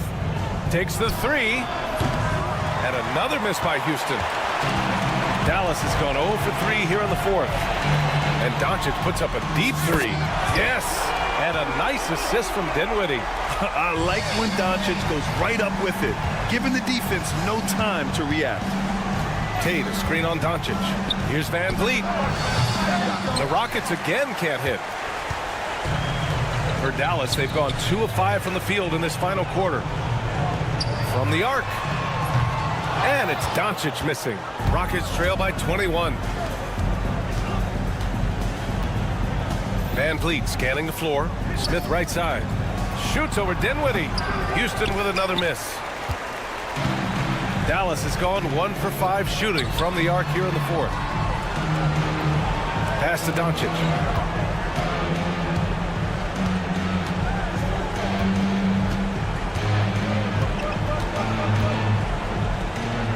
Speaker 1: Takes the 3. And another miss by Houston. Dallas has gone 0 for 3 here in the fourth. And Doncic puts up a deep 3. Yes! And a nice assist from Dinwiddie.
Speaker 3: I like when Doncic goes right up with it, giving the defense no time to react.
Speaker 1: Tate, a screen on Doncic. Here's Van Vliet. The Rockets again can't hit. For Dallas, they've gone 2 of 5 from the field in this final quarter. From the arc. And it's Doncic missing. Rockets trail by 21. Van Vliet scanning the floor. Smith right side. Shoots over Dinwiddie. Houston with another miss. Dallas has gone 1 for 5 shooting from the arc here in the fourth. Pass to Doncic.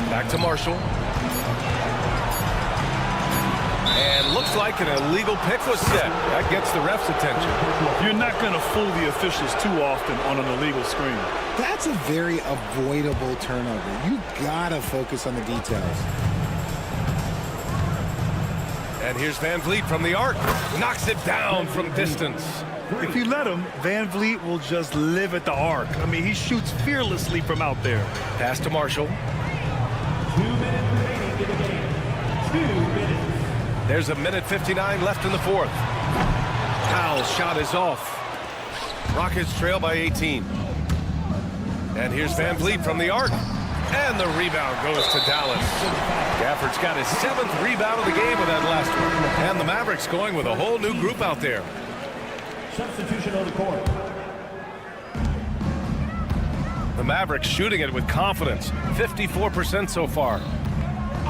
Speaker 1: Back to Marshall. And looks like an illegal pick was set. That gets the ref's attention.
Speaker 3: You're not going to fool the officials too often on an illegal screen.
Speaker 7: That's a very avoidable turnover. You gotta focus on the details.
Speaker 1: And here's Van Vliet from the arc. Knocks it down from distance.
Speaker 3: If you let him, Van Vliet will just live at the arc. I mean, he shoots fearlessly from out there.
Speaker 1: Pass to Marshall.
Speaker 4: 2 minutes remaining in the game. 2 minutes.
Speaker 1: There's a minute 59 left in the fourth. Powell's shot is off. Rockets trail by 18. And here's Van Vliet from the arc. And the rebound goes to Dallas. Gafford's got his 7th rebound of the game with that last one. And the Mavericks going with a whole new group out there.
Speaker 4: Substitution on the court.
Speaker 1: The Mavericks shooting it with confidence. 54% so far.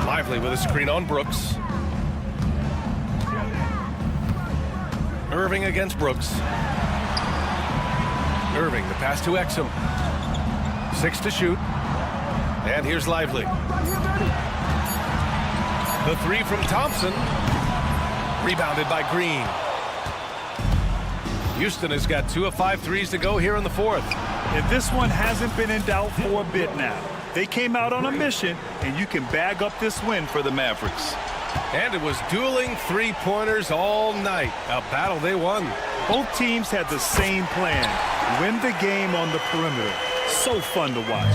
Speaker 1: Lively with a screen on Brooks. Irving against Brooks. Irving, the pass to Exum. 6 to shoot. And here's Lively. The 3 from Thompson. Rebounded by Green. Houston has got 2 of 5 threes to go here in the fourth.
Speaker 3: And this one hasn't been in doubt for a bit now. They came out on a mission, and you can bag up this win for the Mavericks.
Speaker 1: And it was dueling three-pointers all night. A battle they won.
Speaker 3: Both teams had the same plan. Win the game on the perimeter. So fun to watch.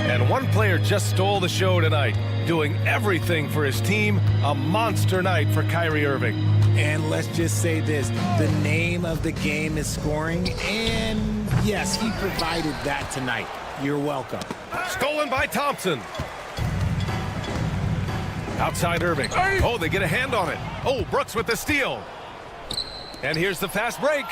Speaker 1: And one player just stole the show tonight, doing everything for his team. A monster night for Kyrie Irving.
Speaker 7: And let's just say this, the name of the game is scoring, and yes, he provided that tonight. You're welcome.
Speaker 1: Stolen by Thompson. Outside Irving. Oh, they get a hand on it. Oh, Brooks with the steal. And here's the fast break.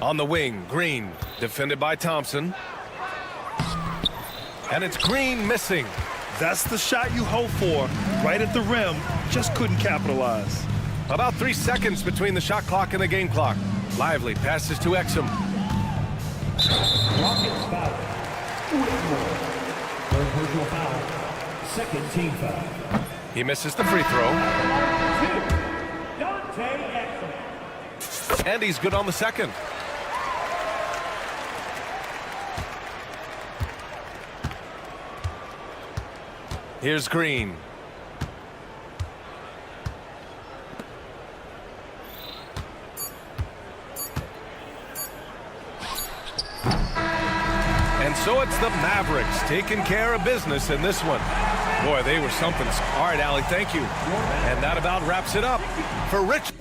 Speaker 1: On the wing, Green, defended by Thompson. And it's Green missing.
Speaker 3: That's the shot you hope for. Right at the rim, just couldn't capitalize.
Speaker 1: About 3 seconds between the shot clock and the game clock. Lively passes to Exum.
Speaker 4: Rockets foul. Whitmore. Third personal foul. Second team foul.
Speaker 1: He misses the free throw. And he's good on the second. Here's Green. And so it's the Mavericks taking care of business in this one. Boy, they were something. All right, Allie, thank you. And that about wraps it up for Rich.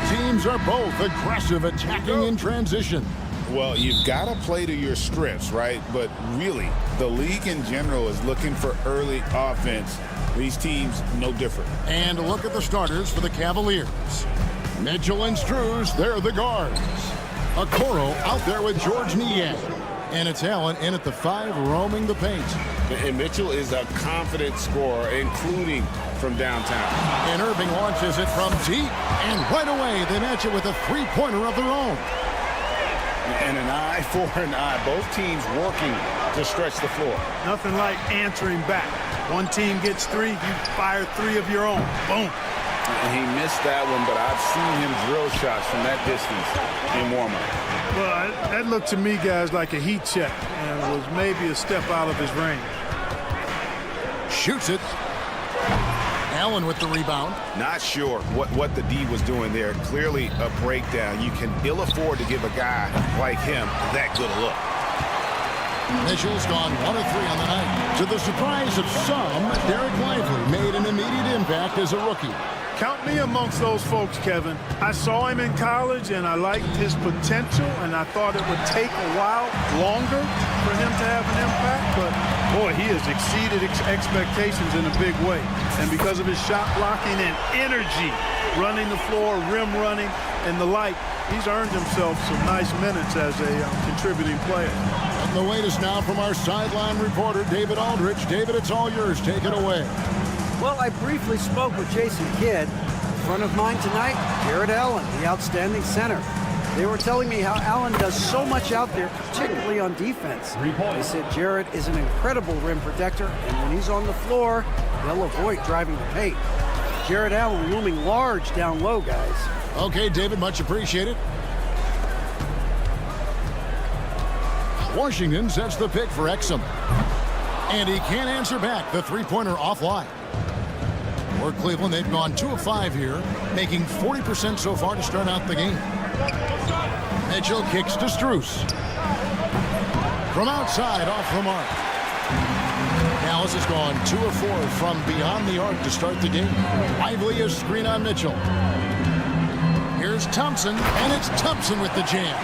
Speaker 6: Teams are both aggressive, attacking in transition.
Speaker 8: Well, you've got to play to your strengths, right? But really, the league in general is looking for early offense. These teams, no different.
Speaker 6: And look at the starters for the Cavaliers. Mitchell and Struz, they're the guards. Okoro out there with George Niang. And it's Allen in at the 5, roaming the paint.
Speaker 8: And Mitchell is a confident scorer, including from downtown.
Speaker 6: And Irving launches it from deep. And right away, they match it with a three-pointer of their own.
Speaker 8: And an eye for an eye. Both teams working to stretch the floor.
Speaker 10: Nothing like answering back. One team gets 3, you fire 3 of your own. Boom.
Speaker 8: And he missed that one, but I've seen him drill shots from that distance in warm-up.
Speaker 10: Well, that looked to me, guys, like a heat check and was maybe a step out of his range.
Speaker 6: Shoots it. Allen with the rebound.
Speaker 8: Not sure what the D was doing there. Clearly a breakdown. You can ill afford to give a guy like him that good a look.
Speaker 6: Mitchell's gone 1 of 3 on the night. To the surprise of some, Derek Lively made an immediate impact as a rookie.
Speaker 10: Count me amongst those folks, Kevin. I saw him in college, and I liked his potential, and I thought it would take a while longer for him to have an impact. But, boy, he has exceeded expectations in a big way. And because of his shot blocking and energy, running the floor, rim running, and the like, he's earned himself some nice minutes as a contributing player.
Speaker 6: And the latest now from our sideline reporter, David Aldrich. David, it's all yours. Take it away.
Speaker 9: Well, I briefly spoke with Jason Kidd. In front of mine tonight, Jared Allen, the outstanding center. They were telling me how Allen does so much out there, particularly on defense. They said Jared is an incredible rim protector, and when he's on the floor, they'll avoid driving the paint. Jared Allen looming large down low, guys.
Speaker 6: Okay, David, much appreciated. Washington sets the pick for Exum. And he can't answer back. The three-pointer offline. For Cleveland, they've gone 2 of 5 here, making 40% so far to start out the game. Mitchell kicks to Struz. From outside, off the mark. Dallas has gone 2 of 4 from beyond the arc to start the game. Lively a screen on Mitchell. Here's Thompson, and it's Thompson with the jam.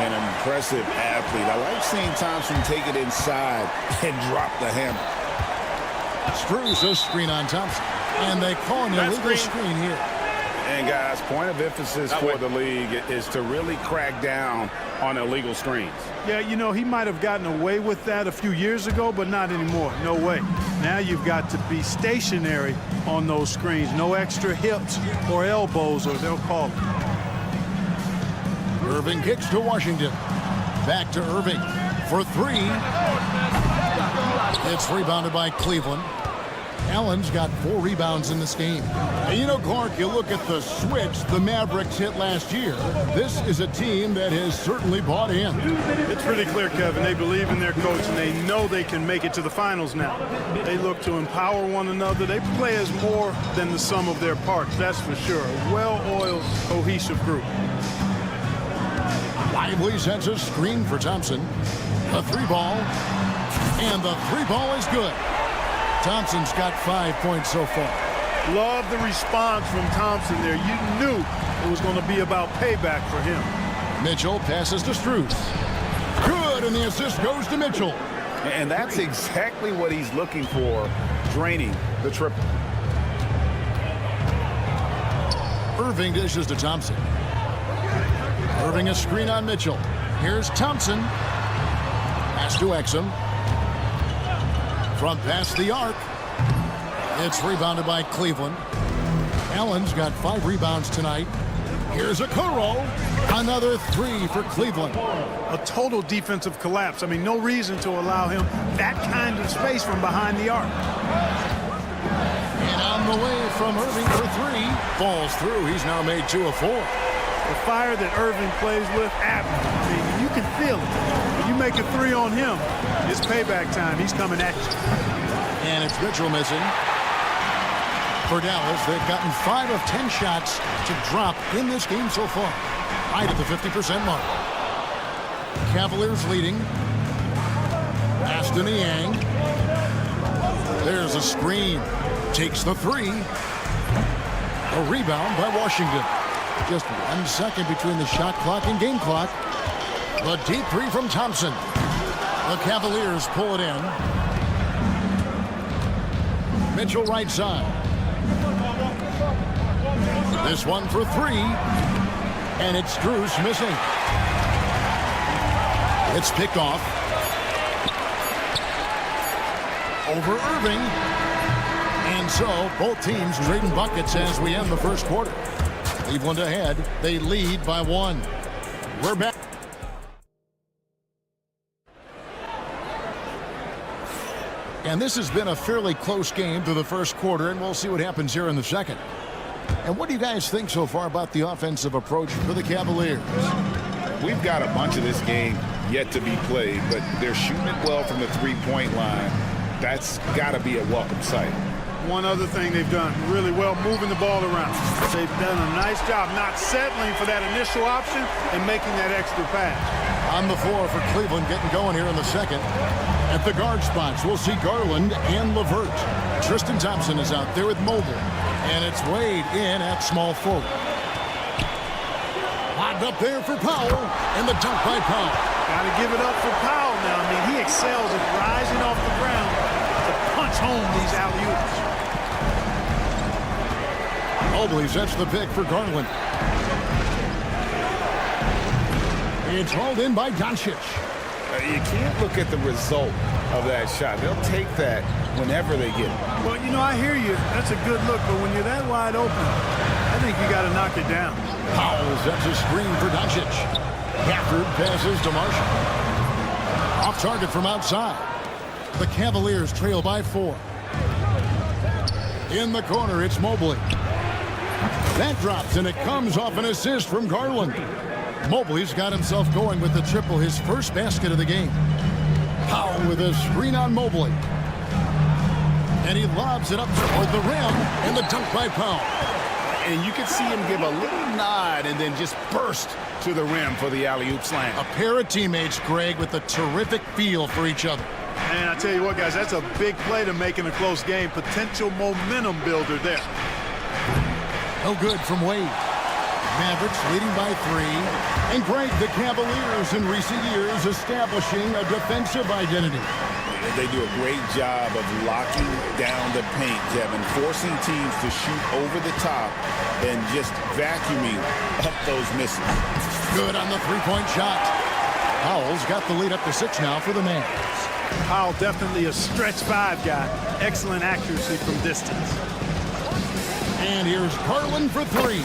Speaker 8: An impressive athlete. I like seeing Thompson take it inside and drop the hammer.
Speaker 6: Struz a screen on Thompson. And they call an illegal screen here.
Speaker 8: And guys, point of emphasis for the league is to really crack down on illegal screens.
Speaker 10: Yeah, you know, he might have gotten away with that a few years ago, but not anymore. No way. Now you've got to be stationary on those screens. No extra hips or elbows, or they'll call it.
Speaker 6: Irving kicks to Washington. Back to Irving for 3. It's rebounded by Cleveland. Allen's got 4 rebounds in this game. And you know, Clark, you look at the switch the Mavericks hit last year. This is a team that has certainly bought in.
Speaker 10: It's pretty clear, Kevin. They believe in their coach, and they know they can make it to the finals now. They look to empower one another. They play as more than the sum of their parts, that's for sure. A well-oiled, cohesive group.
Speaker 6: Lively sets a screen for Thompson. A 3-ball. And the 3-ball is good. Thompson's got 5 points so far.
Speaker 10: Love the response from Thompson there. You knew it was going to be about payback for him.
Speaker 6: Mitchell passes to Struz. Good, and the assist goes to Mitchell.
Speaker 8: And that's exactly what he's looking for, draining the triple.
Speaker 6: Irving dishes to Thompson. Irving a screen on Mitchell. Here's Thompson. Pass to Exum. From past the arc. It's rebounded by Cleveland. Allen's got 5 rebounds tonight. Here's Okoro. Another 3 for Cleveland.
Speaker 10: A total defensive collapse. I mean, no reason to allow him that kind of space from behind the arc.
Speaker 6: And on the way from Irving for 3. Falls through. He's now made 2 of 4.
Speaker 10: The fire that Irving plays with, I mean, you can feel it. When you make a 3 on him, it's payback time. He's coming at you.
Speaker 6: And it's Mitchell missing. For Dallas, they've gotten 5 of 10 shots to drop in this game so far. Right at the 50% mark. Cavaliers leading. Pass to Niang. There's a screen. Takes the three. A rebound by Washington. Just 1 second between the shot clock and game clock. The deep three from Thompson. The Cavaliers pull it in. Mitchell right side. This one for three. And it's Strus missing. It's picked off. Over Irving. And so both teams trading buckets as we end the first quarter. Cleveland ahead. They lead by 1. We're back. And this has been a fairly close game through the first quarter, and we'll see what happens here in the second. And what do you guys think so far about the offensive approach for the Cavaliers?
Speaker 8: We've got a bunch of this game yet to be played, but they're shooting it well from the three-point line. That's got to be a welcome sight.
Speaker 10: One other thing they've done really well, moving the ball around. They've done a nice job not settling for that initial option and making that extra pass.
Speaker 6: On the floor for Cleveland, getting going here in the second. At the guard spots, we'll see Garland and LeVert. Tristan Thompson is out there with Mobile. And it's Wade in at small forward. Locked up there for Powell. And the dunk by Powell.
Speaker 10: Got to give it up for Powell now. I mean, he excels at rising off the ground to punch home these alley-oops.
Speaker 6: Mobley sets the pick for Garland. It's hauled in by Doncic.
Speaker 8: You can't look at the result of that shot. They'll take that whenever they get it.
Speaker 10: Well, you know, I hear you. That's a good look, but when you're that wide open, I think you got to knock it down.
Speaker 6: Powell sets a screen for Doncic. Gafford passes to Marshall. Off target from outside. The Cavaliers trail by 4. In the corner, it's Mobley. That drops, and it comes off an assist from Garland. Mobley's got himself going with the triple, his first basket of the game. Powell with a screen on Mobley. And he lobs it up toward the rim, and the dunk by Powell.
Speaker 8: And you can see him give a little nod and then just burst to the rim for the alley-oop slam.
Speaker 6: A pair of teammates, Greg, with a terrific feel for each other.
Speaker 10: And I tell you what, guys, that's a big play to make in a close game. Potential momentum builder there.
Speaker 6: No good from Wade. Mavericks leading by 3. And Greg, the Cavaliers in recent years establishing a defensive identity.
Speaker 8: They do a great job of locking down the paint, Kevin, forcing teams to shoot over the top and just vacuuming up those misses.
Speaker 6: Good on the three-point shot. Powell's got the lead up to 6 now for the Mavs.
Speaker 10: Powell definitely a stretch 5 guy. Excellent accuracy from distance.
Speaker 6: And here's Garland for 3.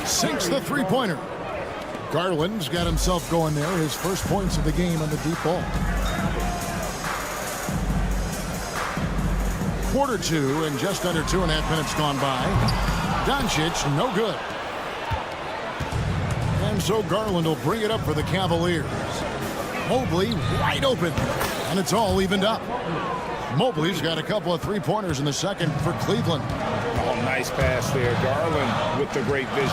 Speaker 6: Sinks the three-pointer. Garland's got himself going there. His first points of the game on the deep ball. Quarter 2 and just under 2.5 minutes gone by. Doncic, no good. And so Garland will bring it up for the Cavaliers. Mobley wide open. And it's all evened up. Mobley's got a couple of three-pointers in the second for Cleveland.
Speaker 8: Oh, nice pass there. Garland with the great vision.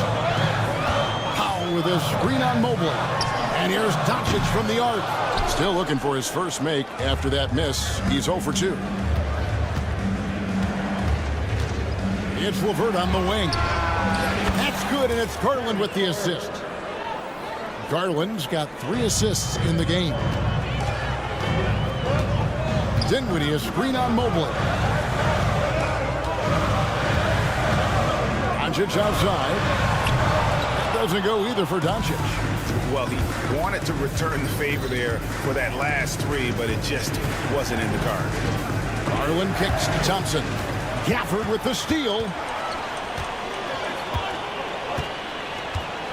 Speaker 6: Powell with a screen on Mobley. And here's Doncic from the arc. Still looking for his first make after that miss. He's 0 for 2. It's LeVert on the wing. That's good, and it's Garland with the assist. Garland's got 3 assists in the game. Dinwiddie a screen on Mobley. Doncic outside. Doesn't go either for Doncic.
Speaker 8: Well, he wanted to return the favor there for that last 3, but it just wasn't in the card.
Speaker 6: Garland kicks to Thompson. Gafford with the steal.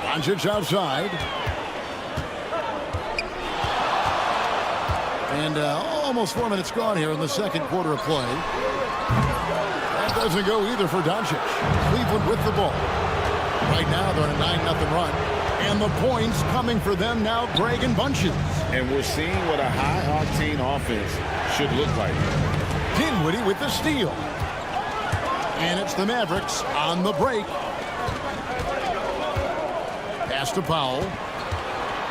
Speaker 6: Doncic outside. And almost 4 minutes gone here in the second quarter of play. That doesn't go either for Doncic. Cleveland with the ball. Right now they're on a 9-0 run. And the points coming for them now, Greg, in bunches.
Speaker 8: And we're seeing what a high-octane offense should look like.
Speaker 6: Dinwiddie with the steal. And it's the Mavericks on the break. Pass to Powell.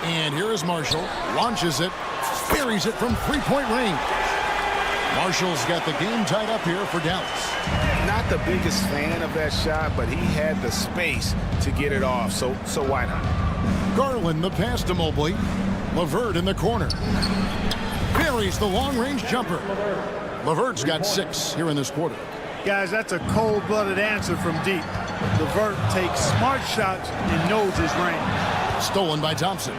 Speaker 6: And here is Marshall. Launches it. Buries it from three-point range. Marshall's got the game tied up here for Dallas.
Speaker 11: Not the biggest fan of that shot, but he had the space to get it off, so why not?
Speaker 6: Garland the pass to Mobley. LeVert in the corner. Buries the long-range jumper. LeVert's got 6 here in this quarter.
Speaker 10: Guys, that's a cold-blooded answer from deep. LeVert takes smart shots and knows his range.
Speaker 6: Stolen by Thompson.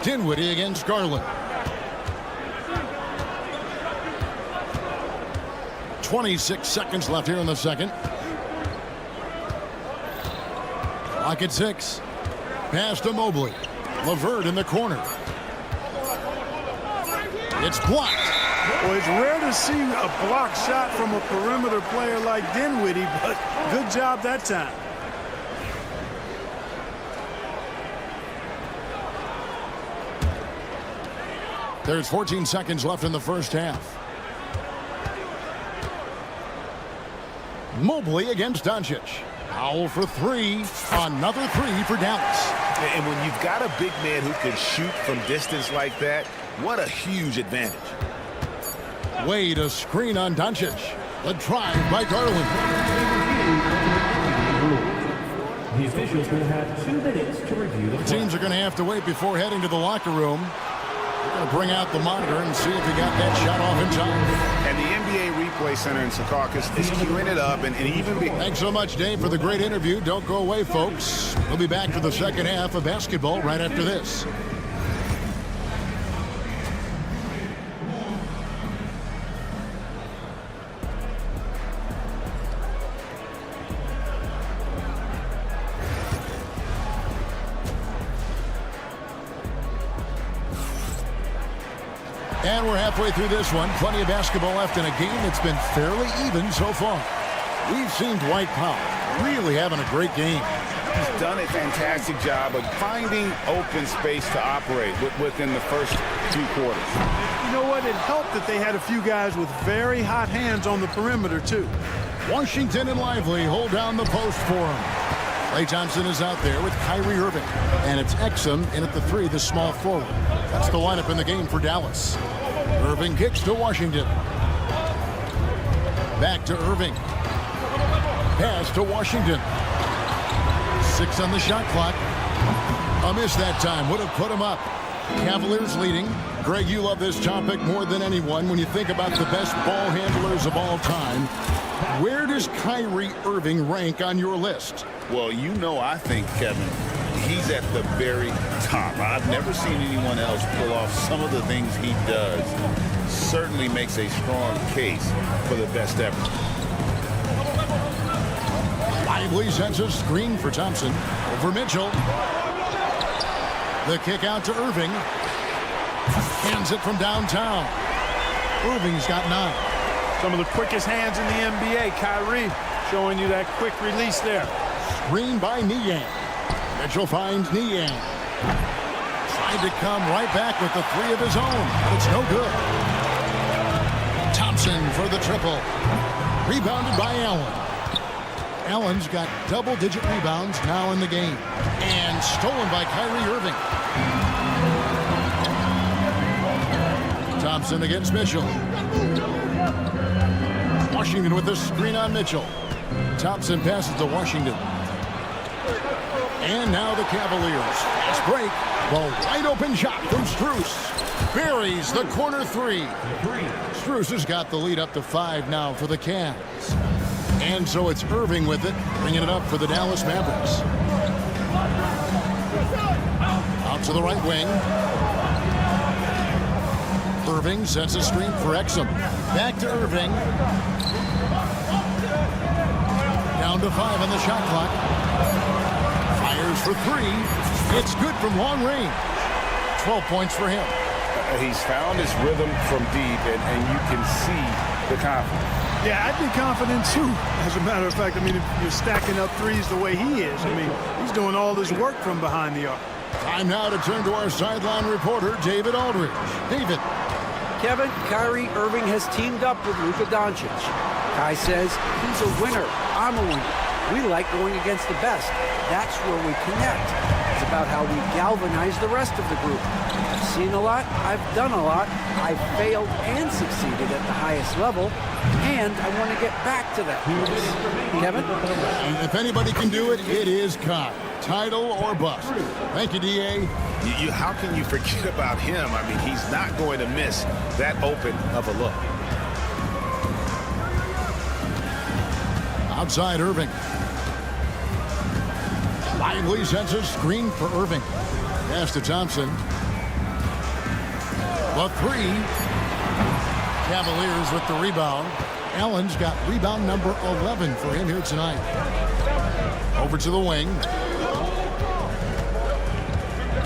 Speaker 6: Dinwiddie against Garland. 26 seconds left here in the second. Clock at 6. Pass to Mobley. LeVert in the corner. It's blocked.
Speaker 10: Well, it's rare to see a block shot from a perimeter player like Dinwiddie, but good job that time.
Speaker 6: There's 14 seconds left in the first half. Mobley against Doncic. Powell for 3. Another 3 for Dallas.
Speaker 11: And when you've got a big man who can shoot from distance like that, what a huge advantage.
Speaker 6: Wade a screen on Doncic. The drive by Garland.
Speaker 4: The officials will have 2 minutes to review the play.
Speaker 6: Teams are going to have to wait before heading to the locker room. We're going to bring out the monitor and see if he got that shot off in time.
Speaker 11: And the NBA Replay Center in Secaucus is queuing it up and even be...
Speaker 6: Thanks so much, Dave, for the great interview. Don't go away, folks. We'll be back for the second half of basketball right after this. And we're halfway through this one. Plenty of basketball left in a game that's been fairly even so far. We've seen Dwight Powell really having a great game.
Speaker 11: He's done a fantastic job of finding open space to operate within the first 2 quarters.
Speaker 10: You know what? It helped that they had a few guys with very hot hands on the perimeter, too.
Speaker 6: Washington and Lively hold down the post for him. Klay Thompson is out there with Kyrie Irving. And it's Exum in at the 3, the small forward. That's the lineup in the game for Dallas. Irving kicks to Washington. Back to Irving. Pass to Washington. 6 on the shot clock. A miss that time. Would have put him up. Cavaliers leading. Greg, you love this topic more than anyone. When you think about the best ball handlers of all time, where does Kyrie Irving rank on your list?
Speaker 8: Well, you know, I think, Kevin, he's at the very top. I've never seen anyone else pull off some of the things he does. Certainly makes a strong case for the best ever.
Speaker 6: Lively sends a screen for Thompson. Over Mitchell. The kick out to Irving. Hands it from downtown. Irving's got 9.
Speaker 10: Some of the quickest hands in the NBA. Kyrie showing you that quick release there.
Speaker 6: Screen by Niang. Mitchell finds Niang. Tried to come right back with the 3 of his own, but it's no good. Thompson for the triple. Rebounded by Allen. Allen's got double-digit rebounds now in the game. And stolen by Kyrie Irving. Thompson against Mitchell. Washington with the screen on Mitchell. Thompson passes to Washington. And now the Cavaliers. Fast break. The wide open shot from Strus. Buries the corner 3. Strus has got the lead up to 5 now for the Cavs. And so it's Irving with it, bringing it up for the Dallas Mavericks. Out to the right wing. Irving sets a screen for Exum. Back to Irving. Down to 5 on the shot clock. Fires for 3. It's good from long range. 12 points for him.
Speaker 11: He's found his rhythm from deep, and you can see the confidence.
Speaker 10: Yeah, I'd be confident, too. As a matter of fact, I mean, if you're stacking up threes the way he is, I mean, he's doing all this work from behind the arc.
Speaker 6: Time now to turn to our sideline reporter, David Aldridge. David.
Speaker 9: Kevin, Kyrie Irving has teamed up with Luka Doncic. Kai says he's a winner. I'm a winner. We like going against the best. That's where we connect. It's about how we galvanize the rest of the group. I've seen a lot. I've done a lot. I've failed and succeeded at the highest level, and I want to get back to that place. Kevin?
Speaker 6: And if anybody can do it, it is Kai. Title or bust. Thank you, D.A.
Speaker 8: How can you forget about him? I mean, he's not going to miss that open of a look.
Speaker 6: Outside Irving. Lively sends a screen for Irving. Pass to Thompson. The three. Cavaliers with the rebound. Allen's got rebound number 11 for him here tonight. Over to the wing.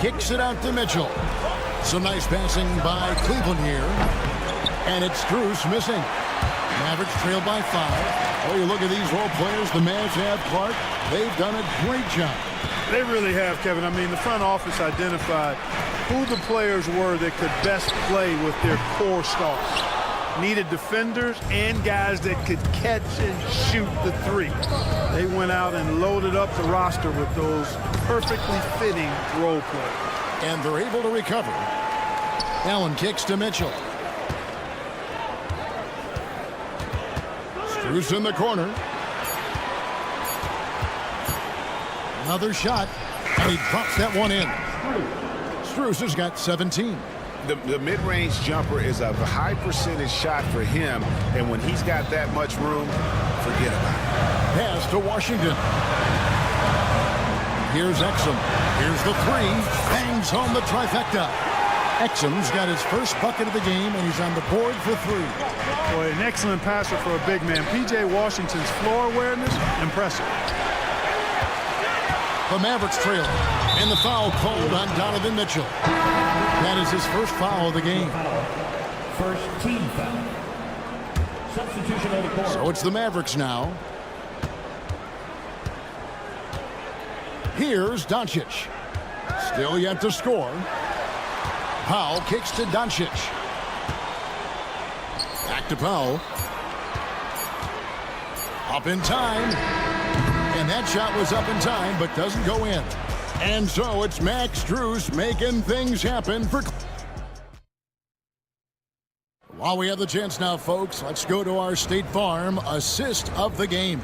Speaker 6: Kicks it out to Mitchell. Some nice passing by Cleveland here. And it's Strus missing. Mavericks trail by 5. Oh, you look at these role players the Mavs have, Clark. They've done a great job.
Speaker 10: They really have, Kevin. I mean, the front office identified who the players were that could best play with their core stars. Needed defenders and guys that could catch and shoot the three. They went out and loaded up the roster with those perfectly fitting role players.
Speaker 6: And they're able to recover. Allen kicks to Mitchell. Strus in the corner. Another shot, and he drops that one in. Strus has got 17.
Speaker 8: The mid-range jumper is a high percentage shot for him, and when he's got that much room, forget about it.
Speaker 6: Pass to Washington. Here's Exum. Here's the three. Bangs home the trifecta. Exum's got his first bucket of the game, and he's on the board for 3.
Speaker 10: Boy, an excellent passer for a big man. P.J. Washington's floor awareness, impressive.
Speaker 6: The Mavericks trail, and the foul called on Donovan Mitchell. That is his first foul of the game.
Speaker 4: First team foul. Substitution on the court.
Speaker 6: So it's the Mavericks now. Here's Doncic. Still yet to score. Powell kicks to Doncic. Back to Powell. Up in time. And that shot was up in time, but doesn't go in. And so it's Max Strus making things happen for... While we have the chance now, folks, let's go to our State Farm assist of the game.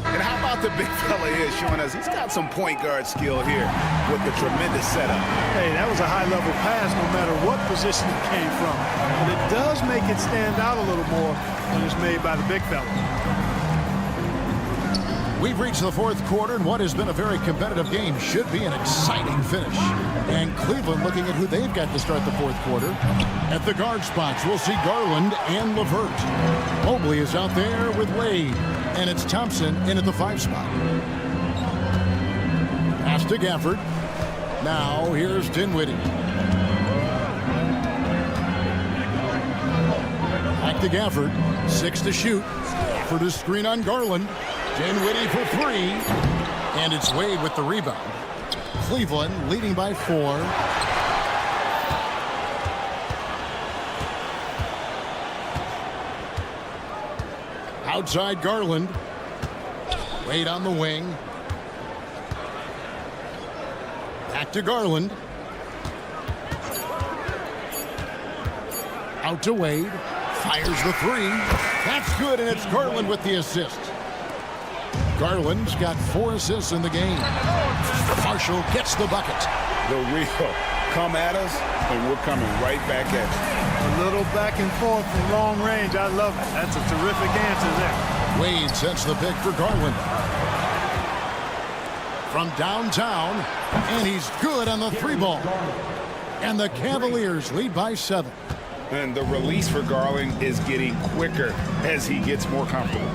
Speaker 8: And how about the big fella here showing us he's got some point guard skill here with the tremendous setup.
Speaker 10: Hey, that was a high-level pass no matter what position it came from. But it does make it stand out a little more when it's made by the big fella.
Speaker 6: We've reached the fourth quarter, and what has been a very competitive game should be an exciting finish. And Cleveland looking at who they've got to start the fourth quarter. At the guard spots, we'll see Garland and LeVert. Mobley is out there with Wade, and it's Thompson in at the 5 spot. Pass to Gafford. Now here's Dinwiddie. Back to Gafford. 6 to shoot. Gafford is screen on Garland. Dinwiddie for 3, and it's Wade with the rebound. Cleveland leading by 4. Outside Garland. Wade on the wing. Back to Garland. Out to Wade. Fires the 3. That's good, and it's Garland with the assist. Garland's got 4 assists in the game. Marshall gets the bucket.
Speaker 8: The real come at us, and we're coming right back at you.
Speaker 10: A little back and forth from long range. I love it. That's a terrific answer there.
Speaker 6: Wade sets the pick for Garland. From downtown, and he's good on the 3 ball. And the Cavaliers lead by 7.
Speaker 8: And the release for Garland is getting quicker as he gets more comfortable.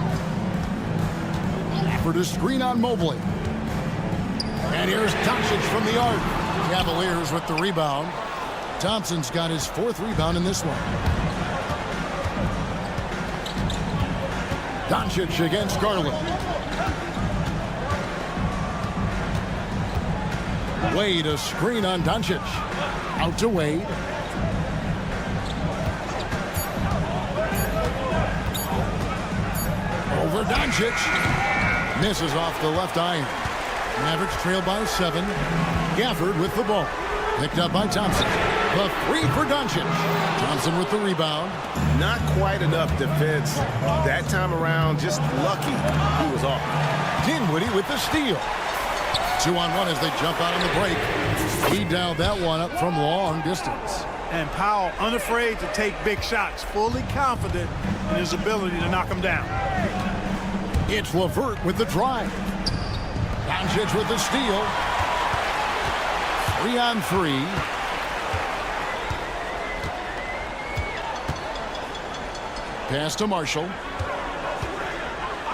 Speaker 6: For the screen on Mobley. And here's Doncic from the arc. Cavaliers with the rebound. Thompson's got his 4th rebound in this one. Doncic against Garland. Wade a screen on Doncic. Out to Wade. Over Doncic. Misses off the left iron. Mavericks trail by 7. Gafford with the ball. Picked up by Thompson. The three for Doncic. Thompson with the rebound.
Speaker 11: Not quite enough defense that time around. Just lucky he was off.
Speaker 6: Dinwiddie with the steal. 2-on-1 as they jump out on the break. He dialed that one up from long distance.
Speaker 10: And Powell unafraid to take big shots, fully confident in his ability to knock them down.
Speaker 6: It's LeVert with the drive. Doncic with the steal. 3-on-3. Pass to Marshall.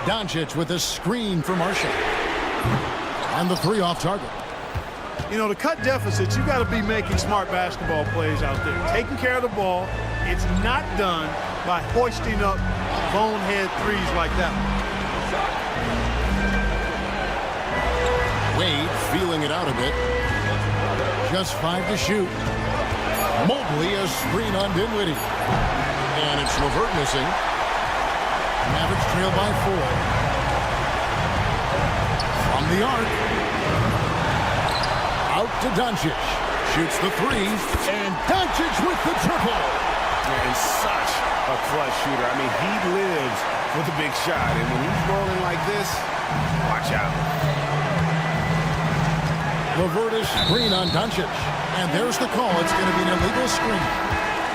Speaker 6: Doncic with a screen for Marshall. And the three off target.
Speaker 10: You know, to cut deficits, you got to be making smart basketball plays out there. Taking care of the ball. It's not done by hoisting up bonehead threes like that.
Speaker 6: Wade feeling it out a bit. Just 5 to shoot. Mobley a screen on Dinwiddie. And it's LeVert missing. Mavericks trail by 4. From the arc. Out to Doncic. Shoots the three. And Doncic with the triple.
Speaker 11: And such a clutch shooter. I mean, he lives for the big shot. And when he's rolling like this, watch out.
Speaker 6: LeVert is screen on Doncic. And there's the call. It's going to be an illegal screen.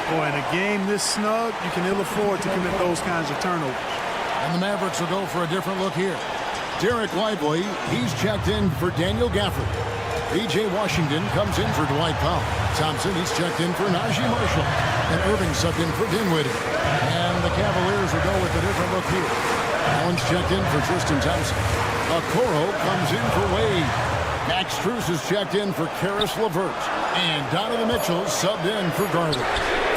Speaker 10: Boy, in a game this snug, you can ill afford to commit those kinds of turnovers.
Speaker 6: And the Mavericks will go for a different look here. Derek Lively, he's checked in for Daniel Gafford. B.J. Washington comes in for Dwight Powell. Thompson, he's checked in for Najee Marshall. And Irving subbed in for Dinwiddie. And the Cavaliers will go with a different look here. Allen's checked in for Tristan Thompson. Okoro comes in for Wade. Max Strus is checked in for Karis LeVert. And Donovan Mitchell subbed in for Garland.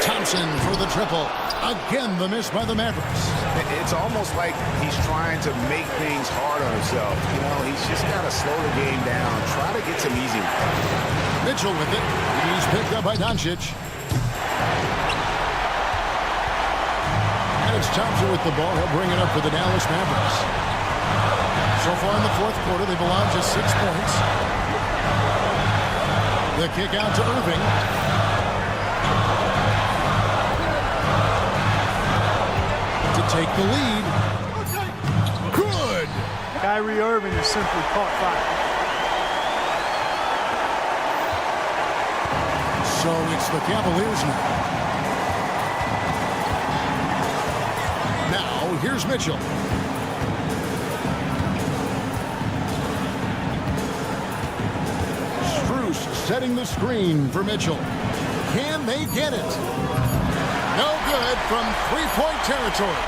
Speaker 6: Thompson for the triple. Again, the miss by the Mavericks.
Speaker 11: It's almost like he's trying to make things hard on himself. You know, he's just got to slow the game down. Try to get some easy ones.
Speaker 6: Mitchell with it. He's picked up by Doncic. And it's Thompson with the ball. He'll bring it up for the Dallas Mavericks. So far in the fourth quarter, they've allowed just 6 points. The kick out to Irving. To take the lead. Good.
Speaker 10: Kyrie Irving has simply caught fire.
Speaker 6: So it's the Cavaliers now. Now, here's Mitchell. Strus setting the screen for Mitchell. Can they get it? No good from three-point territory.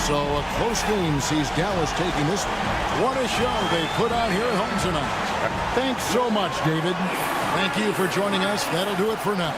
Speaker 6: So a close game sees Dallas taking this one. What a show they put on here at home tonight. Thanks so much, David. Thank you for joining us. That'll do it for now.